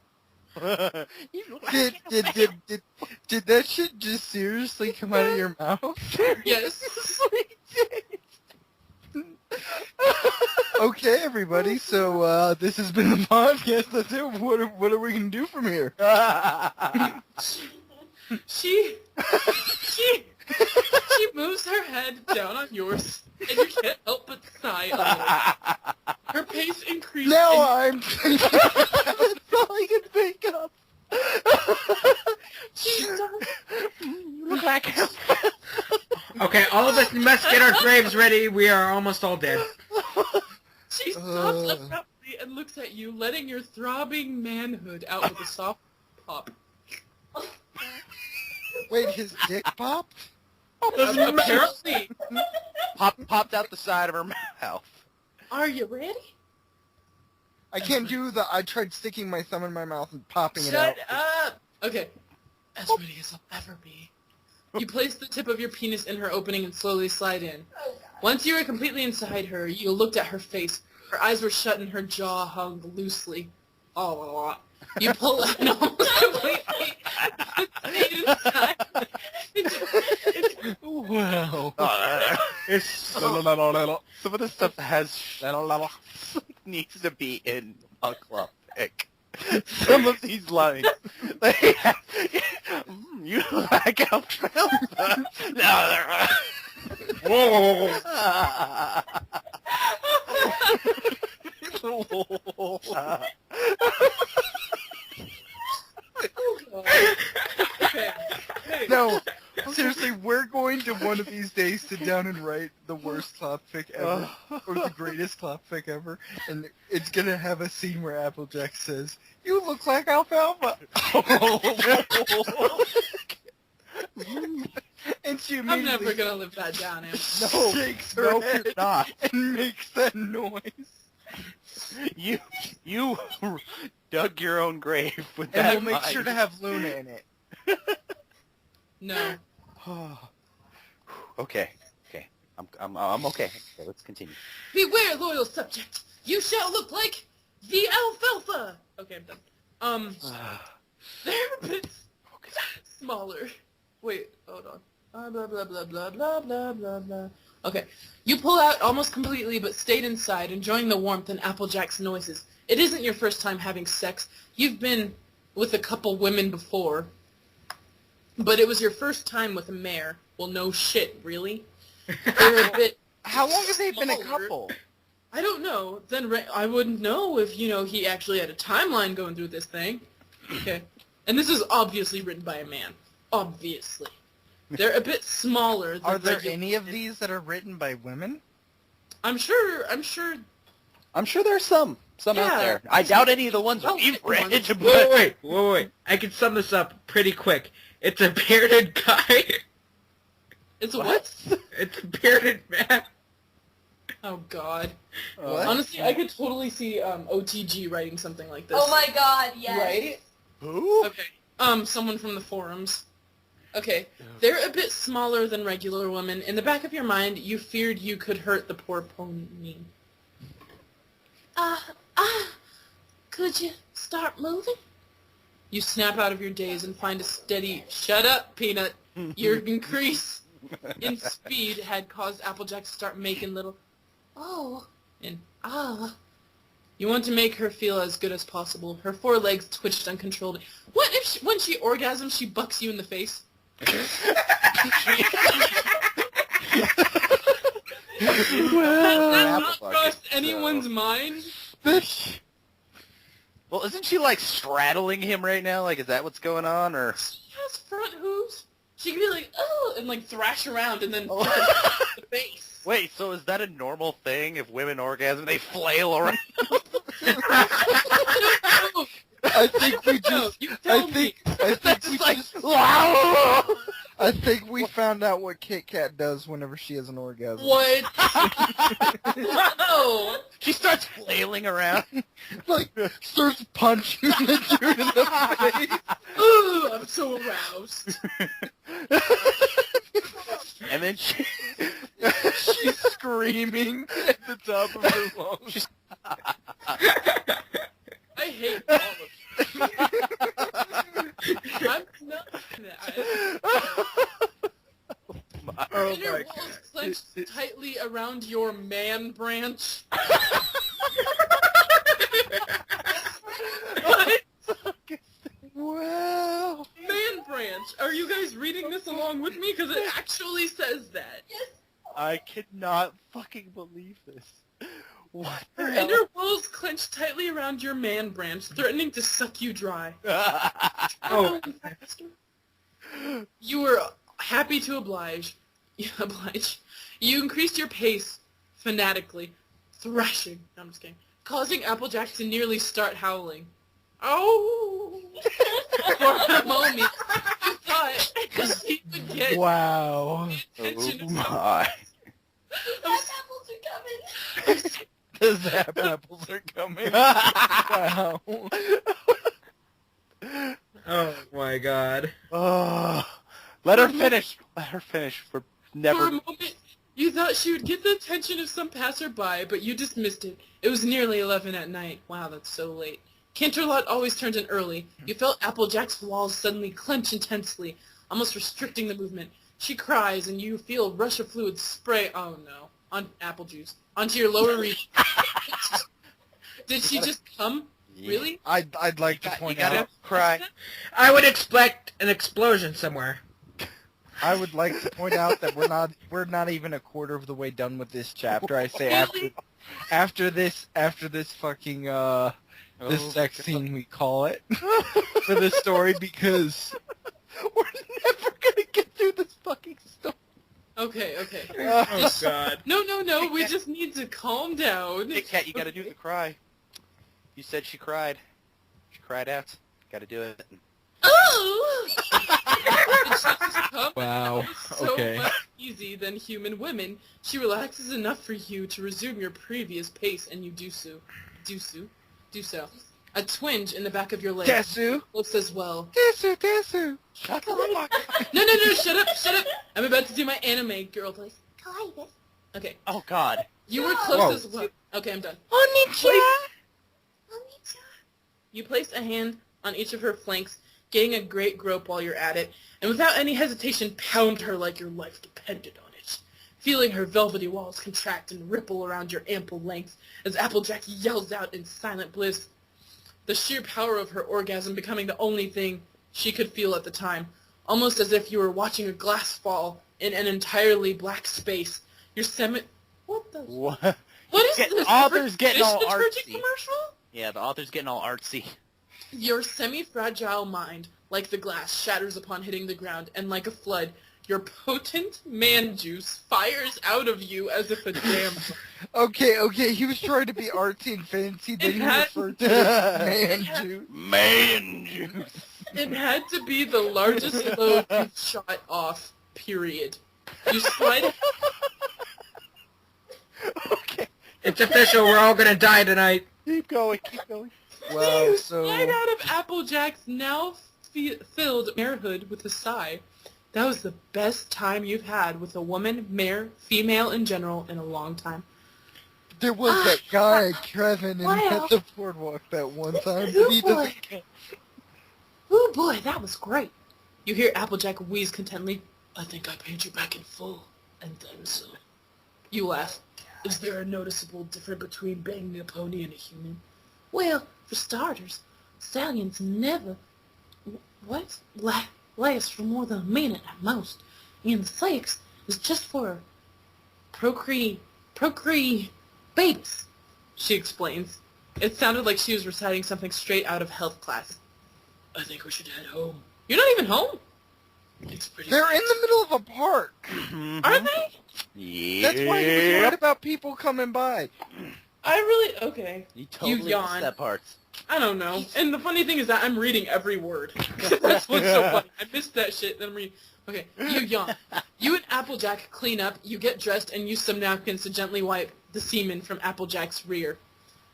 Did that shit just seriously come out of your mouth? Yes. Okay, everybody. So this has been the podcast. That's it. What are we gonna do from here? She moves her head down on yours, and you can't help but sigh a little. Her pace increases. Now I'm. That's all I can think of. Okay, all of us must get our graves ready. We are almost all dead. She stops abruptly and looks at you, letting your throbbing manhood out with a soft pop. Wait, his dick popped? Apparently. Popped out the side of her mouth. Are you ready? I can't do the. I tried sticking my thumb in my mouth and popping it out. Shut up! Okay. As ready as I'll ever be. You place the tip of your penis in her opening and slowly slide in. Oh, God. Once you were completely inside her, you looked at her face. Her eyes were shut and her jaw hung loosely. Oh, you pull out almost completely. Wow. Some of the stuff needs to be in a Clopfic. Some of these lines, they have, you like alfalfa? No, they're Whoa! Okay. Hey. No, seriously, we're going to one of these days sit down and write the worst Clopfic ever, or the greatest Clopfic ever, and it's gonna have a scene where Applejack says, "You look like alfalfa," and she I'm immediately never gonna live that down, Em. shakes her head not. and makes that noise. You dug your own grave with And that. we'll make sure to have Luna in it. No. Okay. I'm okay. Okay, let's continue. Beware, loyal subject. You shall look like the alfalfa. Okay, I'm done. They're a bit smaller. Wait, hold on. Blah, blah, blah, blah, blah, blah, blah, blah. Okay. You pull out almost completely, but stayed inside, enjoying the warmth and Applejack's noises. It isn't your first time having sex. You've been with a couple women before, but it was your first time with a mare. Well, no shit, really? They're a bit How long have they been a smaller. couple? I don't know. Then I wouldn't know if, he actually had a timeline going through this thing. Okay. And this is obviously written by a man. Obviously. They're a bit smaller than Are there regular- any of these that are written by women? I'm sure I'm sure there's some out Yeah. there. I doubt any of the ones Well, we've read, ones. but Wait. I can sum this up pretty quick. It's a bearded guy. it's a what? It's a bearded man. Oh god. What? Honestly, I could totally see OTG writing something like this. Oh my God, yes. Right? who? Okay. Someone from the forums. Okay. They're a bit smaller than regular women. In the back of your mind, you feared you could hurt the poor pony. Could you start moving? You snap out of your daze and find a steady, shut up, Peanut. Your increase in speed had caused Applejack to start making little, oh, and ah. You want to make her feel as good as possible. Her forelegs twitched uncontrollably. What if when she orgasms, she bucks you in the face? Has that not crossed anyone's mind? Well, isn't she like straddling him right now? Like, is that what's going on, or? She has front hooves. She can be like, oh, and like thrash around and then Oh. the face. Wait, so is that a normal thing? If women orgasm, they flail around? I think we No, just. you tell me. I think we found out what Kit Kat does whenever she has an orgasm. What? No. She starts flailing around. Like, starts punching the dude in the face. Ooh, I'm so aroused. And then she... She's screaming at the top of her lungs. I hate all of it. I'm not that. Oh And your my walls clenched tightly around your man branch. What? Well, Man branch. Are you guys reading this along with me? Because it actually says that. I cannot fucking believe this. What the Her hell? inner walls clenched tightly around your man branch, threatening to suck you dry. Oh. You were happy to oblige. You oblige. You increased your pace fanatically, thrashing. No, I'm just kidding. Causing Applejack to nearly start howling. Oh! For a moment, you thought she would get Wow. attention of my. Apples are coming. The Zap apples are coming. Wow. Oh my god. Oh, let her finish. Let her finish. For For a never. moment, you thought she would get the attention of some passerby, but you dismissed it. It was nearly 11 at night. Wow, that's so late. Canterlot always turns in early. You felt Applejack's walls suddenly clench intensely, almost restricting the movement. She cries, and you feel a rush of fluid spray, oh no, on apple juice, onto your lower region. Did she just come? Really? I'd like to You point gotta out. cry. I would expect an explosion somewhere. I would like to point out that we're not even a quarter of the way done with this chapter. I say after this fucking this sex scene, we call it for this story, because We're never gonna get through this fucking story. Okay. Oh god. No, we just need to calm down. Hey, Kat, you gotta do the cry. You said she cried. She cried out. Gotta do it. Oh! Did she just come? Wow, So okay. much easy than human women. She relaxes enough for you to resume your previous pace, and you do so. A twinge in the back of your leg. Desu, Looks as well. Desu. Shut the fuck up. No, shut up. I'm about to do my anime girl voice. Kawaii desu. Okay, Oh God. you were close Whoa. as well. Okay, I'm done. Konnichiwa. You place a hand on each of her flanks, getting a great grope while you're at it, and without any hesitation pound her like your life depended on it. Feeling her velvety walls contract and ripple around your ample length as Applejack yells out in silent bliss, the sheer power of her orgasm becoming the only thing she could feel at the time, almost as if you were watching a glass fall in an entirely black space. Your What the... What? What is Get- this? author's getting all Fish detergent artsy. commercial? Yeah, the author's getting all artsy. Your semi-fragile mind, like the glass, shatters upon hitting the ground, and like a flood, your potent man juice fires out of you as if a dam. Okay, he was trying to be artsy and fancy, then he had- referred to it as man juice. Man juice. It had to be the largest load you've shot off, period. You slide... Okay. It's official, we're all gonna die tonight. Keep going. Well, You so slide out of Applejack's now filled marehood with a sigh. That was the best time you've had with a woman, mare, female in general, in a long time. there was that guy Kevin Wow. at the boardwalk that one time, Oh, but he boy. doesn't. Oh boy, that was great. You hear Applejack wheeze contentedly, I think I paid you back in full, and then some. You laugh. Is there a noticeable difference between banging a pony and a human? Well, for starters, stallions never... last for more than a minute at most, and the sex is just for procreate babies, she explains. It sounded like she was reciting something straight out of health class. I think we should head home. You're not even home? It's pretty... They're in the middle of a park. Are they? Yeah. That's why he was worried about people coming by. I really... Okay. You totally yawn. missed that part. I don't know. And the funny thing is that I'm reading every word. That's what's so funny. I missed that shit, then I'm reading... Okay, you yawn. You and Applejack clean up, you get dressed, and use some napkins to gently wipe the semen from Applejack's rear.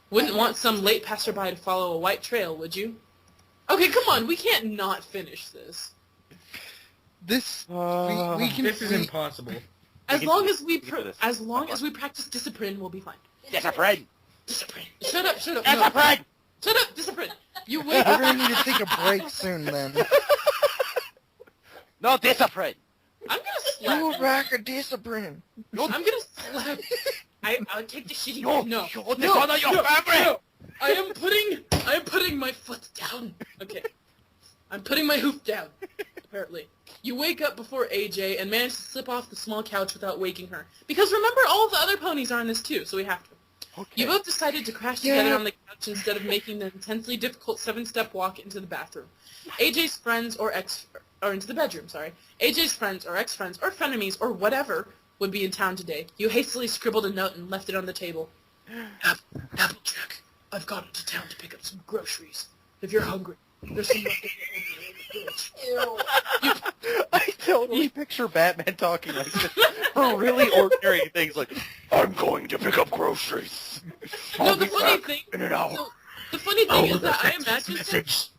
Wouldn't want some late passerby to follow a white trail, would you? Okay, come on, we can't not finish this. This we can. This is impossible. As can long do as we this. We can do this. as long as we practice discipline, we'll be fine. Discipline. Discipline. Shut up. No. Discipline. Shut up. Discipline. You wait. We're gonna need to take a break soon, then. No discipline. I'm gonna You slap. rack a discipline. I'm gonna slap. I'll take the shitty. No. No. You dishonor your family. No. I am putting my foot down. Okay. I'm putting my hoof down. Apparently. You wake up before AJ and manage to slip off the small couch without waking her. Because remember, all of the other ponies are on this too, so we have to. Okay. You both decided to crash together on the couch instead of making the intensely difficult 7-step walk into the bathroom. AJ's friends or or into the bedroom, sorry. AJ's friends or ex-friends or frenemies or whatever would be in town today. You hastily scribbled a note and left it on the table. Applejack, I've gone to town to pick up some groceries. If you're hungry, there's some left in the fridge. I totally picture Batman talking like this for really ordinary things, like, I'm going to pick up groceries. No, I'll the be funny back thing... in an hour. No, the funny thing is that I Text imagine... message.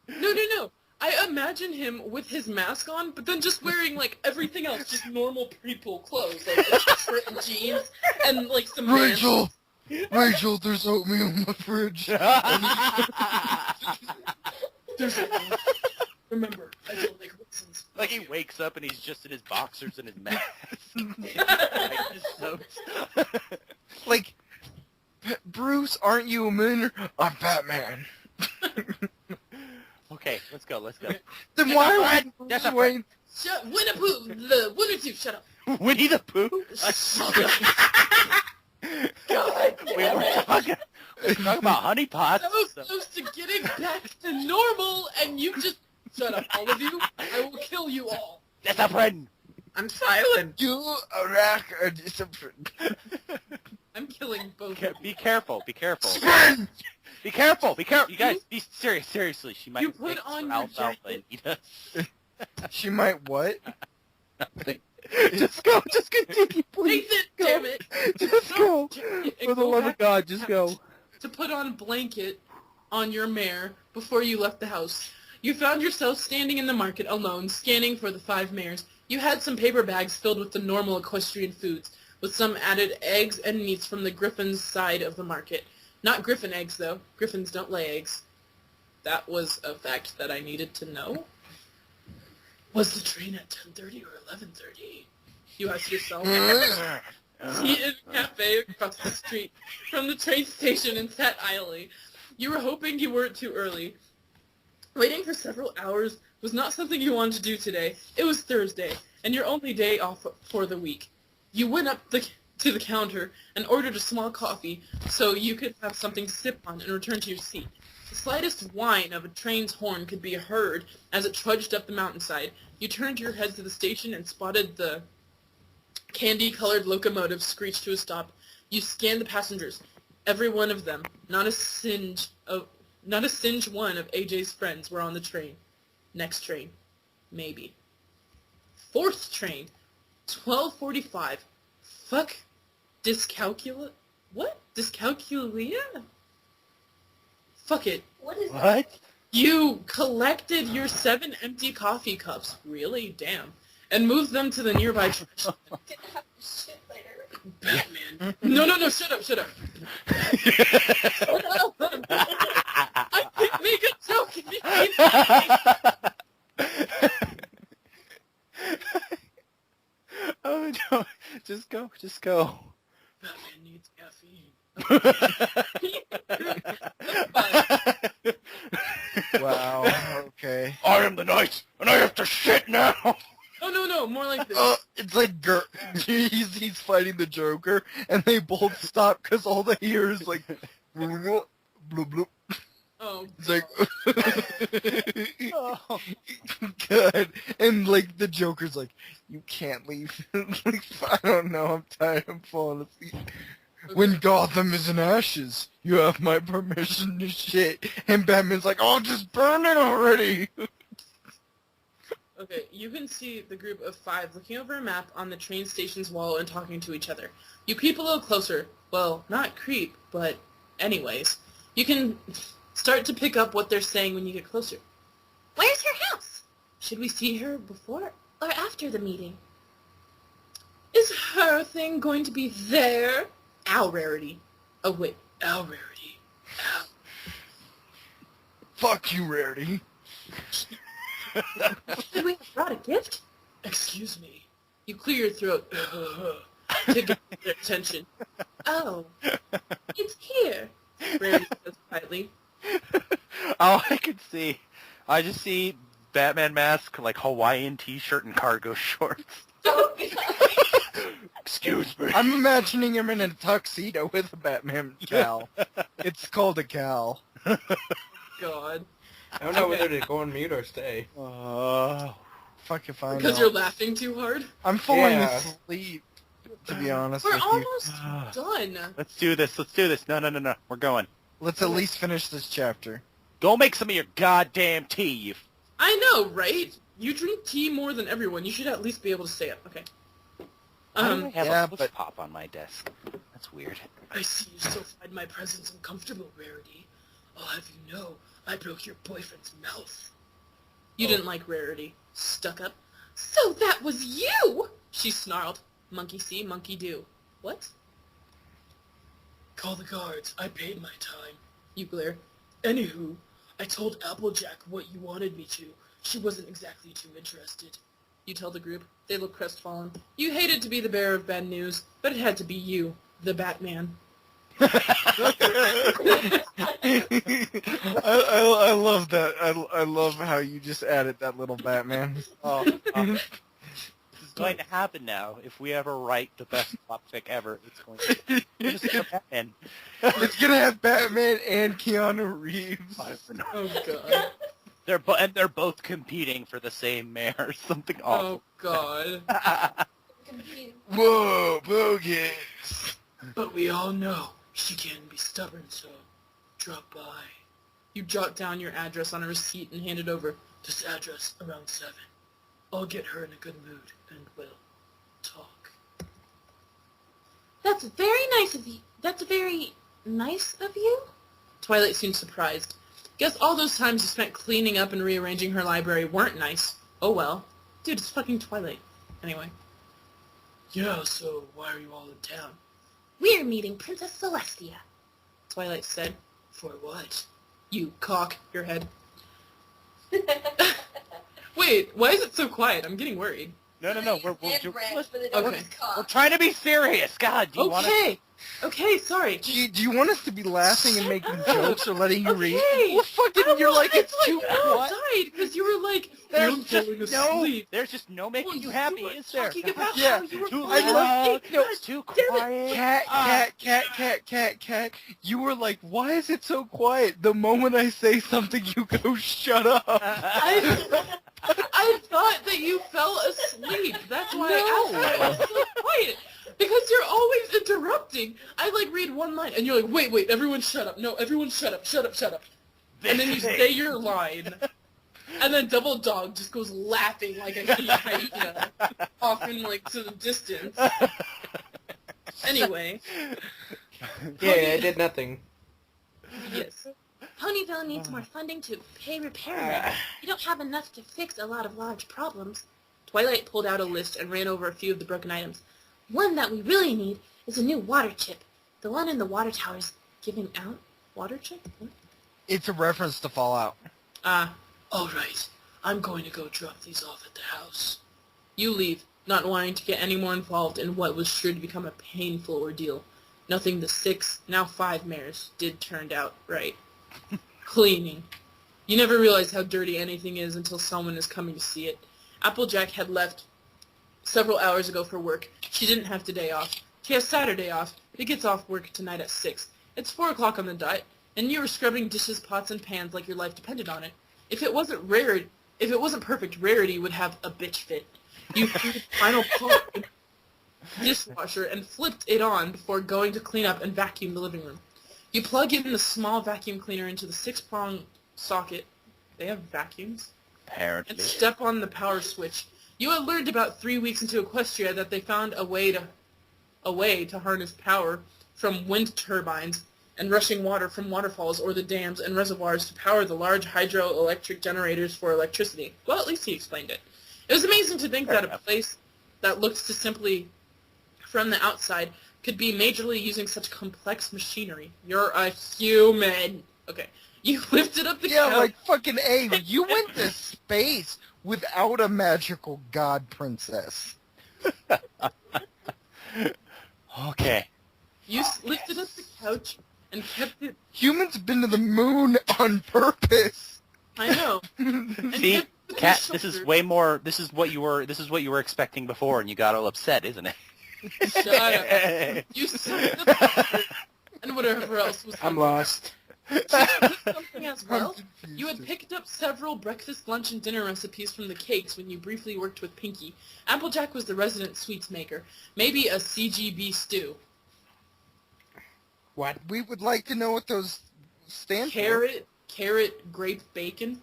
No. I imagine him with his mask on, but then just wearing, like, everything else, just normal people clothes, like a shirt and jeans, and, like, some Rachel! Rachel, there's oatmeal in the fridge. There's remember, I don't like raisins. Like he wakes up and he's just in his boxers and his mask. Like, Bruce, aren't you a millionaire? I'm Batman. Okay, let's go. Then why would That's Bruce a Wayne... Winnie Pooh, the Winnie Pooh, shut up. Winnie the Pooh? God, we were talking about honeypots. So close to getting back to normal, and you just... Shut up, all of you. I will kill you all. That's a friend. I'm silent. You a rack or discipline. I'm killing both of you. Be careful. Be careful. You guys, be serious. Seriously, she might You put mix on your alfalfa jacket. and eat us. She might what? Just go. Just continue, please. Nathan, damn it. Just go. And For the go love back of God, just go. to put on a blanket on your mare before you left the house. You found yourself standing in the market alone, scanning for the 5 mares. You had some paper bags filled with the normal equestrian foods, with some added eggs and meats from the griffin's side of the market. Not griffin eggs, though. Griffins don't lay eggs. That was a fact that I needed to know. Was the train at 10:30 or 11:30? You asked yourself. Seated in a cafe across the street from the train station and sat idly. You were hoping you weren't too early. Waiting for several hours was not something you wanted to do today. It was Thursday, and your only day off for the week. You went up to the counter and ordered a small coffee so you could have something to sip on and return to your seat. The slightest whine of a train's horn could be heard as it trudged up the mountainside. You turned your head to the station and spotted the candy-colored locomotive screech to a stop. You scanned the passengers, every one of them. Not a singe one of AJ's friends were on the train. Next train, maybe. 4th train, 12:45. Fuck, what? Dyscalculia? Fuck it. What is that? What? You collected your 7 empty coffee cups, really? Damn. And moved them to the nearby trash. Didn't have to shit later. Batman. No, shut up. I can make a joke if you keep Oh no! Just go. Batman needs caffeine. Wow, okay. I am the knight, and I have to shit now. No, more like this. It's like he's fighting the Joker, and they both stop because all they hear is like bloop bloop. Oh, It's like Oh. good, and like the Joker's like, you can't leave. Like, I don't know, I'm tired, I'm falling asleep. okay. When Gotham is in ashes, you have my permission to shit. And Batman's like, oh, just burn it already. Okay, you can see the group of 5 looking over a map on the train station's wall and talking to each other. You creep a little closer. Well, not creep, but anyways. You can start to pick up what they're saying when you get closer. Where's her house? Should we see her before? Or after the meeting? Is her thing going to be there? Owl Rarity. Oh, wait. Owl Rarity. Owl. Fuck you, Rarity. Did we have brought a gift? Excuse me. You clear your throat to get their attention. Oh, it's here. Rarity says quietly. All I can see, I just see Batman mask, like Hawaiian t-shirt and cargo shorts. Oh, Excuse me. I'm imagining him in a tuxedo with a Batman cowl. It's called a cowl. God. I don't know whether to go on mute or stay. Fuck if I know. Because you're laughing too hard? I'm falling Yeah. asleep, to be honest We're with you. almost done. Let's do this. No. We're going. Let's at least finish this chapter. Go make some of your goddamn tea, you... I know, right? You drink tea more than everyone. You should at least be able to stay up. Okay. Why do I have yeah, a push but- pop on my desk? That's weird. I see you still find my presence uncomfortable, Rarity. I'll have you know, I broke your boyfriend's mouth. You didn't like Rarity. Stuck up. So that was you! She snarled. Monkey see, monkey do. What? Call the guards. I paid my time. You glare. Anywho, I told Applejack what you wanted me to. She wasn't exactly too interested. You tell the group. They look crestfallen. You hated to be the bearer of bad news, but it had to be you, the Batman. I love that. I love how you just added that little Batman. Oh, this is going to happen now. If we ever write the best Clopfic ever, it's going to happen. It's gonna have Batman and Keanu Reeves. Oh, God. They're both competing for the same mayor. Something awful. Oh, God. Confused. Whoa, bogus. But we all know she can be stubborn, so drop by. You jot down your address on a receipt and hand it over. This address around 7. I'll get her in a good mood, and we'll talk. That's very nice of you. That's very nice of you? Twilight seemed surprised. Guess all those times you spent cleaning up and rearranging her library weren't nice. Oh well. Dude, it's fucking Twilight. Anyway. Yeah, so why are you all in town? We're meeting Princess Celestia. Twilight said. For what? You cock your head. Wait, why is it so quiet? I'm getting worried. No. We're Okay. we're trying to be serious. God, do you want to? Okay. Okay, sorry. Do you want us to be laughing and making jokes or letting you read? Okay. Well, fucking, you're like, it's too You all quiet. died because you were like, There's I'm just falling no- asleep. There's just no making Well, you happy, were is there? talking about Yeah. how you were Too falling loud. asleep. No, it's too quiet. Cat. You were like, why is it so quiet? The moment I say something, you go, shut up. I thought that you fell asleep. That's why I asked why it was so quiet. Because you're always interrupting. I like read one line and you're like, wait, everyone shut up. No, everyone shut up. And then you say your line. And then Devildog just goes laughing like a hyena off in like to the distance. Anyway. Yeah, I did nothing. Yes. Ponyville needs more funding to pay repairmen. You don't have enough to fix a lot of large problems. Twilight pulled out a list and ran over a few of the broken items. One that we really need is a new water chip. The one in the water tower's giving out. Water chip? What? It's a reference to Fallout. All right. I'm going to go drop these off at the house. You leave, not wanting to get any more involved in what was sure to become a painful ordeal. Nothing the 6, now 5 mayors did turned out right. Cleaning. You never realize how dirty anything is until someone is coming to see it. Applejack had left several hours ago for work. She didn't have today off. She has Saturday off, but he gets off work tonight at 6. It's 4 o'clock on the dot, and you were scrubbing dishes, pots, and pans like your life depended on it. If it wasn't perfect, Rarity would have a bitch fit. You threw the final part in the dishwasher and flipped it on before going to clean up and vacuum the living room. You plug in the small vacuum cleaner into the 6-prong socket. They have vacuums? Apparently. And step on the power switch. You had learned about 3 weeks into Equestria that they found a way to harness power from wind turbines and rushing water from waterfalls or the dams and reservoirs to power the large hydroelectric generators for electricity. Well, at least he explained it. It was amazing to think that a place that looked so simply from the outside could be majorly using such complex machinery. You're a human. Okay. You lifted up the couch. Like fucking A. You went to space without a magical god princess. Okay. You lifted up the couch and kept it. Humans been to the moon on purpose. I know. And See, kept it Cat, in the this is shoulder. way more. This is what you were expecting before, and you got all upset, isn't it? Shut up. You sucked up and whatever else was. I'm lost. Something as well. confused. You had picked up several breakfast, lunch, and dinner recipes from the cakes when you briefly worked with Pinky. Applejack was the resident sweets maker. Maybe a CGB stew. What? We would like to know what those stand Carrot, grape, bacon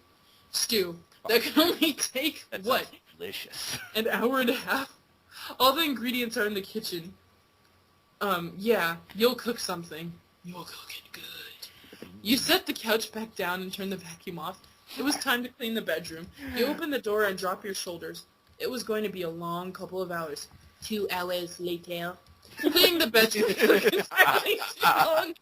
stew. That can only take, That what, sounds delicious. an hour and a half? All the ingredients are in the kitchen. Yeah, you'll cook something. You'll cook it good. You set the couch back down and turn the vacuum off. It was time to clean the bedroom. You open the door and drop your shoulders. It was going to be a long couple of hours. 2 hours later. Cleaning the bedroom took entirely too long.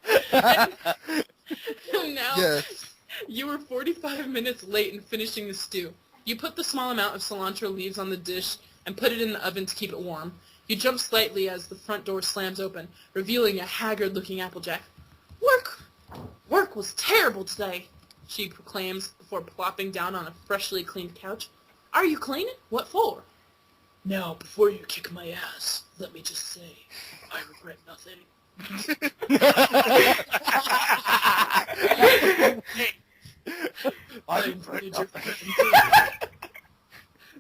And now Yes. you were 45 minutes late in finishing the stew. You put the small amount of cilantro leaves on the dish and put it in the oven to keep it warm. You jump slightly as the front door slams open, revealing a haggard-looking Applejack. Work was terrible today, she proclaims before plopping down on a freshly cleaned couch. Are you cleaning? What for? Now, before you kick my ass, let me just say, I regret nothing. I invited your friends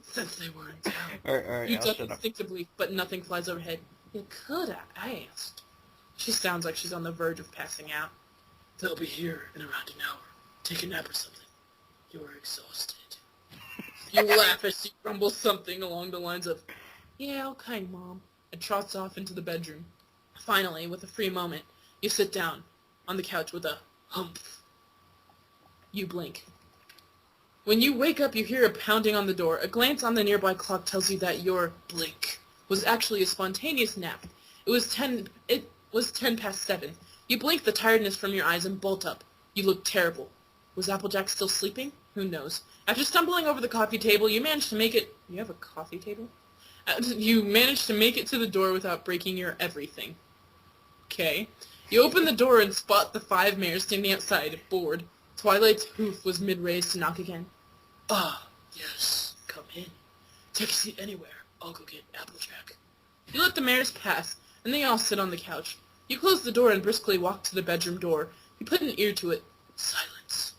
since they were in town. Alright, You I'll duck shut up. instinctively, but nothing flies overhead. You could have asked. She sounds like she's on the verge of passing out. They'll be here in around an hour. Take a nap or something. You're exhausted. You laugh as she grumbles something along the lines of, yeah, okay, Mom, and trots off into the bedroom. Finally, with a free moment, you sit down on the couch with a humph. You blink. When you wake up, you hear a pounding on the door. A glance on the nearby clock tells you that your blink was actually a spontaneous nap. It was 10 past 7. You blink the tiredness from your eyes and bolt up. You look terrible. Was Applejack still sleeping? Who knows? After stumbling over the coffee table, you managed to make it... You have a coffee table? You managed to make it to the door without breaking your everything. Okay. You open the door and spot the 5 mares standing outside, bored. Twilight's hoof was mid-raised to knock again. Ah, yes, come in. Take a seat anywhere. I'll go get Applejack. You let the mares pass, and they all sit on the couch. You close the door and briskly walk to the bedroom door. You put an ear to it. Silence.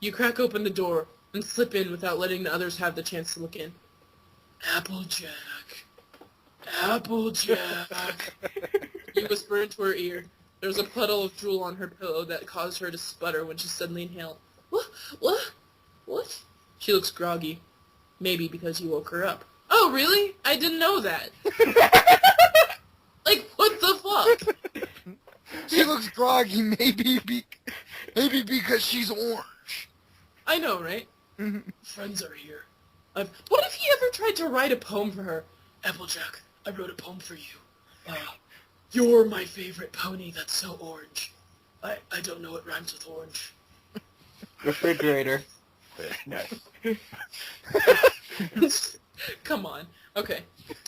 You crack open the door and slip in without letting the others have the chance to look in. Applejack. Applejack. You whisper into her ear. There's a puddle of drool on her pillow that caused her to sputter when she suddenly inhaled. What? She looks groggy. Maybe because you woke her up. Oh, really? I didn't know that. Like, what the fuck? She looks groggy, maybe because she's orange. I know, right? Friends are here. What if he ever tried to write a poem for her? Applejack, I wrote a poem for you. You're my favorite pony that's so orange. I don't know what rhymes with orange. Refrigerator. Come on. Okay.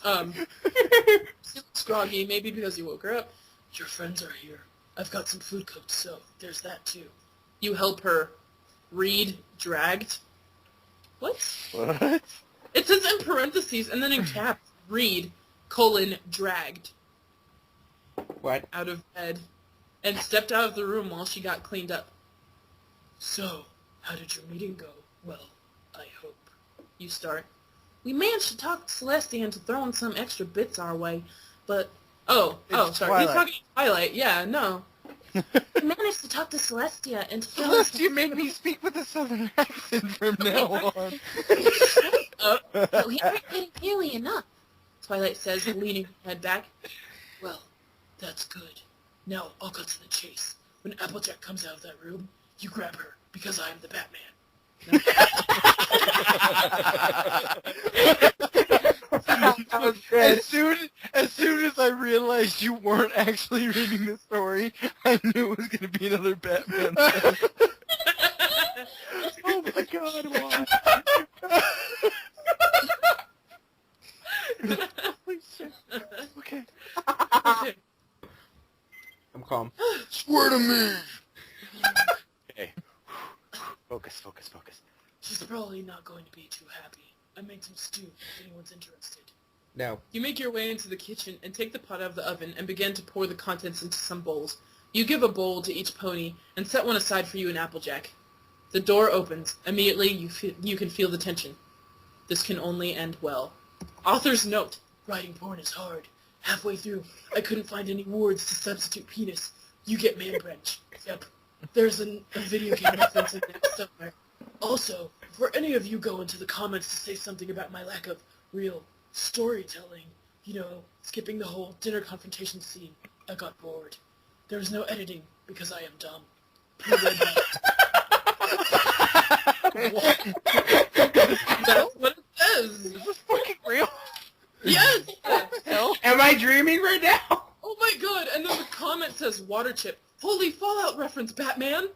She looks groggy, maybe because you woke her up. Your friends are here. I've got some food cooked, so there's that too. You help her read dragged. What? What? It says in parentheses and then in caps, read, dragged. What? Out of bed, and stepped out of the room while she got cleaned up. So, how did your meeting go? Well, I hope. You start. We managed to talk Celestia into throwing some extra bits our way, but... Oh, sorry. Twilight. He's talking Twilight. Yeah, no. We managed to talk to Celestia into throwing Unless you make me speak with a southern accent from now on. But we aren't getting nearly enough. Twilight says, leaning her head back. Well, that's good. Now, I'll cut to the chase. When Applejack comes out of that room, you grab her, because I am the Batman. That was good. As soon as I realized you weren't actually reading the story, I knew it was going to be another Batman. Oh my god, why? Holy shit. Okay. Okay. I'm calm. Swear to me! Okay. Focus. She's probably not going to be too happy. I made some stew, if anyone's interested. No. You make your way into the kitchen and take the pot out of the oven and begin to pour the contents into some bowls. You give a bowl to each pony and set one aside for you and Applejack. The door opens. Immediately, you can feel the tension. This can only end well. Author's note. Writing porn is hard. Halfway through, I couldn't find any words to substitute penis. You get man branch. Yep. There's a video game reference in there somewhere. Also, for any of you go into the comments to say something about my lack of real storytelling, skipping the whole dinner confrontation scene, I got bored. There was no editing because I am dumb. That's what it says. Is this fucking real? Yes! Am I dreaming right now? Oh my god, and then the comment says water chip. Holy Fallout reference, Batman!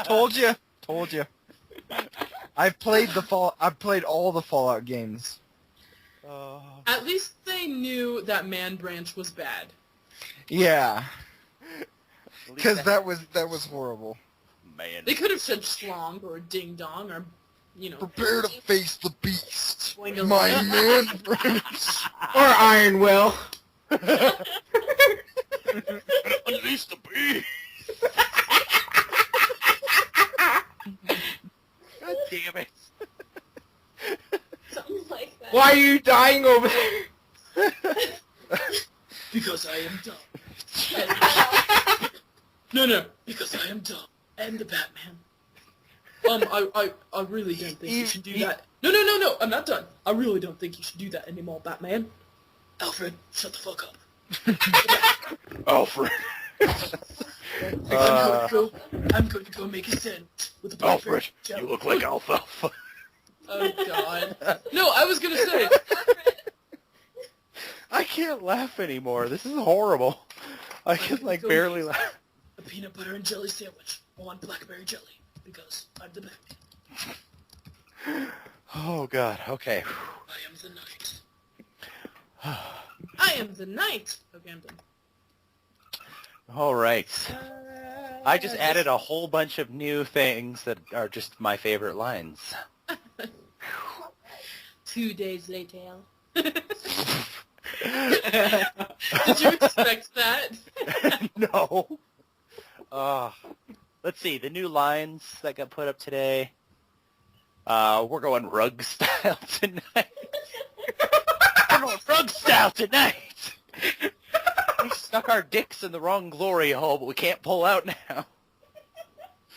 Told you. I've played all the Fallout games. At least they knew that Man Branch was bad. Yeah. Because that was horrible. Man. They could have said schlong or ding dong or, Prepare to face the beast, Swing my a- man branch. Or Iron Will. Unleash the beast! God damn it. Something like that. Why are you dying over there? Because I am dumb. No, because I am dumb. And the Batman. I really don't think you should do that. No, I'm not done. I really don't think you should do that anymore, Batman. Alfred, shut the fuck up. Alfred! I'm going to go make a sandwich with a blackberry Alfred, jam. you look like alfalfa. Oh, God. No, I was going to say... I can't laugh anymore. This is horrible. I can, barely laugh. A peanut butter and jelly sandwich on blackberry jelly. Because I'm the Batman. Oh, God. Okay. I am the knight. I am the knight. Okay, I'm done. All right. I just added a whole bunch of new things that are just my favorite lines. 2 days later. Did you expect that? No. Let's see, the new lines that got put up today. We're going rug style tonight. We're going rug style tonight. We stuck our dicks in the wrong glory hole, but we can't pull out now.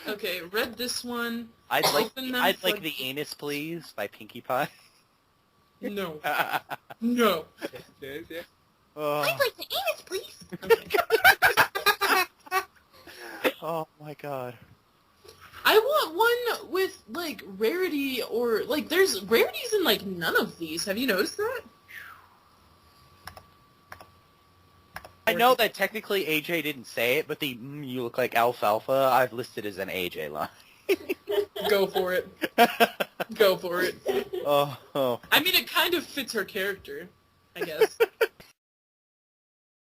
Okay, read this one. I'd like for- the anus, please, by Pinkie Pie. No. No. I'd like the anus, please. Okay. Oh my God. I want one with, rarity or, there's rarities in, none of these. Have you noticed that? I know that technically AJ didn't say it, but the you look like alfalfa I've listed as an AJ line. Go for it. Go for it. Oh. I mean, it kind of fits her character, I guess.